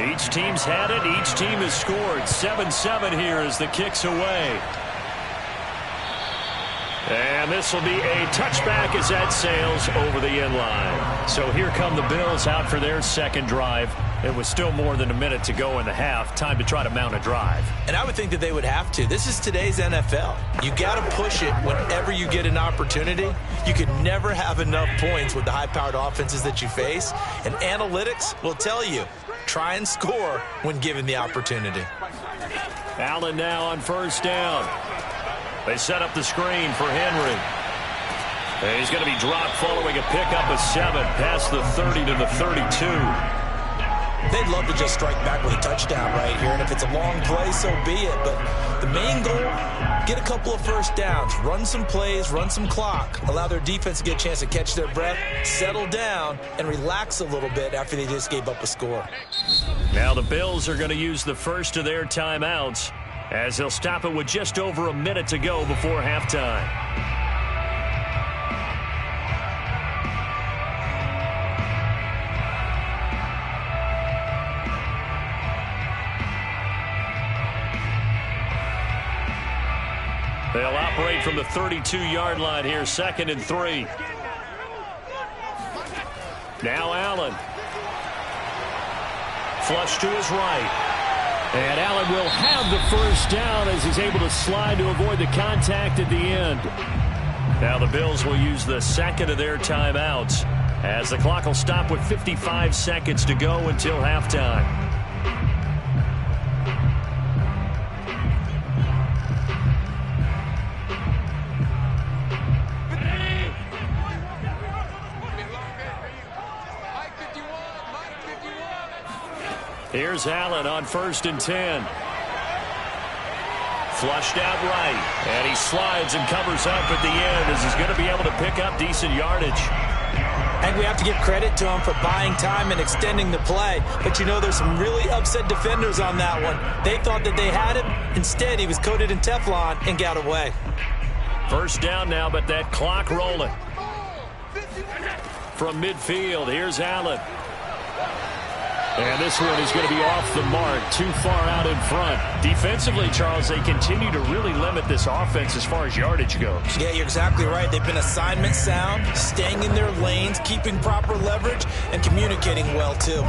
Speaker 1: Each team's had it. Each team has scored. 7-7 here as the kick's away. And this will be a touchback as that sails over the end line. So here come the Bills out for their 2nd drive. It was still more than a minute to go in the half. Time to try to mount a drive.
Speaker 2: And I would think that they would have to. This is today's NFL. You got to push it whenever you get an opportunity. You can never have enough points with the high-powered offenses that you face. And analytics will tell you, try and score when given the opportunity.
Speaker 1: Allen now on 1st down. They set up the screen for Henry. And he's going to be dropped following a pickup of 7 past the 30 to the 32.
Speaker 2: They'd love to just strike back with a touchdown right here, and if it's a long play, so be it. But the main goal, get a couple of 1st downs, run some plays, run some clock, allow their defense to get a chance to catch their breath, settle down, and relax a little bit after they just gave up a score.
Speaker 1: Now the Bills are going to use the first of their timeouts as they'll stop it with just over a minute to go before halftime. They'll operate from the 32-yard line here, 2nd and 3. Now Allen. Flush to his right. And Allen will have the 1st down as he's able to slide to avoid the contact at the end. Now the Bills will use the 2nd of their timeouts as the clock will stop with 55 seconds to go until halftime.
Speaker 5: Here's Allen on 1st and 10. Flushed out right, and he slides and covers up at the end as he's going to be able to pick up decent yardage.
Speaker 2: And we have to give credit to him for buying time and extending the play. But you know, there's some really upset defenders on that one. They thought that they had him. Instead, he was coated in Teflon and got away.
Speaker 5: 1st down now, but that clock rolling. From midfield, here's Allen. And this one is going to be off the mark, too far out in front. Defensively, Charles, they continue to really limit this offense as far as yardage goes.
Speaker 2: Yeah, you're exactly right. They've been assignment sound, staying in their lanes, keeping proper leverage, and communicating well, too.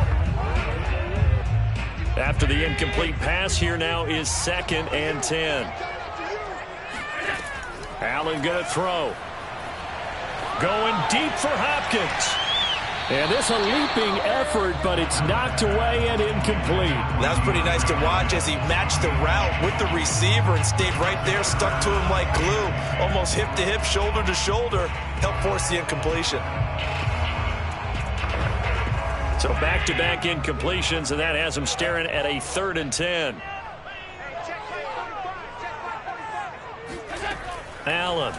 Speaker 5: After the incomplete pass, here now is 2nd and 10. Allen going to throw. Going deep for Hopkins. And this a leaping effort, but it's knocked away and incomplete.
Speaker 2: That was pretty nice to watch as he matched the route with the receiver and stayed right there, stuck to him like glue. Almost hip to hip, shoulder to shoulder, helped force the incompletion.
Speaker 5: So back-to-back incompletions, and that has him staring at a 3rd and 10. Allen.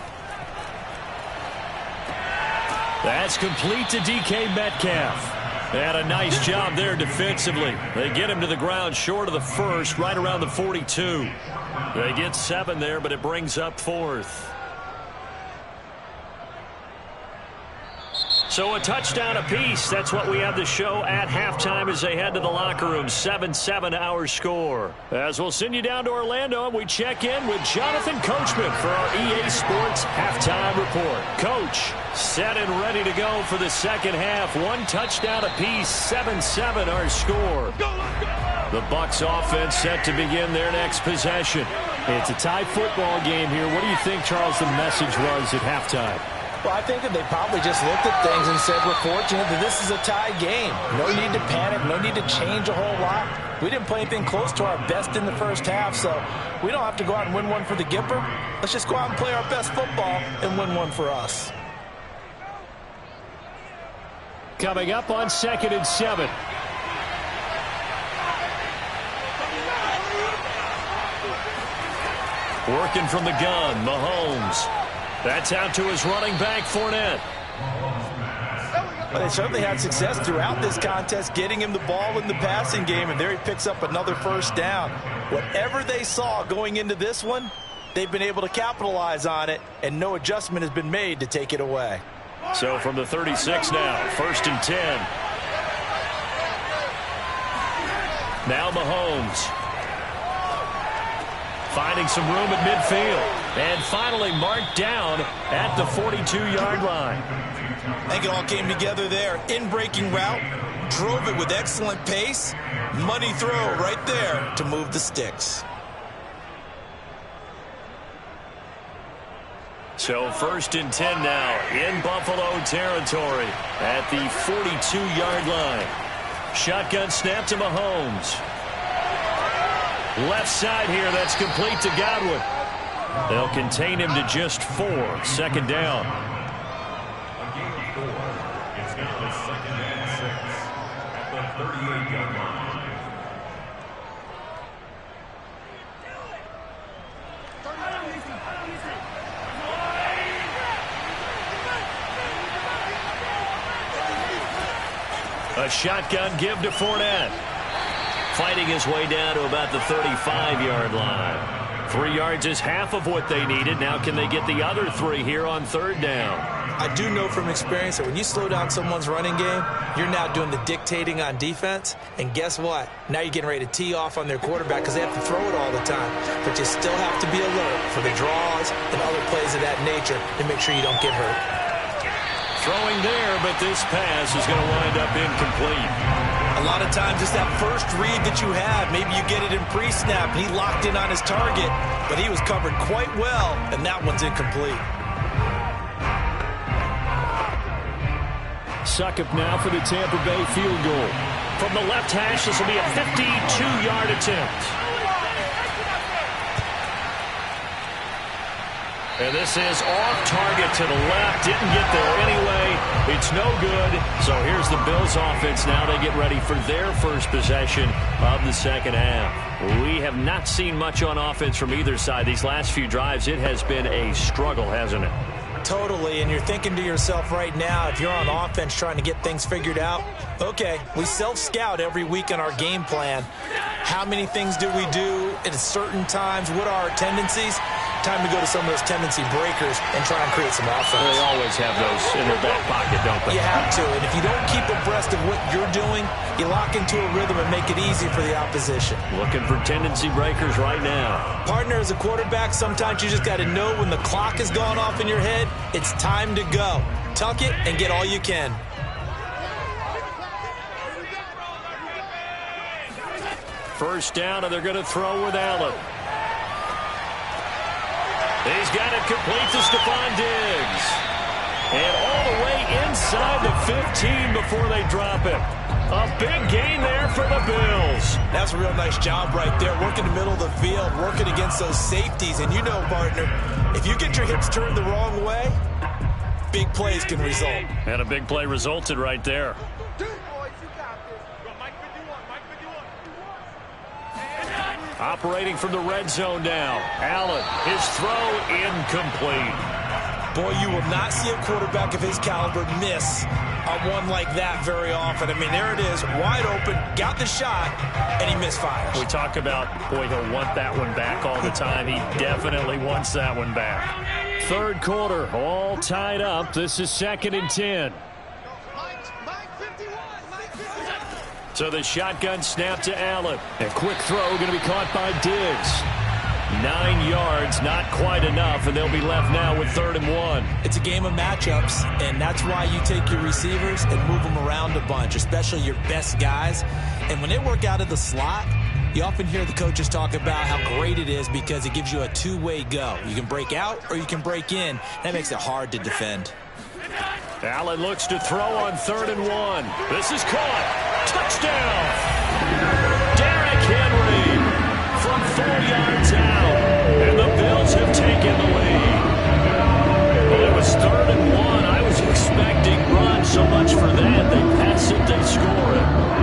Speaker 5: That's complete to DK Metcalf. And a nice job there defensively. They get him to the ground short of the 1st, right around the 42. They get 7 there, but it brings up 4th. So a touchdown apiece. That's what we have to show at halftime as they head to the locker room. 7-7 our score. As we'll send you down to Orlando, and we check in with Jonathan Coachman for our EA Sports Halftime Report. Coach, set and ready to go for the second half. 1 touchdown apiece, 7-7 our score. The Bucs offense set to begin their next possession. It's a tie football game here. What do you think, Charles, the message was at halftime?
Speaker 2: Well, I think that they probably just looked at things and said, we're fortunate that this is a tie game. No need to panic, no need to change a whole lot. We didn't play anything close to our best in the first half, so we don't have to go out and win one for the Gipper. Let's just go out and play our best football and win one for us.
Speaker 5: Coming up on 2nd and 7. Working from the gun, Mahomes. That's out to his running back, Fournette.
Speaker 2: Well, they certainly had success throughout this contest, getting him the ball in the passing game, and there he picks up another 1st down. Whatever they saw going into this one, they've been able to capitalize on it, and no adjustment has been made to take it away.
Speaker 5: So from the 36 now, 1st and 10. Now Mahomes. Finding some room at midfield. And finally marked down at the 42-yard line.
Speaker 2: I think it all came together there. In-breaking route, drove it with excellent pace. Money throw right there to move the sticks.
Speaker 5: So 1st and 10 now in Buffalo territory at the 42-yard line. Shotgun snap to Mahomes. Left side here, that's complete to Godwin. They'll contain him to just 4. 2nd down.
Speaker 6: On game 4, it's now the 2nd and 6 at the 38-yard line.
Speaker 5: A shotgun give to Fournette. Fighting his way down to about the 35-yard line. 3 yards is half of what they needed. Now can they get the other 3 here on 3rd down?
Speaker 2: I do know from experience that when you slow down someone's running game, you're now doing the dictating on defense. And guess what? Now you're getting ready to tee off on their quarterback because they have to throw it all the time. But you still have to be alert for the draws and other plays of that nature to make sure you don't get hurt.
Speaker 5: Throwing there, but this pass is going to wind up incomplete.
Speaker 2: A lot of times it's that first read that you have. Maybe you get it in pre-snap, and he locked in on his target, but he was covered quite well, and that one's incomplete.
Speaker 5: Succop now for the Tampa Bay field goal. From the left hash, this will be a 52-yard attempt.
Speaker 1: And this is off target to the left. Didn't get there anyway. It's no good. So here's the Bills offense. Now they get ready for their first possession of the second half. We have not seen much on offense from either side. These last few drives, it has been a struggle, hasn't it?
Speaker 2: Totally, and you're thinking to yourself right now, if you're on offense trying to get things figured out, okay, we self-scout every week in our game plan. How many things do we do at certain times? What are our tendencies? Time to go to some of those tendency breakers and try and create some offense.
Speaker 1: They always have those in their back pocket, don't they?
Speaker 2: You have to, and if you don't keep abreast of what you're doing, you lock into a rhythm and make it easy for the opposition.
Speaker 1: Looking for tendency breakers right now.
Speaker 2: Partner, as a quarterback, sometimes you just got to know when the clock has gone off in your head, it's time to go. Tuck it and get all you can.
Speaker 1: First down, and they're going to throw with Allen. He's got it complete to Stephon Diggs. And all the way inside the 15 before they drop it. A big gain there for the Bills.
Speaker 2: That's a real nice job right there. Working the middle of the field, working against those safeties. And you know, partner, if you get your hips turned the wrong way, big plays can result.
Speaker 1: And a big play resulted right there. Operating from the red zone now. Allen, his throw incomplete.
Speaker 2: Boy, you will not see a quarterback of his caliber miss on one like that very often. I mean, there it is, wide open, got the shot, and he misfires.
Speaker 1: We talk about, boy, he'll want that one back all the time. He definitely wants that one back. Third quarter, all tied up. This is 2nd and 10. So the shotgun snap to Allen. A quick throw going to be caught by Diggs. 9 yards, not quite enough, and they'll be left now with 3rd and 1.
Speaker 2: It's a game of matchups, and that's why you take your receivers and move them around a bunch, especially your best guys. And when they work out of the slot, you often hear the coaches talk about how great it is because it gives you a two-way go. You can break out or you can break in. That makes it hard to defend.
Speaker 1: Allen looks to throw on 3rd and 1. This is caught. Touchdown! Derrick Henry from 4 yards out. And the Bills have taken the lead. Well, it was 3rd and 1. I was expecting run so much for that. They pass it, they score it.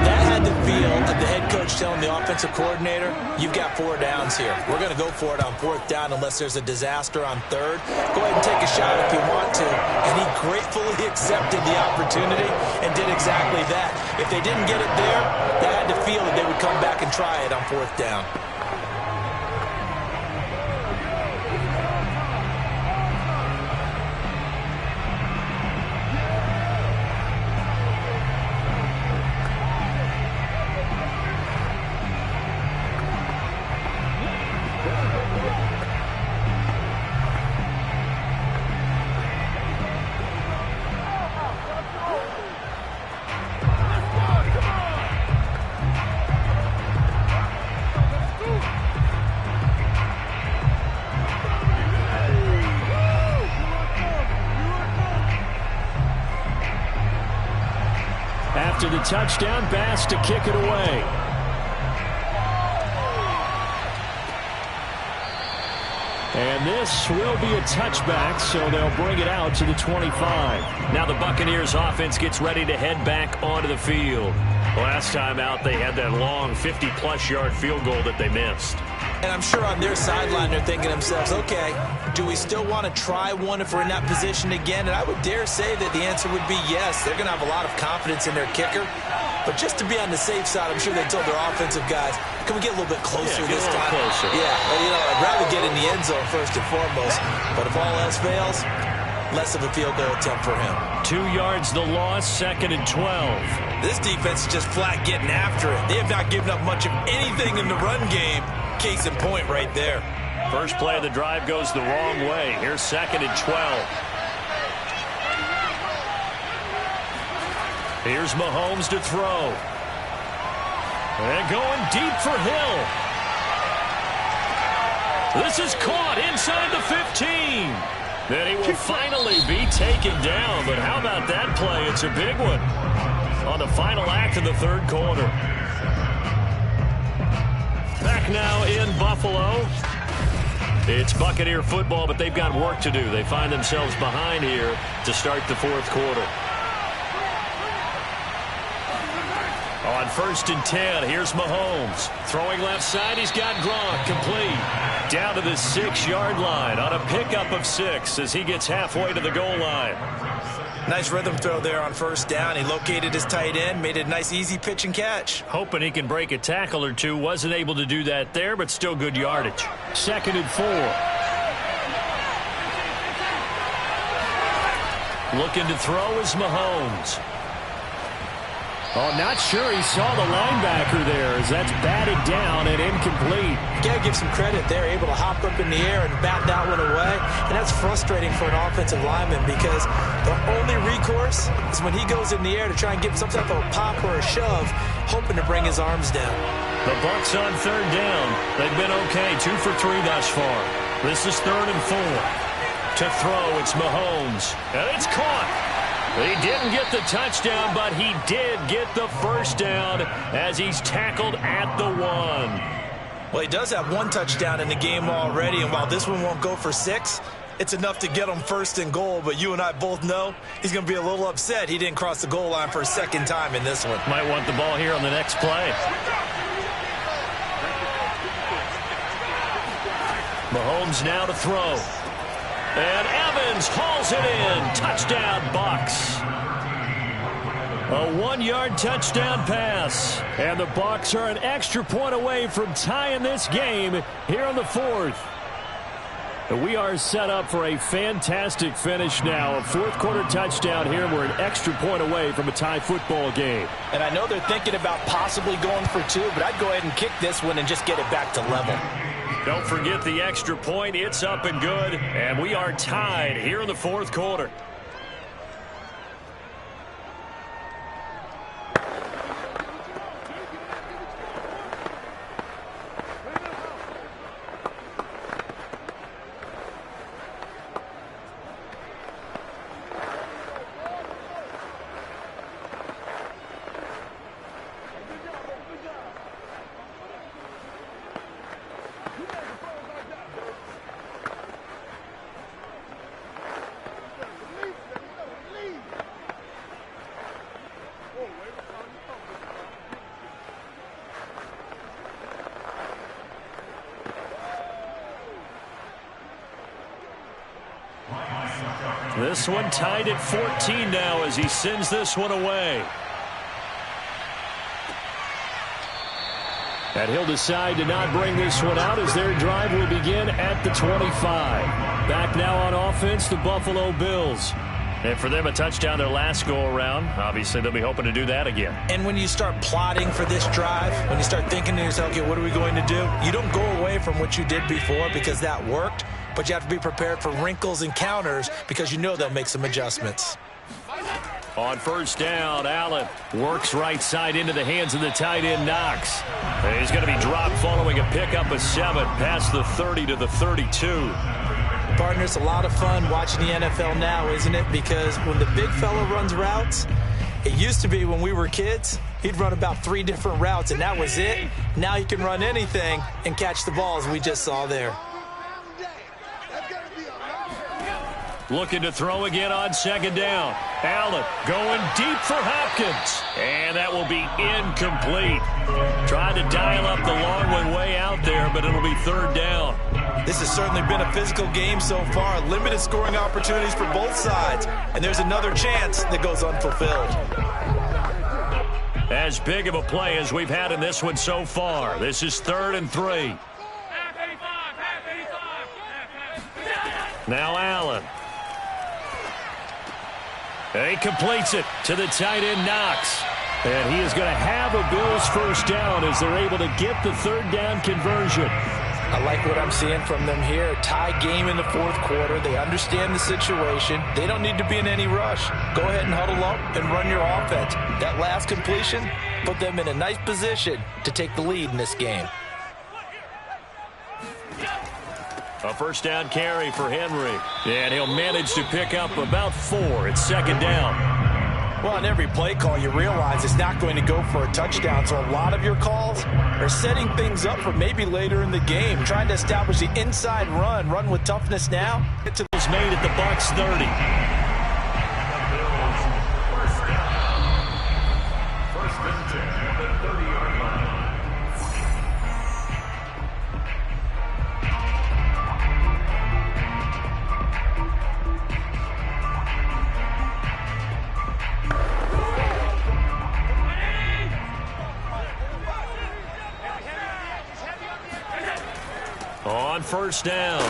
Speaker 2: That had the feel of the head coach telling the offensive coordinator, you've got 4 downs here. We're going to go for it on 4th down unless there's a disaster on 3rd. Go ahead and take a shot if you want to. And he gratefully accepted the opportunity and did exactly that. If they didn't get it there, they had to feel that they would come back and try it on 4th down.
Speaker 1: After the touchdown, Bass to kick it away. And this will be a touchback, so they'll bring it out to the 25. Now the Buccaneers offense gets ready to head back onto the field. Last time out, they had that long 50-plus yard field goal that they missed.
Speaker 2: And I'm sure on their sideline they're thinking to themselves, okay, do we still want to try one if we're in that position again? And I would dare say that the answer would be yes. They're going to have a lot of confidence in their kicker. But just to be on the safe side, I'm sure they told their offensive guys, can we get a little bit closer this time?
Speaker 1: Closer.
Speaker 2: Yeah, well, you know, I'd rather get in the end zone first and foremost. But if all else fails, less of a field goal attempt for him.
Speaker 1: 2 yards the loss, 2nd and 12.
Speaker 2: This defense is just flat getting after it. They have not given up much of anything in the run game. Case in point right there.
Speaker 1: First play of the drive goes the wrong way. Here's 2nd and 12. Here's Mahomes to throw. And going deep for Hill. This is caught inside the 15. Then he will finally be taken down. But how about that play? It's a big one on the final act of the 3rd quarter. Back now in Buffalo. It's Buccaneer football, but they've got work to do. They find themselves behind here to start the fourth quarter. On 1st and 10, here's Mahomes. Throwing left side, he's got Gronk, complete. Down to the 6-yard line on a pickup of 6 as he gets halfway to the goal line.
Speaker 2: Nice rhythm throw there on 1st down. He located his tight end, made it a nice easy pitch and catch.
Speaker 1: Hoping he can break a tackle or two. Wasn't able to do that there, but still good yardage. 2nd and 4. Looking to throw is Mahomes. Oh, not sure he saw the linebacker there as that's batted down and incomplete.
Speaker 2: You got to give some credit there, able to hop up in the air and bat that one away. And that's frustrating for an offensive lineman because the only recourse is when he goes in the air to try and get some type of a pop or a shove, hoping to bring his arms down.
Speaker 1: The Bucs on 3rd down. They've been okay, 2 for 3 thus far. This is 3rd and 4. To throw, it's Mahomes. And it's caught. He didn't get the touchdown, but he did get the first down as he's tackled at the 1.
Speaker 2: Well, he does have 1 touchdown in the game already, and while this one won't go for 6, it's enough to get him 1st and goal. But you and I both know he's going to be a little upset he didn't cross the goal line for a 2nd time in this one.
Speaker 1: Might want the ball here on the next play. Mahomes now to throw. And Evans hauls it in. Touchdown, Bucs. A 1-yard touchdown pass. And the Bucs are an extra point away from tying this game here on the 4th. We are set up for a fantastic finish now. A 4th quarter touchdown here. We're an extra point away from a tie football game.
Speaker 2: And I know they're thinking about possibly going for 2, but I'd go ahead and kick this one and just get it back to level.
Speaker 1: Don't forget the extra point. It's up and good. And we are tied here in the 4th quarter. This one tied at 14 now as he sends this one away. And he'll decide to not bring this one out as their drive will begin at the 25. Back now on offense, the Buffalo Bills. And for them, a touchdown their last go-around. Obviously, they'll be hoping to do that again.
Speaker 2: And when you start plotting for this drive, when you start thinking to yourself, okay, what are we going to do? You don't go away from what you did before because that worked, but you have to be prepared for wrinkles and counters because you know they'll make some adjustments.
Speaker 1: On 1st down, Allen works right side into the hands of the tight end, Knox. And he's going to be dropped following a pickup of 7 past the 30 to the 32.
Speaker 2: Partner, it's a lot of fun watching the NFL now, isn't it? Because when the big fella runs routes, it used to be when we were kids, he'd run about 3 different routes, and that was it. Now he can run anything and catch the balls we just saw there.
Speaker 1: Looking to throw again on 2nd down. Allen going deep for Hopkins. And that will be incomplete. Tried to dial up the long one way out there, but it'll be 3rd down.
Speaker 3: This has certainly been a physical game so far. Limited scoring opportunities for both sides. And there's another chance that goes unfulfilled.
Speaker 1: As big of a play as we've had in this one so far. This is 3rd and 3. Now Allen. He completes it to the tight end, Knox. And he is going to have a Bills 1st down as they're able to get the 3rd down conversion.
Speaker 2: I like what I'm seeing from them here. Tie game in the 4th quarter. They understand the situation. They don't need to be in any rush. Go ahead and huddle up and run your offense. That last completion put them in a nice position to take the lead in this game.
Speaker 1: A 1st down carry for Henry. And he'll manage to pick up about 4 at 2nd down.
Speaker 2: Well, on every play call, you realize it's not going to go for a touchdown, so a lot of your calls are setting things up for maybe later in the game, trying to establish the inside run with toughness now.
Speaker 5: It's made at the Bucs 30.
Speaker 6: First and 10 at the 30-yard line.
Speaker 5: On first down,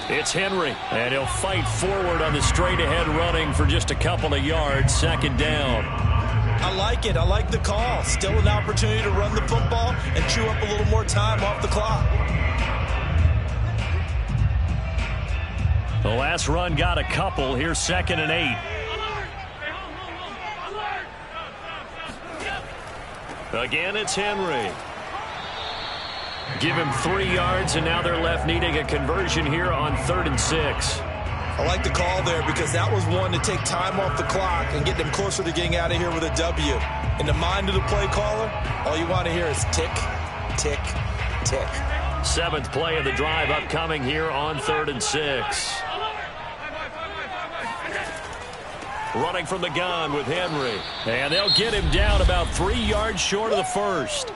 Speaker 5: it's Henry, and he'll fight forward on the straight-ahead running for just a couple of yards. Second down.
Speaker 2: I like it. I like the call. Still an opportunity to run the football and chew up a little more time off the clock.
Speaker 5: The last run got a couple. Here's 2nd and 8. Again, it's Henry. Give him 3 yards, and now they're left needing a conversion here on 3rd and 6.
Speaker 3: I like the call there because that was one to take time off the clock and get them closer to getting out of here with a W. In the mind of the play caller, all you want to hear is tick, tick, tick.
Speaker 5: 7th play of the drive upcoming here on 3rd and 6. Running from the gun with Henry. And they'll get him down about 3 yards short of the first.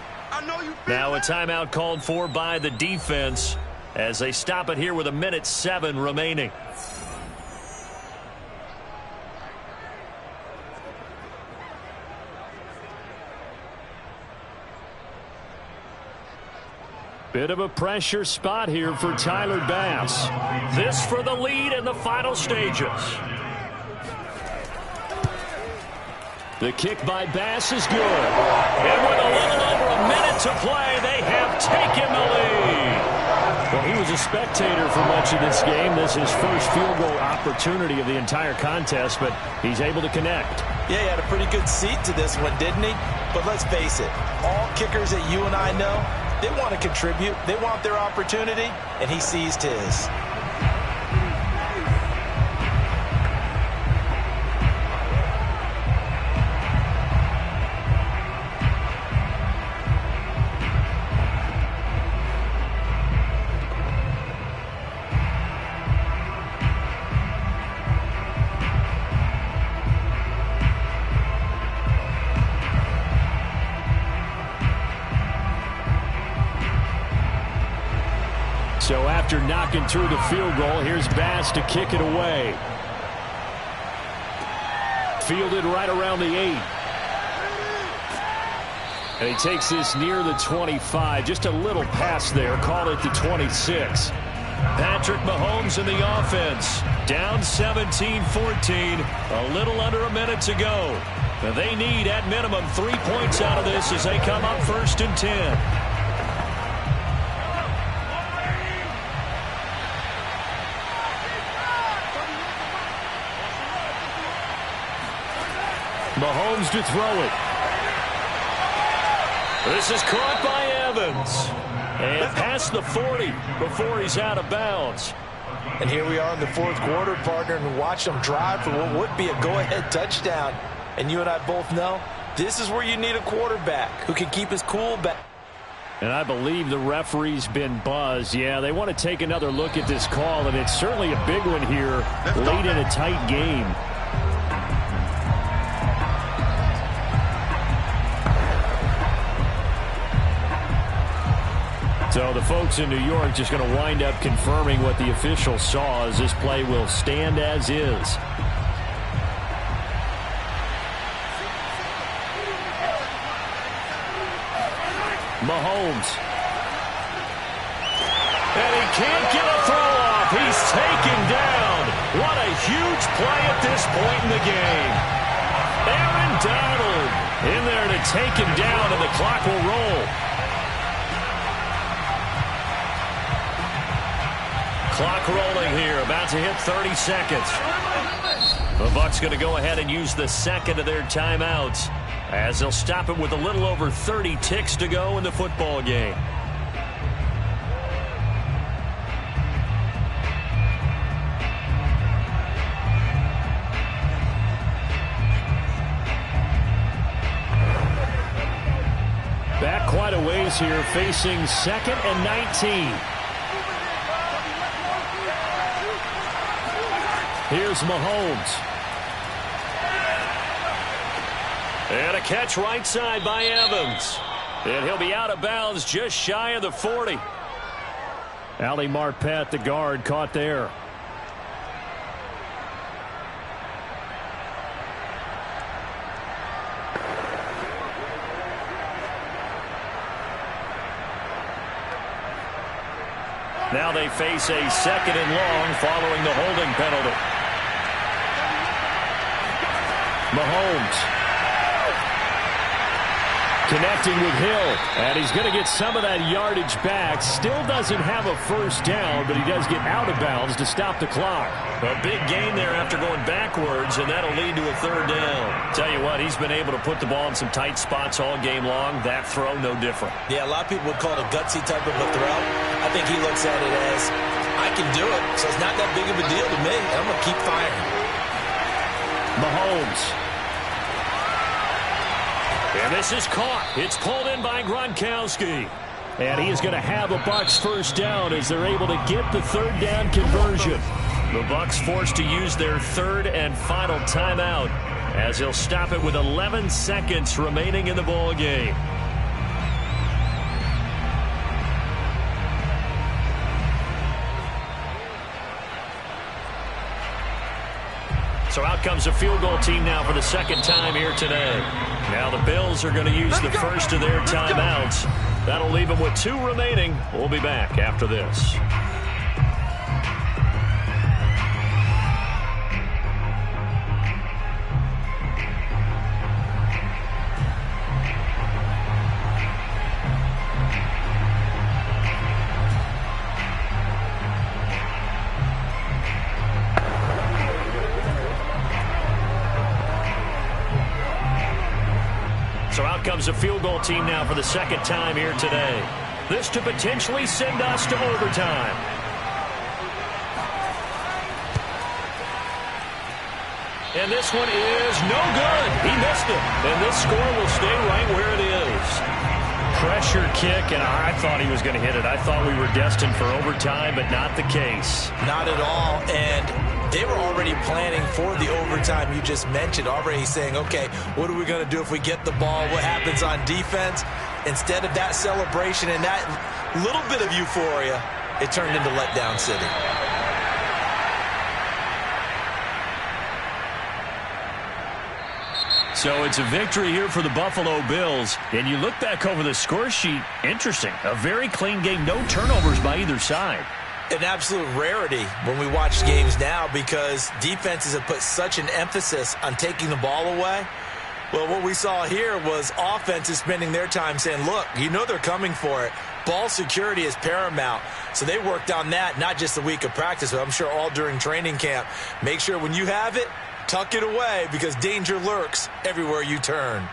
Speaker 5: Now a timeout called for by the defense as they stop it here with 1:07 remaining. Bit of a pressure spot here for Tyler Bass. This for the lead in the final stages. The kick by Bass is good. And with a little over a minute to play, they have taken the lead. Well, he was a spectator for much of this game. This is his first field goal opportunity of the entire contest, but he's able to connect.
Speaker 2: Yeah, he had a pretty good seat to this one, didn't he? But let's face it, all kickers that you and I know, they want to contribute. They want their opportunity, and he seized his.
Speaker 5: So after knocking through the field goal, here's Bass to kick it away. Fielded right around the 8. And he takes this near the 25. Just a little pass there. Call it the 26. Patrick Mahomes in the offense. Down 17-14. A little under a minute to go. They need at minimum 3 points out of this as they come up 1st and 10. Mahomes to throw it. This is caught by Evans. And past the 40 before he's out of bounds.
Speaker 2: And here we are in the 4th quarter, partner, and watch them drive for what would be a go-ahead touchdown. And you and I both know this is where you need a quarterback who can keep his cool back.
Speaker 5: And I believe the referee's been buzzed. Yeah, they want to take another look at this call, and it's certainly a big one here late in a tight game. So the folks in New York just going to wind up confirming what the officials saw as this play will stand as is. Mahomes. And he can't get a throw off. He's taken down. What a huge play at this point in the game. Aaron Donald in there to take him down, and the clock will roll. Clock rolling here, about to hit 30 seconds. The Bucs going to go ahead and use the second of their timeouts as they'll stop it with a little over 30 ticks to go in the football game.
Speaker 1: ways here, facing 2nd and 19. Here's Mahomes. And a catch right side by Evans. And he'll be out of bounds just shy of the 40. Ali Marpet, the guard, caught there. Now they face a 2nd and long following the holding penalty. Mahomes connecting with Hill, and he's going to get some of that yardage back. Still doesn't have a first down, but he does get out of bounds to stop the clock.
Speaker 5: A big gain there after going backwards, and that'll lead to a 3rd down.
Speaker 1: Tell you what, he's been able to put the ball in some tight spots all game long. That throw, no different.
Speaker 2: Yeah, a lot of people would call it a gutsy type of a throw. I think he looks at it as, I can do it, so it's not that big of a deal to me. I'm going to keep firing.
Speaker 1: Mahomes. And this is caught. It's pulled in by Gronkowski. And he is going to have a Bucs first down as they're able to get the 3rd down conversion. The Bucs forced to use their 3rd and final timeout as he'll stop it with 11 seconds remaining in the ball game. So out comes a field goal team now for the 2nd time here today. Now the Bills are going to use the first of their timeouts. That'll leave them with 2 remaining. We'll be back after this. So out comes a field goal team now for the 2nd time here today. This to potentially send us to overtime. And this one is no good. He missed it. And this score will stay right where it is. Pressure kick, and I thought he was going to hit it. I thought we were destined for overtime, but not the case.
Speaker 2: Not at all. And they were already planning for the overtime you just mentioned, already saying, okay, what are we going to do if we get the ball? What happens on defense? Instead of that celebration and that little bit of euphoria, it turned into letdown city.
Speaker 1: So it's a victory here for the Buffalo Bills. And you look back over the score sheet, interesting. A very clean game, no turnovers by either side.
Speaker 2: An absolute rarity when we watch games now because defenses have put such an emphasis on taking the ball away. Well, what we saw here was offenses spending their time saying, look, you know they're coming for it. Ball security is paramount. So they worked on that, not just a week of practice, but I'm sure all during training camp. Make sure when you have it, tuck it away because danger lurks everywhere you turn.